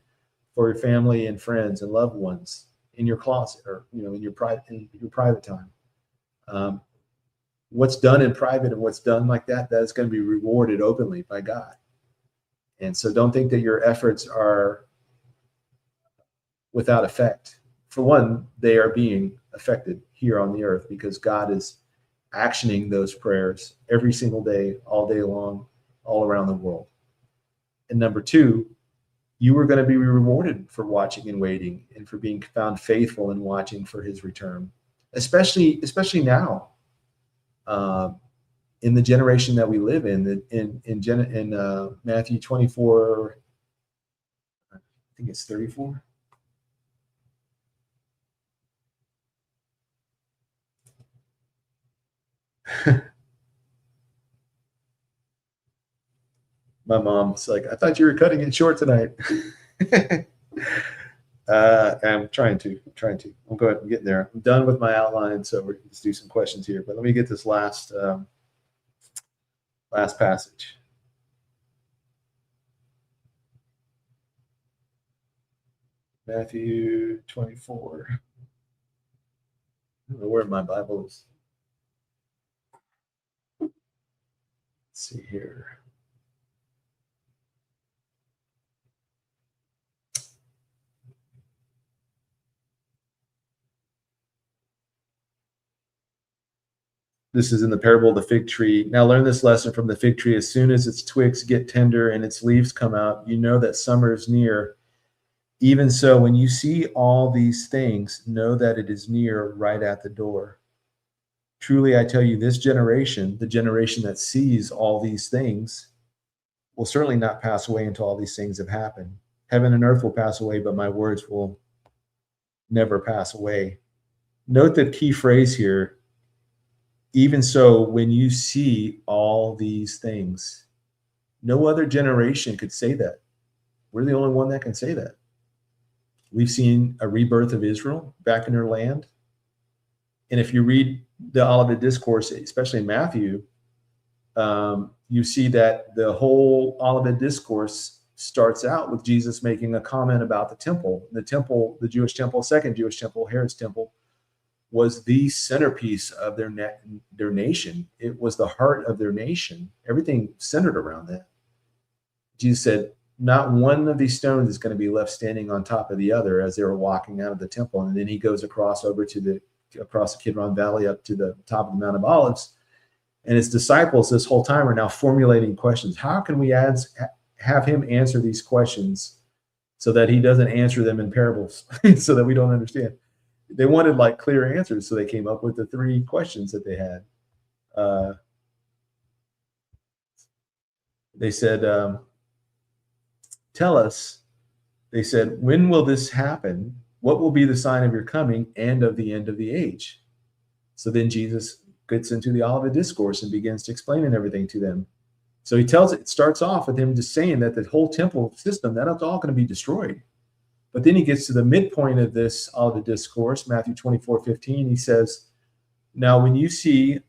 for your family and friends and loved ones in your closet or in your private time, what's done in private and what's done like that is going to be rewarded openly by God. And so don't think that your efforts are without effect. For one, they are being affected here on the earth because God is actioning those prayers every single day, all day long, all around the world. And number two, you are going to be rewarded for watching and waiting and for being found faithful and watching for his return, especially now. In the generation that we live in Matthew 24, I think it's 34. My mom's like, "I thought you were cutting it short tonight." I'm trying to. I'll go ahead and get there. I'm done with my outline, so we're just do some questions here. But let me get this last passage. Matthew 24. I don't know where my Bible is. Let's see here. This is in the parable of the fig tree. "Now learn this lesson from the fig tree. As soon as its twigs get tender and its leaves come out, you know that summer is near. Even so, when you see all these things, know that it is near, right at the door. Truly, I tell you, this generation, the generation that sees all these things, will certainly not pass away until all these things have happened. Heaven and earth will pass away, but my words will never pass away." Note the key phrase here. Even so, when you see all these things. No other generation could say that. We're the only one that can say that. We've seen a rebirth of Israel back in their land. And if you read the Olivet Discourse, especially in Matthew, you see that the whole Olivet Discourse starts out with Jesus making a comment about the temple. The temple, the Jewish temple, second Jewish temple, Herod's temple, was the centerpiece of their nation. It was the heart of their nation. Everything centered around that. Jesus said, not one of these stones is going to be left standing on top of the other as they were walking out of the temple. And then he goes across the Kidron Valley up to the top of the Mount of Olives. And his disciples this whole time are now formulating questions. How can we have him answer these questions so that he doesn't answer them in parables so that we don't understand? They wanted like clear answers, so they came up with the three questions that they had. They said, tell us, they said, when will this happen? What will be the sign of your coming and of the end of the age? So then Jesus gets into the Olivet Discourse and begins to explain everything to them. So it starts off with him just saying that the whole temple system, that's all going to be destroyed. But then he gets to the midpoint of this Olivet Discourse, Matthew 24:15. He says, now when you see,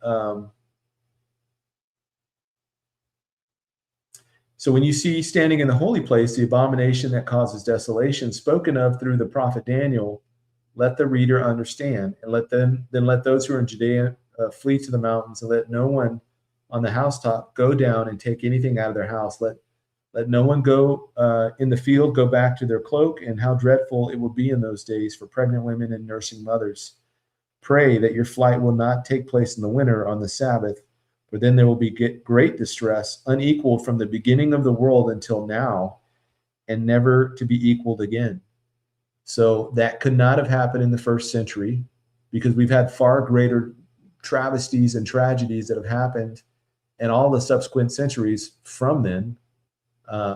So when you see standing in the holy place, the abomination that causes desolation spoken of through the prophet Daniel, let the reader understand, and let those who are in Judea flee to the mountains, and let no one on the housetop go down and take anything out of their house. Let no one go in the field go back to their cloak, and how dreadful it will be in those days for pregnant women and nursing mothers. Pray that your flight will not take place in the winter on the Sabbath, for then there will be great distress, unequaled from the beginning of the world until now, and never to be equaled again. So that could not have happened in the first century, because we've had far greater travesties and tragedies that have happened in all the subsequent centuries from then.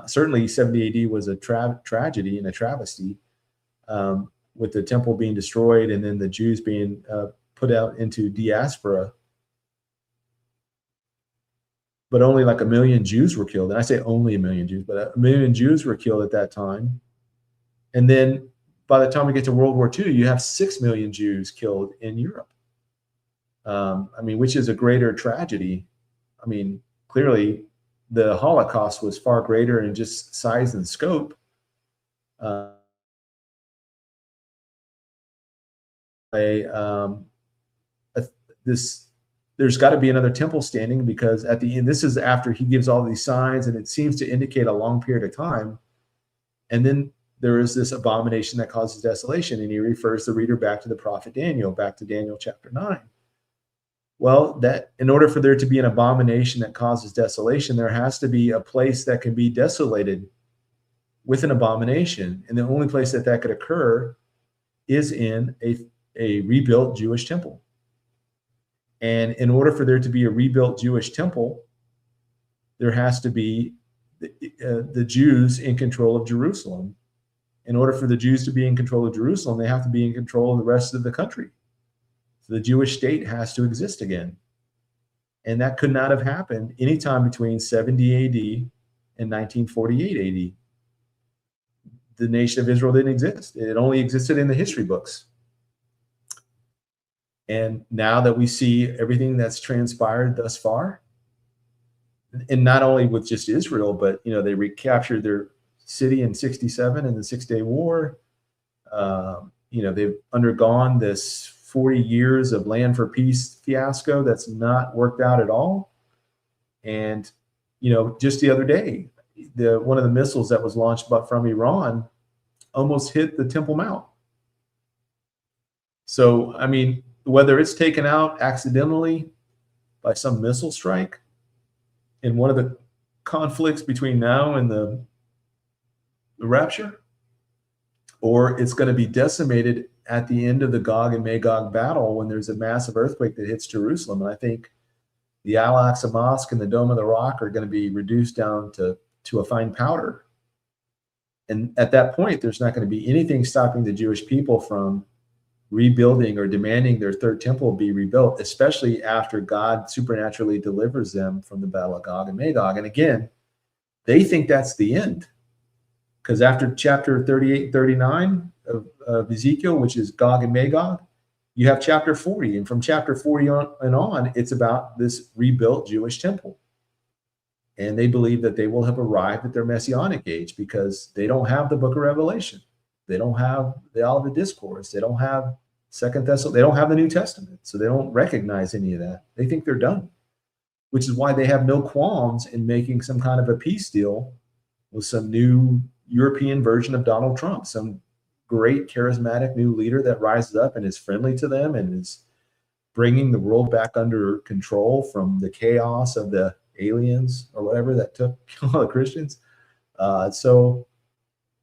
Certainly 70 AD was a tragedy and a travesty, with the temple being destroyed and then the Jews being put out into diaspora. But only like 1 million Jews were killed. And I say only 1 million Jews, but 1 million Jews were killed at that time. And then by the time we get to World War II, you have 6 million Jews killed in Europe. Which is a greater tragedy. Clearly the Holocaust was far greater in just size and scope. There's got to be another temple standing, because at the end, this is after he gives all these signs, and it seems to indicate a long period of time. And then there is this abomination that causes desolation, and he refers the reader back to the prophet Daniel, back to Daniel chapter 9. Well, that in order for there to be an abomination that causes desolation, there has to be a place that can be desolated with an abomination. And the only place that that could occur is in a rebuilt Jewish temple. And in order for there to be a rebuilt Jewish temple, there has to be the Jews in control of Jerusalem. In order for the Jews to be in control of Jerusalem, they have to be in control of the rest of the country. So the Jewish state has to exist again. And that could not have happened anytime between 70 AD and 1948 AD. The nation of Israel didn't exist. It only existed in the history books. And now that we see everything that's transpired thus far, and not only with just Israel, but they recaptured their city in 67 in the 6-Day War. They've undergone this 40 years of land for peace fiasco that's not worked out at all. And just the other day, one of the missiles that was launched from Iran almost hit the Temple Mount. So whether it's taken out accidentally by some missile strike in one of the conflicts between now and the rapture, or it's going to be decimated at the end of the Gog and Magog battle when there's a massive earthquake that hits Jerusalem. And I think the Al-Aqsa Mosque and the Dome of the Rock are going to be reduced down to a fine powder. And at that point, there's not going to be anything stopping the Jewish people from rebuilding or demanding their third temple be rebuilt, especially after God supernaturally delivers them from the battle of Gog and Magog. And again, they think that's the end, because after chapter 38 and 39 of Ezekiel, which is Gog and Magog, you have chapter 40. And from chapter 40 on, it's about this rebuilt Jewish temple. And they believe that they will have arrived at their messianic age, because they don't have the book of Revelation. They don't have the Olivet Discourse. They don't have Second Thessalonians. They don't have the New Testament. So they don't recognize any of that. They think they're done, which is why they have no qualms in making some kind of a peace deal with some new European version of Donald Trump, some great charismatic new leader that rises up and is friendly to them and is bringing the world back under control from the chaos of the aliens or whatever that took all the Christians. So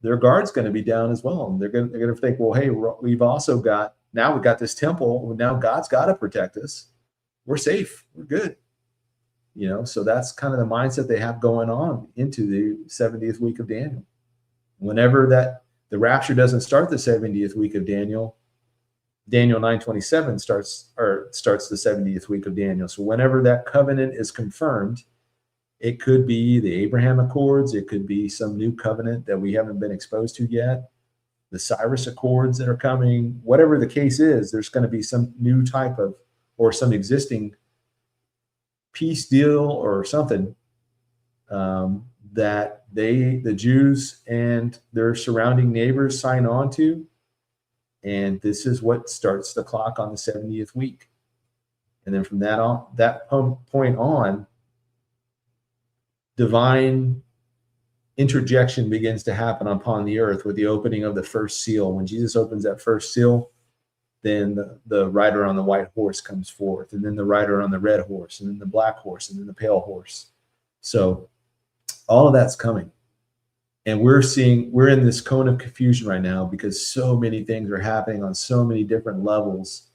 their guard's going to be down as well. And they're going to think, well, hey, we've got this temple. Now God's got to protect us. We're safe. We're good. So that's kind of the mindset they have going on into the 70th week of Daniel. Whenever the rapture doesn't start the 70th week of Daniel, Daniel 9:27 starts the 70th week of Daniel. So whenever that covenant is confirmed, it could be the Abraham Accords. It could be some new covenant that we haven't been exposed to yet. The Cyrus Accords that are coming. Whatever the case is, there's going to be some new type of, or some existing peace deal or something that the Jews and their surrounding neighbors sign on to. And this is what starts the clock on the 70th week. And then from that point on, divine interjection begins to happen upon the earth with the opening of the first seal. When Jesus opens that first seal, then the rider on the white horse comes forth, and then the rider on the red horse, and then the black horse, and then the pale horse. So all of that's coming. And we're in this cone of confusion right now because so many things are happening on so many different levels.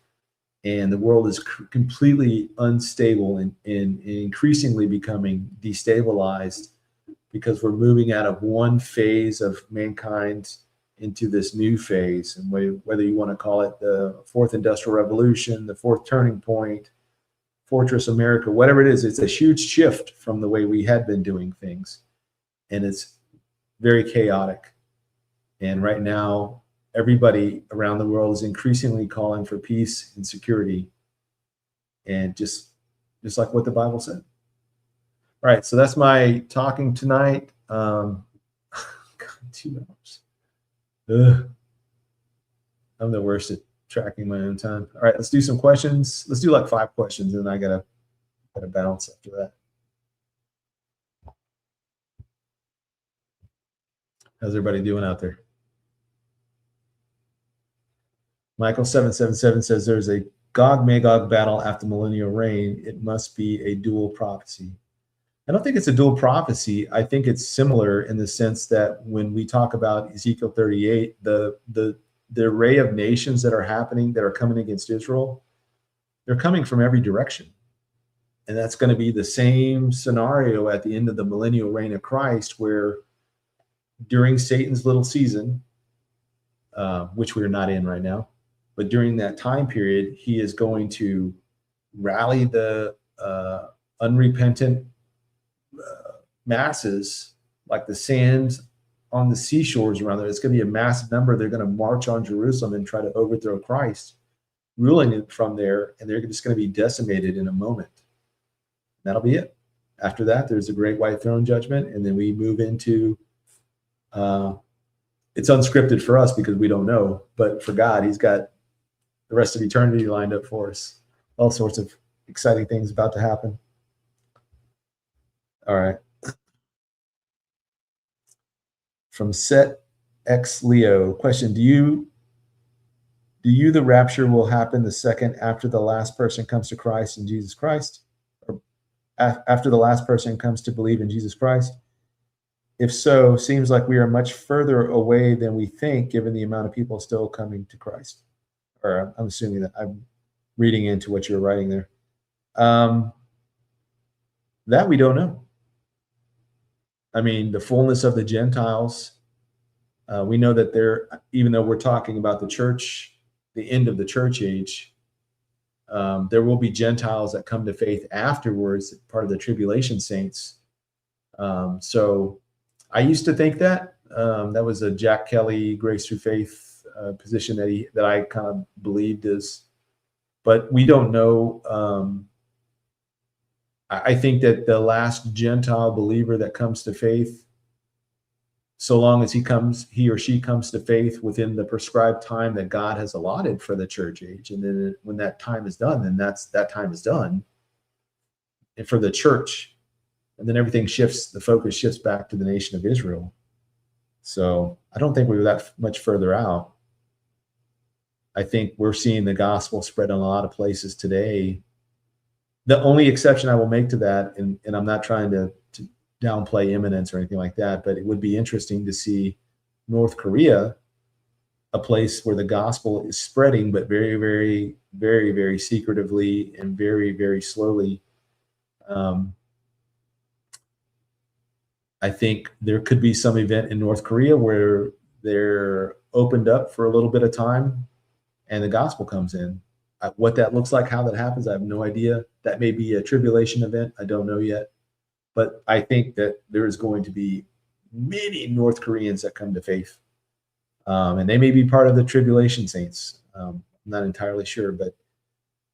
And the world is completely unstable and increasingly becoming destabilized because we're moving out of one phase of mankind into this new phase. And whether you want to call it the fourth industrial revolution, the fourth turning point, Fortress America, whatever it is, it's a huge shift from the way we had been doing things. And it's very chaotic. And right now, everybody around the world is increasingly calling for peace and security. And just like what the Bible said. All right, so that's my talking tonight. God, 2 hours. Ugh. I'm the worst at tracking my own time. All right, let's do some questions. Let's do like 5 questions, and then I gotta bounce after that. How's everybody doing out there? Michael 777 says there's a Gog-Magog battle after millennial reign. It must be a dual prophecy. I don't think it's a dual prophecy. I think it's similar in the sense that when we talk about Ezekiel 38, the array of nations that are happening, that are coming against Israel, they're coming from every direction. And that's going to be the same scenario at the end of the millennial reign of Christ, where during Satan's little season, which we're not in right now, but during that time period, he is going to rally the unrepentant masses like the sand on the seashores around there. It's going to be a massive number. They're going to march on Jerusalem and try to overthrow Christ, ruling it from there, and they're just going to be decimated in a moment. That'll be it. After that, there's a great white throne judgment, and then we move into it's unscripted for us because we don't know, but for God, he's got the rest of eternity lined up for us. All sorts of exciting things about to happen. All right. From Set X Leo, question: Do you the rapture will happen the second after the last person comes to Christ in Jesus Christ, or after the last person comes to believe in Jesus Christ? If so, seems like we are much further away than we think, given the amount of people still coming to Christ. Or I'm assuming that I'm reading into what you're writing there. That we don't know. I mean, the fullness of the Gentiles, we know that even though we're talking about the church, the end of the church age, there will be Gentiles that come to faith afterwards, part of the tribulation saints. So I used to think that that was a Jack Kelly grace through faith position that I kind of believed is, but we don't know. I think that the last Gentile believer that comes to faith, so long as he or she comes to faith within the prescribed time that God has allotted for the church age, and then when that time is done, then that time is done, and for the church, and then everything shifts. The focus shifts back to the nation of Israel. So I don't think we're that much further out. I think we're seeing the gospel spread in a lot of places today. The only exception I will make to that, and I'm not trying to downplay imminence or anything like that, but it would be interesting to see North Korea, a place where the gospel is spreading, but very, very, very, very secretively and very, very slowly. I think there could be some event in North Korea where they're opened up for a little bit of time and the gospel comes in. What that looks like, how that happens, I have no idea. That may be a tribulation event. I don't know yet. But I think that there is going to be many North Koreans that come to faith. And they may be part of the tribulation saints. I'm not entirely sure. But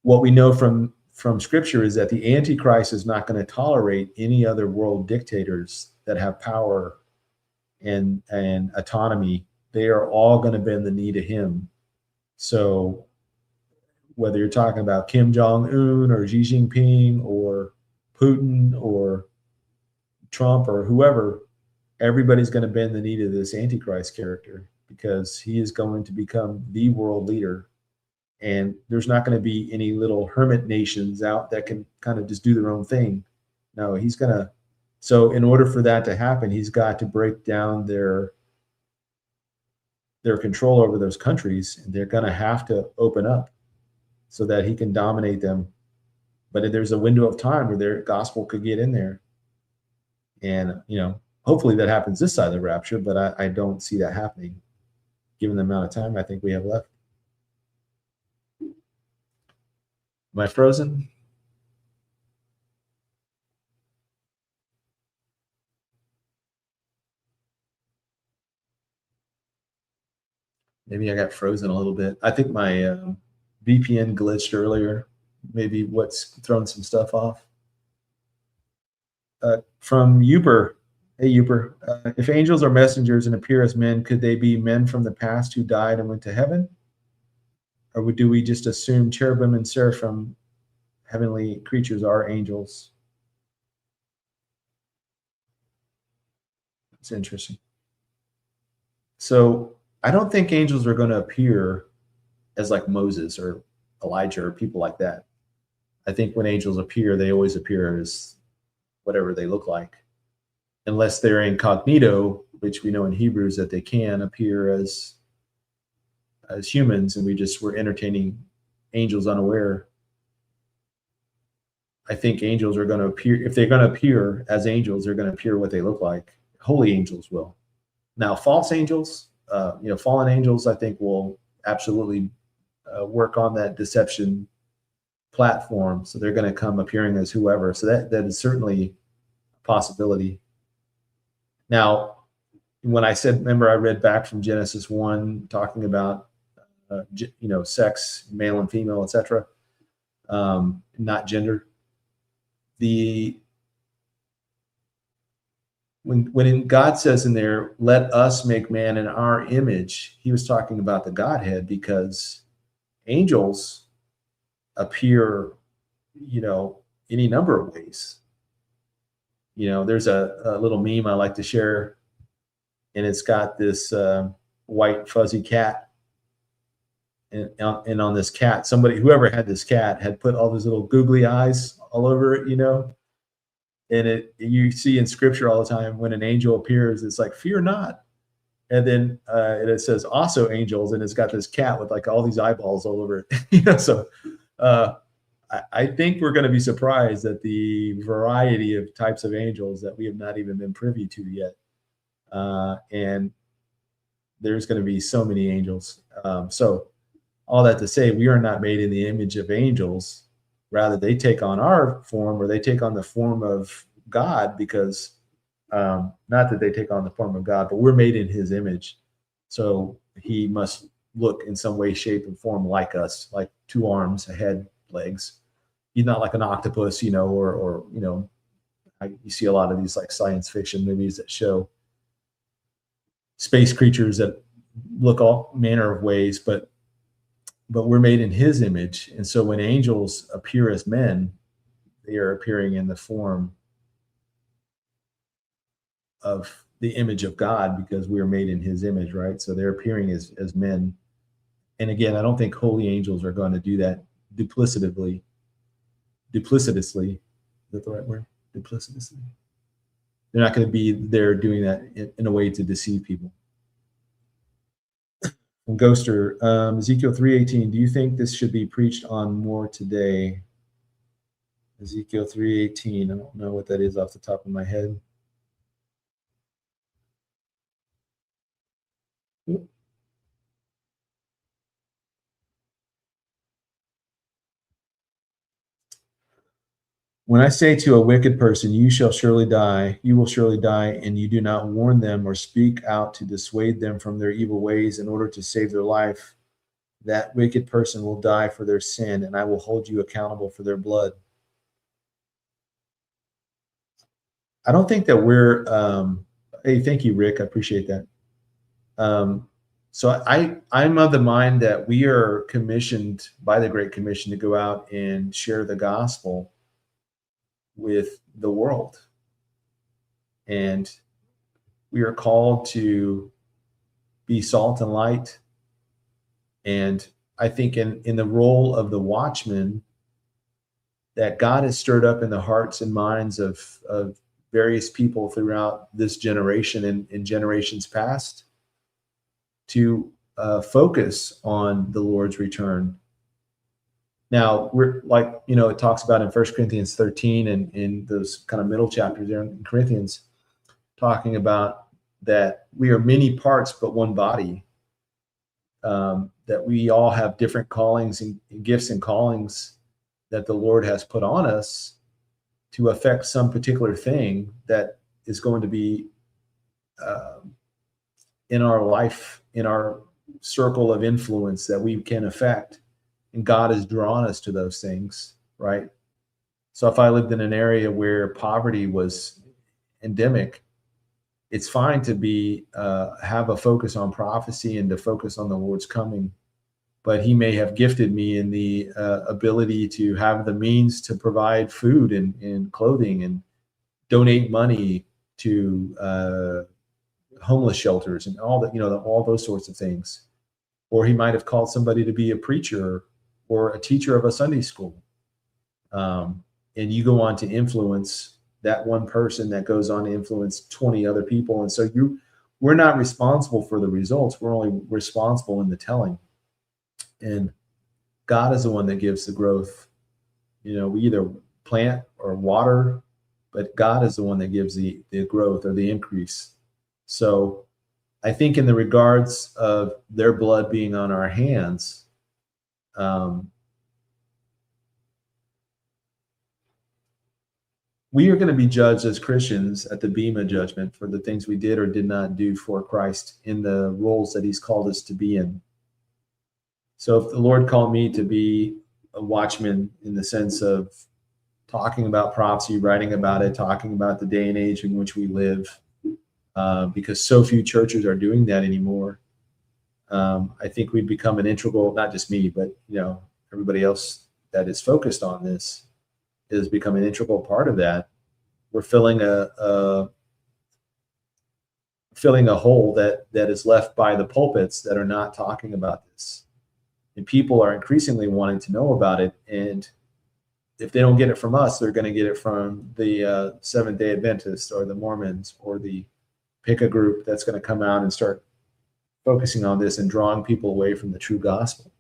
what we know from Scripture is that the Antichrist is not going to tolerate any other world dictators that have power and autonomy, they are all going to bend the knee to him. So whether you're talking about Kim Jong Un or Xi Jinping or Putin or Trump or whoever, everybody's going to bend the knee to this Antichrist character because he is going to become the world leader. And there's not going to be any little hermit nations out that can kind of just do their own thing. No, he's going to. So in order for that to happen, he's got to break down their control over those countries, and they're going to have to open up so that he can dominate them. But there's a window of time where their gospel could get in there. And, hopefully that happens this side of the rapture, but I don't see that happening given the amount of time I think we have left. Am I frozen? Maybe I got frozen a little bit. I think my VPN glitched earlier. Maybe what's thrown some stuff off. From Uber. Hey, Uber. If angels are messengers and appear as men, could they be men from the past who died and went to heaven? Or do we just assume cherubim and seraphim, heavenly creatures, are angels? It's interesting. So I don't think angels are going to appear as like Moses or Elijah or people like that. I think when angels appear, they always appear as whatever they look like, unless they're incognito, which we know in Hebrews that they can appear as humans, and we're entertaining angels unaware. I think angels are going to appear, if they're going to appear as angels, they're going to appear what they look like. Holy angels will. Now, false angels, fallen angels, I think will absolutely work on that deception platform. So they're going to come appearing as whoever. So that is certainly a possibility. Now, when I said, remember I read back from Genesis 1 talking about, sex, male and female, etc., not gender. When God says in there, let us make man in our image, he was talking about the Godhead, because angels appear, any number of ways. There's a little meme I like to share, and it's got this white fuzzy cat. And on this cat, whoever had this cat had put all those little googly eyes all over it, and you see in scripture all the time when an angel appears, it's like, fear not. And then it says also angels, and it's got this cat with like all these eyeballs all over it. So I think we're going to be surprised at the variety of types of angels that we have not even been privy to yet. And there's going to be so many angels. So all that to say, we are not made in the image of angels. Rather, they take on our form, or they take on the form of God, because not that they take on the form of God, but we're made in his image. So he must look in some way, shape, and form like us, like 2 arms, a head, legs. He's not like an octopus, or you see a lot of these like science fiction movies that show space creatures that look all manner of ways, but we're made in his image. And so when angels appear as men, they are appearing in the form of the image of God, because we are made in his image, right? So they're appearing as men. And again, I don't think holy angels are going to do that duplicitously. Is that the right word? Duplicitously. They're not going to be there doing that in a way to deceive people. From Ghoster, Ezekiel 3:18, do you think this should be preached on more today? Ezekiel 3:18, I don't know what that is off the top of my head. When I say to a wicked person, you will surely die, and you do not warn them or speak out to dissuade them from their evil ways in order to save their life, that wicked person will die for their sin, and I will hold you accountable for their blood. I don't think that we're, hey, thank you, Rick. I appreciate that. So I'm of the mind that we are commissioned by the Great Commission to go out and share the gospel with the world. And we are called to be salt and light. And I think in the role of the watchman, that God has stirred up in the hearts and minds of various people throughout this generation and in generations past to focus on the Lord's return. Now, we're like, it talks about in 1 Corinthians 13 and in those kind of middle chapters there in Corinthians, talking about that we are many parts but one body, that we all have different callings and gifts and callings that the Lord has put on us to affect some particular thing that is going to be in our life, in our circle of influence that we can affect. And God has drawn us to those things, right? So if I lived in an area where poverty was endemic, it's fine to have a focus on prophecy and to focus on the Lord's coming. But he may have gifted me in the ability to have the means to provide food and clothing and donate money to homeless shelters and all that, all those sorts of things. Or he might have called somebody to be a preacher or a teacher of a Sunday school. And you go on to influence that one person that goes on to influence 20 other people. And so we're not responsible for the results. We're only responsible in the telling. And God is the one that gives the growth. We either plant or water, but God is the one that gives the growth or the increase. So I think in the regards of their blood being on our hands, we are going to be judged as Christians at the Bema judgment for the things we did or did not do for Christ in the roles that he's called us to be in. So if the Lord called me to be a watchman in the sense of talking about prophecy, writing about it, talking about the day and age in which we live, because so few churches are doing that anymore, I think we've become an integral, not just me, but everybody else that is focused on this has become an integral part of that. We're filling a hole that is left by the pulpits that are not talking about this. And people are increasingly wanting to know about it. And if they don't get it from us, they're going to get it from the Seventh-day Adventists or the Mormons or the pick a group that's going to come out and start focusing on this and drawing people away from the true gospel.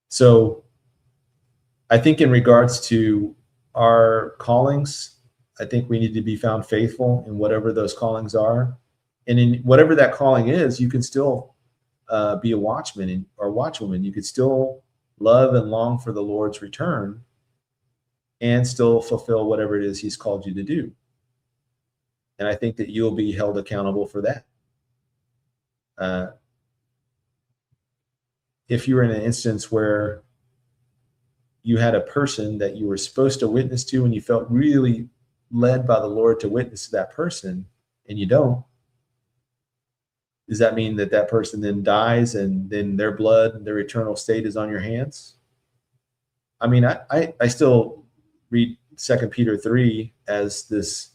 So I think in regards to our callings, I think we need to be found faithful in whatever those callings are. And in whatever that calling is, you can still be a watchman or watchwoman. You could still love and long for the Lord's return and still fulfill whatever it is he's called you to do. And I think that you'll be held accountable for that. If you're in an instance where you had a person that you were supposed to witness to and you felt really led by the Lord to witness to that person and you don't, does that mean that that person then dies and then their blood and their eternal state is on your hands? I mean, I still read 2 Peter 3 as this,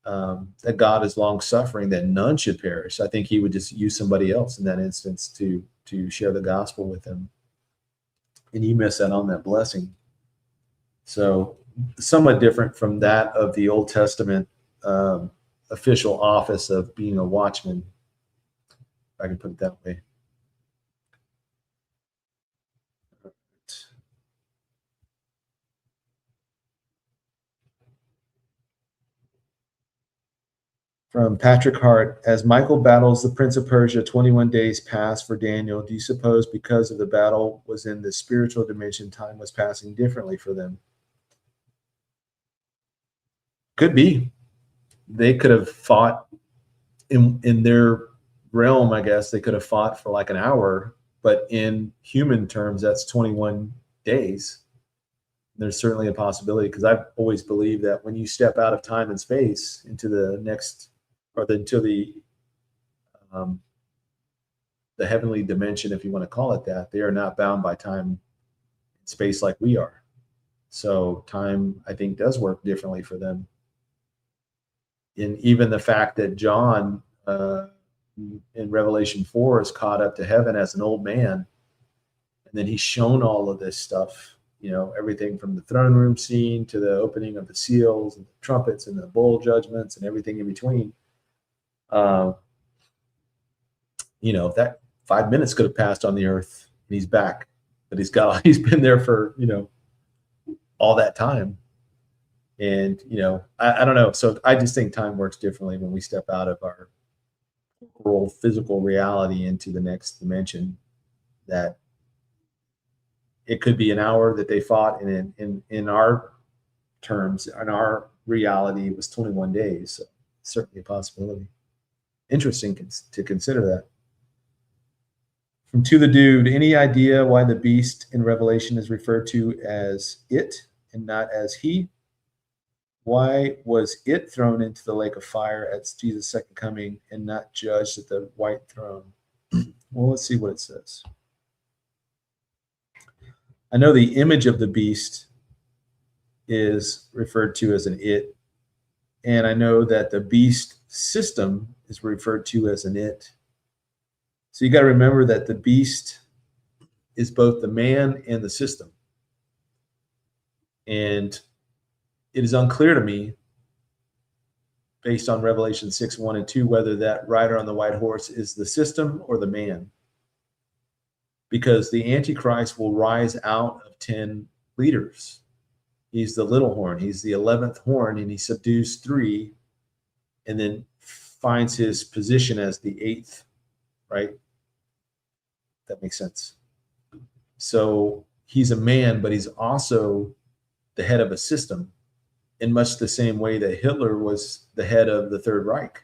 that God is long suffering, that none should perish. I think he would just use somebody else in that instance to share the gospel with them. And you miss out on that blessing. So somewhat different from that of the Old Testament official office of being a watchman, if I can put it that way. From Patrick Hart, as Michael battles the Prince of Persia, 21 days pass for Daniel. Do you suppose because of the battle was in the spiritual dimension, time was passing differently for them? Could be. They could have fought in their realm, I guess. They could have fought for like an hour, but in human terms, that's 21 days. There's certainly a possibility, because I've always believed that when you step out of time and space into the next, or into the heavenly dimension, if you want to call it that, they are not bound by time and space like we are. So time, I think, does work differently for them. And even the fact that John in Revelation 4 is caught up to heaven as an old man, and then he's shown all of this stuff, everything from the throne room scene to the opening of the seals and the trumpets and the bowl judgments and everything in between. That 5 minutes could have passed on the earth and he's back, but he's been there for, all that time. And, I don't know. So I just think time works differently when we step out of our world, physical reality into the next dimension. That it could be an hour that they fought, and in our terms, in our reality, it was 21 days. So certainly a possibility. Interesting to consider that. From To the Dude, any idea why the beast in Revelation is referred to as it and not as he? Why was it thrown into the lake of fire at Jesus' second coming and not judged at the white throne? Well, let's see what it says. I know the image of the beast is referred to as an it, and I know that the beast system is referred to as an it. So you got to remember that the beast is both the man and the system. And it is unclear to me, based on Revelation 6:1 and 2, whether that rider on the white horse is the system or the man. Because the Antichrist will rise out of 10 leaders. He's the little horn. He's the 11th horn, and he subdues 3 and then finds his position as the 8th, right? That makes sense. So he's a man, but he's also the head of a system, in much the same way that Hitler was the head of the Third Reich.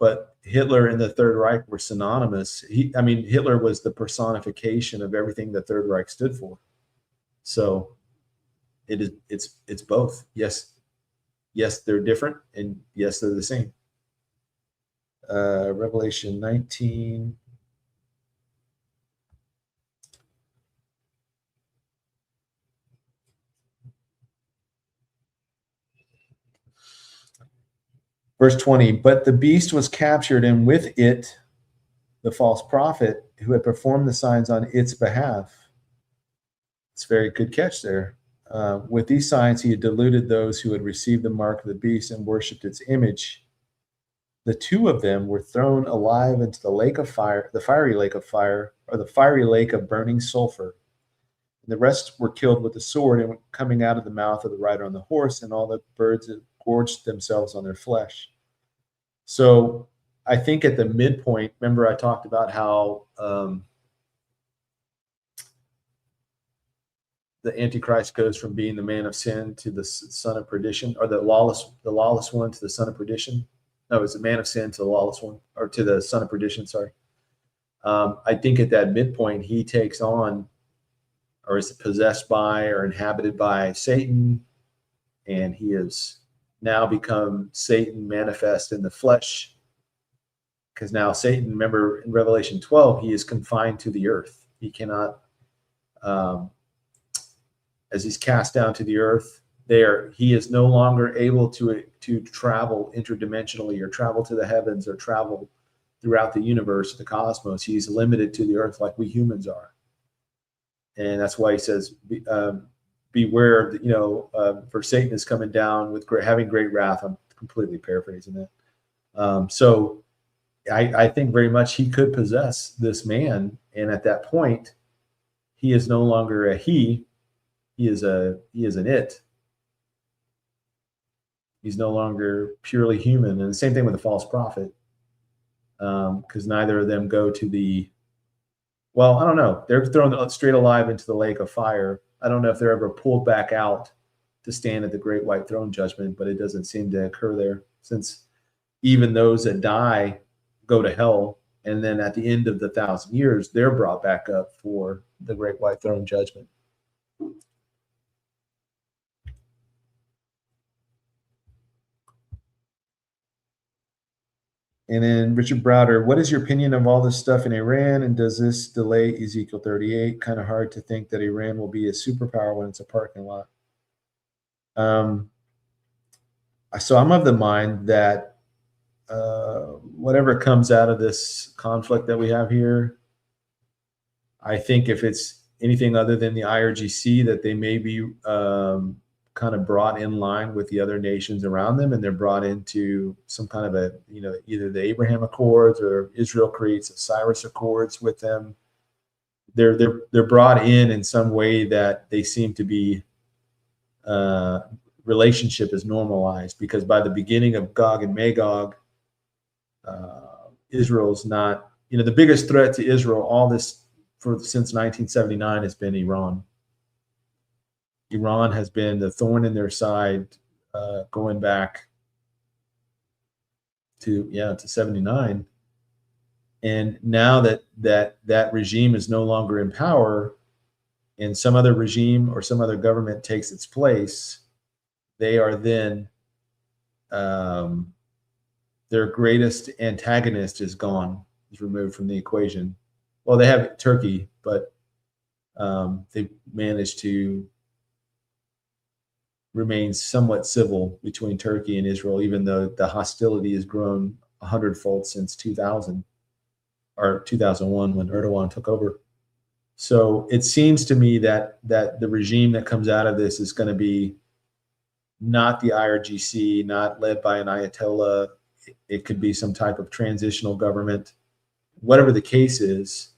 But Hitler and the Third Reich were synonymous. Hitler was the personification of everything the Third Reich stood for. So it's both. Yes, they're different, and yes, they're the same. Revelation 19. Verse 20, but the beast was captured, and with it, the false prophet who had performed the signs on its behalf. It's a very good catch there. With these signs, he had deluded those who had received the mark of the beast and worshipped its image. The 2 of them were thrown alive into the lake of fire, the fiery lake of fire, or the fiery lake of burning sulfur. And the rest were killed with the sword and coming out of the mouth of the rider on the horse, and all the birds gorged themselves on their flesh. So I think at the midpoint, remember I talked about how the Antichrist goes from being the man of sin to the son of perdition, or the lawless one to the son of perdition. No, it's the man of sin to the lawless one, or to the son of perdition, sorry. I think at that midpoint, he takes on, or is possessed by, or inhabited by Satan, and he is now become Satan manifest in the flesh. Because now Satan, remember in Revelation 12, he is confined to the earth. He cannot, as he's cast down to the earth, he is no longer able to travel interdimensionally, or travel to the heavens, or travel throughout the universe, the cosmos. He's limited to the earth like we humans are. And that's why he says, beware, for Satan is coming down with having great wrath. I'm completely paraphrasing that. So I think very much he could possess this man. And at that point, he is no longer a he is an it. He's no longer purely human. And the same thing with the false prophet. Because neither of them go to I don't know. They're thrown straight alive into the lake of fire. I don't know if they're ever pulled back out to stand at the great white throne judgment, but it doesn't seem to occur there, since even those that die go to hell, and then at the end of the 1,000 years, they're brought back up for the great white throne judgment. And then Richard Browder, what is your opinion of all this stuff in Iran? And does this delay Ezekiel 38? Kind of hard to think that Iran will be a superpower when it's a parking lot. So I'm of the mind that whatever comes out of this conflict that we have here, I think if it's anything other than the IRGC, that they may be kind of brought in line with the other nations around them, and they're brought into some kind of a, either the Abraham Accords or Israel creates the Cyrus Accords with them. They're brought in some way that they seem to be relationship is normalized, because by the beginning of Gog and Magog, Israel's not, the biggest threat to Israel since 1979 has been Iran. Iran has been the thorn in their side, going back to 79. And now that regime is no longer in power, and some other regime or some other government takes its place, they are then, their greatest antagonist is gone, is removed from the equation. Well, they have Turkey, but they managed to remain somewhat civil between Turkey and Israel, even though the hostility has grown 100-fold since 2000 or 2001 when Erdogan took over. So it seems to me that the regime that comes out of this is going to be not the IRGC, not led by an Ayatollah. It could be some type of transitional government. Whatever the case is,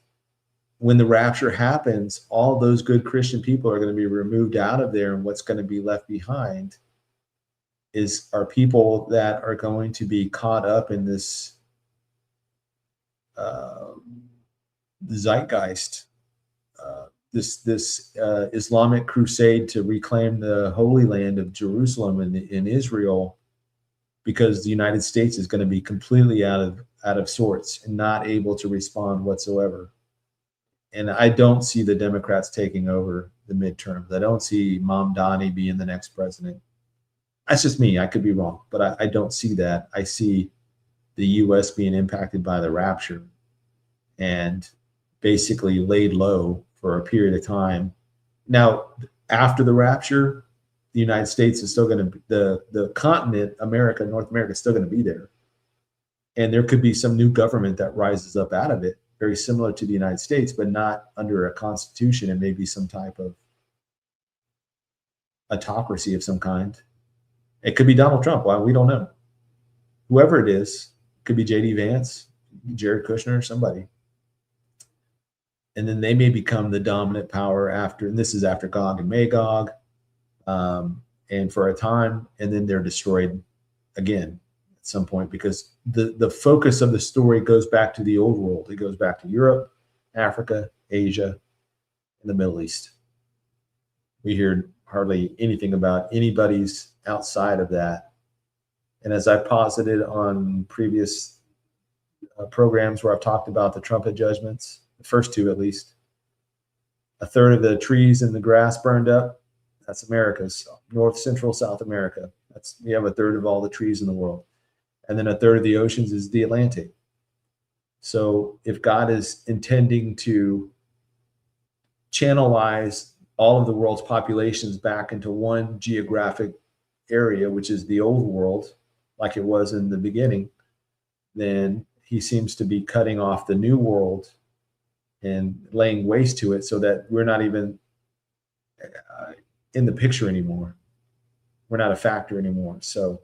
when the rapture happens, all those good Christian people are going to be removed out of there, and what's going to be left behind are people that are going to be caught up in this zeitgeist, this Islamic crusade to reclaim the Holy Land of Jerusalem in Israel, because the United States is going to be completely out of sorts and not able to respond whatsoever. And I don't see the Democrats taking over the midterms. I don't see Mamdani being the next president. That's just me. I could be wrong, but I don't see that. I see the U.S. being impacted by the rapture and basically laid low for a period of time. Now, after the rapture, the United States is still going to, the continent, North America is still going to be there. And there could be some new government that rises up out of it, very similar to the United States, but not under a constitution, and maybe some type of autocracy of some kind. It could be Donald Trump. Well, we don't know. Whoever it is, could be JD Vance, Jared Kushner, somebody. And then they may become the dominant power after, and this is after Gog and Magog, and for a time, and then they're destroyed again at some point, because the focus of the story goes back to the old world. It goes back to Europe, Africa, Asia, and the Middle East. We hear hardly anything about anybody's outside of that. And as I posited on previous programs where I've talked about the trumpet judgments, the first two at least, a third of the trees and the grass burned up. That's America's North, Central, South America. We have a third of all the trees in the world. And then a third of the oceans is the Atlantic. So if God is intending to channelize all of the world's populations back into one geographic area, which is the old world, like it was in the beginning, then he seems to be cutting off the new world and laying waste to it, so that we're not even in the picture anymore. We're not a factor anymore. So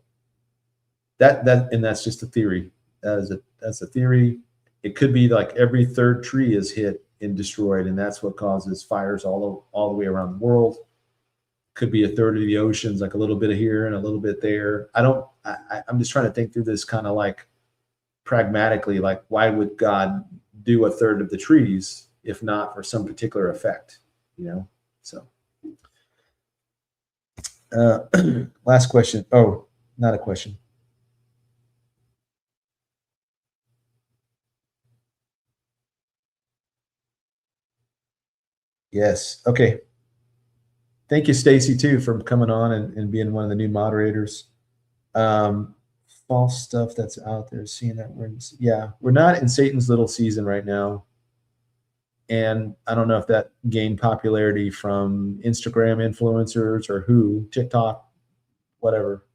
that's just a theory. That's a theory. It could be like every third tree is hit and destroyed, and that's what causes fires all the way around the world. Could be a third of the oceans, like a little bit of here and a little bit there. I'm just trying to think through this kind of like pragmatically, like why would God do a third of the trees if not for some particular effect, So last question. Oh, not a question. Yes. Okay. Thank you, Stacy, too, for coming on and being one of the new moderators. false stuff that's out there, seeing that we're not in Satan's little season right now. And I don't know if that gained popularity from Instagram influencers or TikTok, whatever.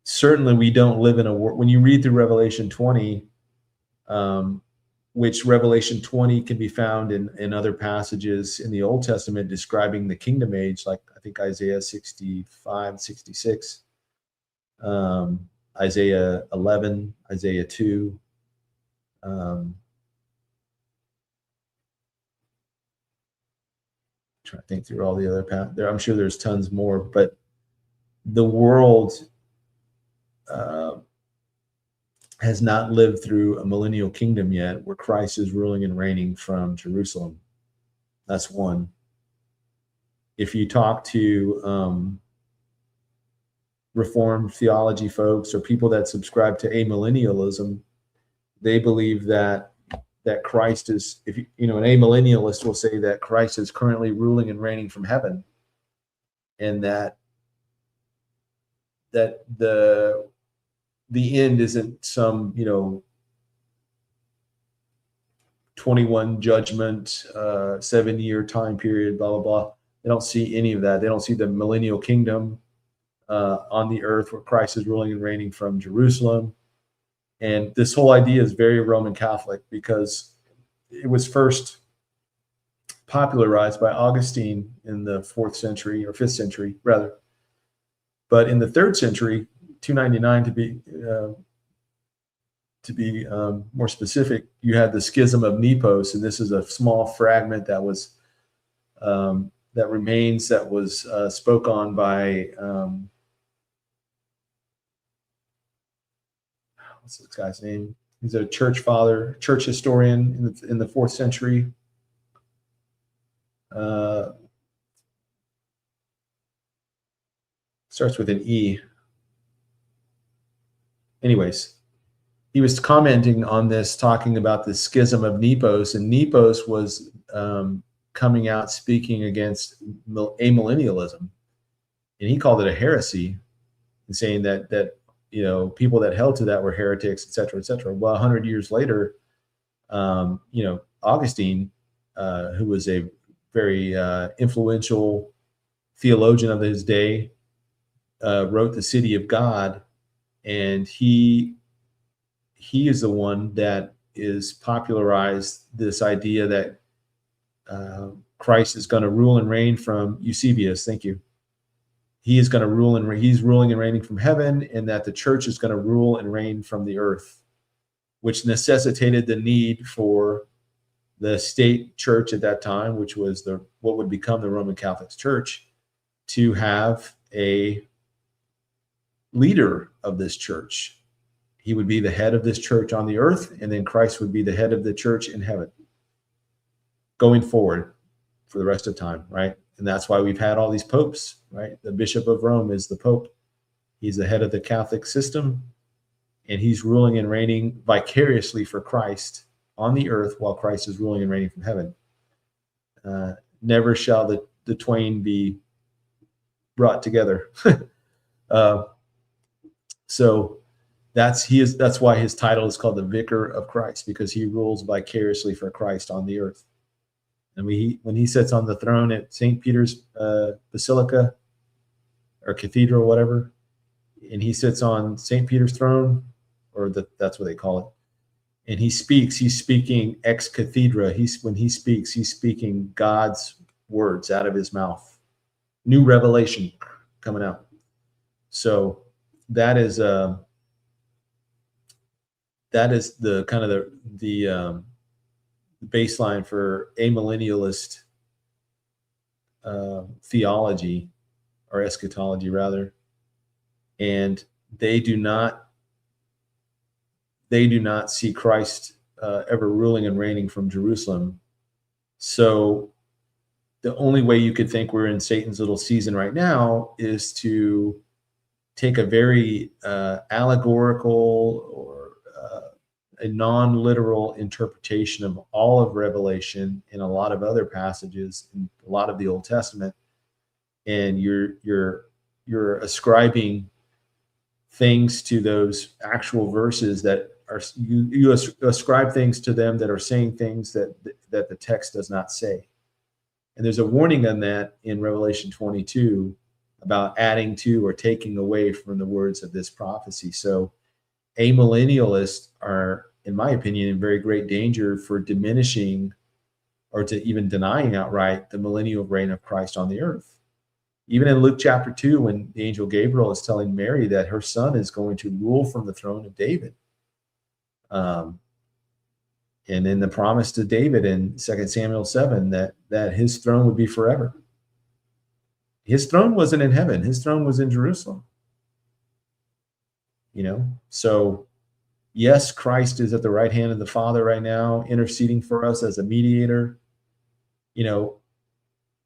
Certainly we don't live in a world, when you read through Revelation 20, which Revelation 20 can be found in other passages in the Old Testament describing the kingdom age, like I think Isaiah 65, 66, Isaiah 11, Isaiah 2. Trying to think through all the other paths there. I'm sure there's tons more, but the world has not lived through a millennial kingdom yet where Christ is ruling and reigning from Jerusalem. That's one. If you talk to Reformed theology folks or people that subscribe to amillennialism, they believe that Christ is, an amillennialist will say that Christ is currently ruling and reigning from heaven, and that the end isn't some 21 judgment 7-year time period, blah blah blah. They don't see any of that. They don't see the millennial kingdom on the earth where Christ is ruling and reigning from Jerusalem. And this whole idea is very Roman Catholic because it was first popularized by Augustine in the 4th century or 5th century rather. But in the 3rd century, 299 to be more specific, you had the Schism of Nepos, and this is a small fragment that was that remains that was spoke on by what's this guy's name? He's a church father, church historian in the 4th century. Starts with an E. Anyways, he was commenting on this, talking about the Schism of Nepos, and Nepos was coming out speaking against amillennialism, and he called it a heresy, and saying that people that held to that were heretics, et cetera, et cetera. Well, 100 years later, Augustine, who was a very influential theologian of his day, wrote The City of God, and he is the one that is popularized this idea that Christ is going to rule and reign from Eusebius. Thank you. He is going to rule and he's ruling and reigning from heaven, and that the church is going to rule and reign from the earth, which necessitated the need for the state church at that time, which was what would become the Roman Catholic Church, to have a leader of this church. He would be the head of this church on the earth, and then Christ would be the head of the church in heaven going forward for the rest of time, right? And that's why we've had all these popes, right? The Bishop of Rome is the Pope. He's the head of the Catholic system, and he's ruling and reigning vicariously for Christ on the earth while Christ is ruling and reigning from heaven. Never shall the twain be brought together. So that's why his title is called the Vicar of Christ, because he rules vicariously for Christ on the earth. And when he sits on the throne at St. Peter's Basilica or Cathedral, whatever, and he sits on St. Peter's throne, that's what they call it, and he's speaking ex cathedra. When he speaks, he's speaking God's words out of his mouth. New revelation coming out. So that is the kind of the baseline for amillennialist theology, or eschatology rather. And they do not see Christ ever ruling and reigning from Jerusalem. So the only way you could think we're in Satan's little season right now is to take a very allegorical or a non-literal interpretation of all of Revelation and a lot of other passages in a lot of the Old Testament, and you're ascribing things to those actual verses that are, you ascribe things to them that are saying things that the text does not say. And there's a warning on that in Revelation 22 about adding to or taking away from the words of this prophecy. So amillennialists are, in my opinion, in very great danger for diminishing or to even denying outright the millennial reign of Christ on the earth. Even in Luke chapter 2, when the angel Gabriel is telling Mary that her son is going to rule from the throne of David. And in the promise to David in 2 Samuel 7, that his throne would be forever. His throne wasn't in heaven. His throne was in Jerusalem. So yes, Christ is at the right hand of the Father right now, interceding for us as a mediator.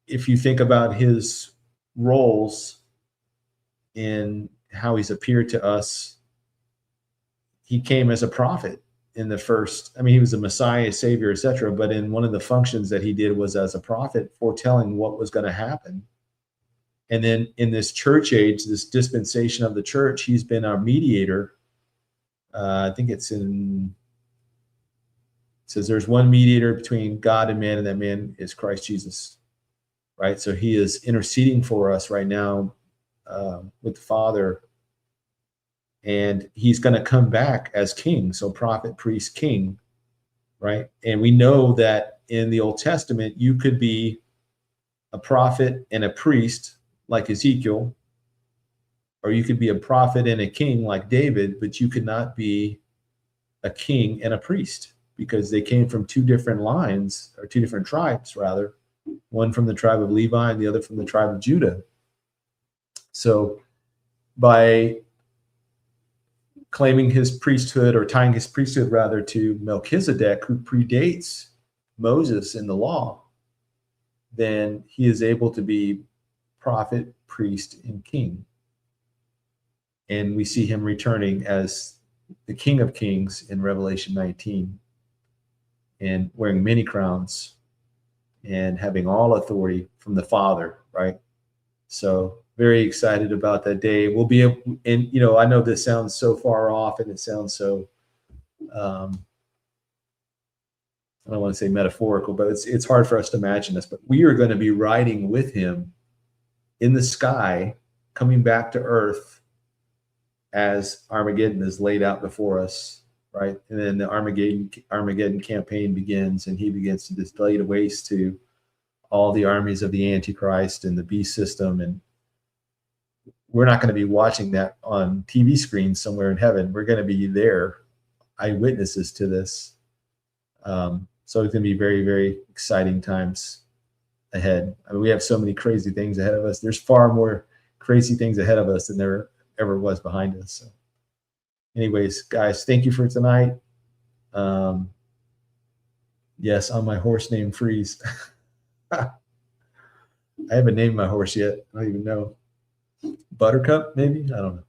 If you think about his roles in how he's appeared to us, he came as a prophet in the first. He was a Messiah, Savior, etc. But in one of the functions that he did was as a prophet, foretelling what was going to happen. And then in this church age, this dispensation of the church, he's been our mediator. I think it says there's one mediator between God and man, and that man is Christ Jesus, right? So he is interceding for us right now with the Father, and he's going to come back as king. So prophet, priest, king, right? And we know that in the Old Testament, you could be a prophet and a priest like Ezekiel, or you could be a prophet and a king like David, but you could not be a king and a priest, because they came from two different lines, or two different tribes rather, one from the tribe of Levi and the other from the tribe of Judah. So by claiming his priesthood, or tying his priesthood rather, to Melchizedek, who predates Moses in the law, then he is able to be prophet, priest, and king. And we see him returning as the King of Kings in Revelation 19, and wearing many crowns and having all authority from the Father, right? So very excited about that day. We'll be able, and I know this sounds so far off, and it sounds so I don't want to say metaphorical, but it's hard for us to imagine this, but we are going to be riding with him in the sky, coming back to earth as Armageddon is laid out before us, right? And then the Armageddon campaign begins, and he begins to lay waste to all the armies of the Antichrist and the beast system. And we're not going to be watching that on TV screens somewhere in heaven. We're going to be there, eyewitnesses to this. So it's going to be very, very exciting times ahead. We have so many crazy things ahead of us. There's far more crazy things ahead of us than there ever was behind us. So anyways, guys, thank you for tonight. Yes, on my horse named Freeze. I haven't named my horse yet. I don't even know. Buttercup, maybe? I don't know.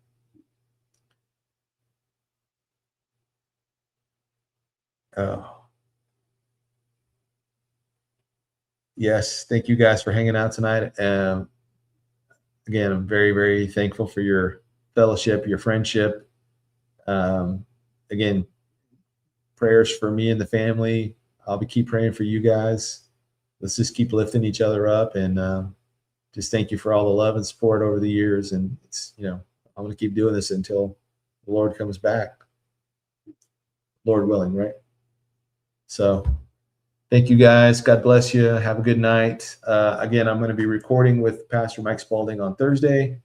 Oh. Yes, thank you guys for hanging out tonight. Again, I'm very, very thankful for your fellowship, your friendship. Again, prayers for me and the family. I'll keep praying for you guys. Let's just keep lifting each other up, and just thank you for all the love and support over the years. And it's, I'm going to keep doing this until the Lord comes back, Lord willing, right? So thank you guys. God bless you. Have a good night. Again, I'm going to be recording with Pastor Mike Spalding on Thursday.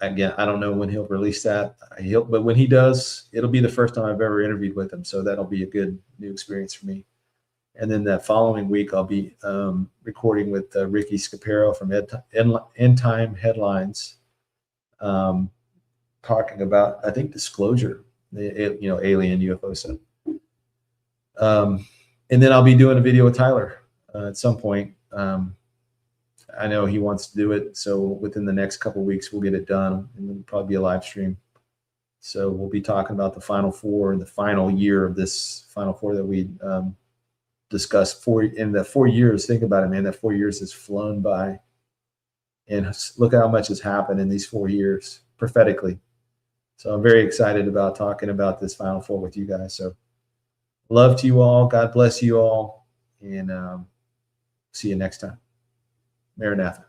Again, I don't know when he'll release that. But when he does, it'll be the first time I've ever interviewed with him. So that'll be a good new experience for me. And then that following week, I'll be recording with Ricky Scapero from End Time Headlines, talking about, I think, disclosure, alien UFO stuff. And then I'll be doing a video with Tyler at some point. I know he wants to do it, so within the next couple of weeks, we'll get it done, and it'll probably be a live stream. So we'll be talking about the Final Four and the final year of this Final Four that we discussed in the 4 years. Think about it, man. That 4 years has flown by. And look how much has happened in these 4 years prophetically. So I'm very excited about talking about this Final Four with you guys. So love to you all. God bless you all. And see you next time. Maranatha.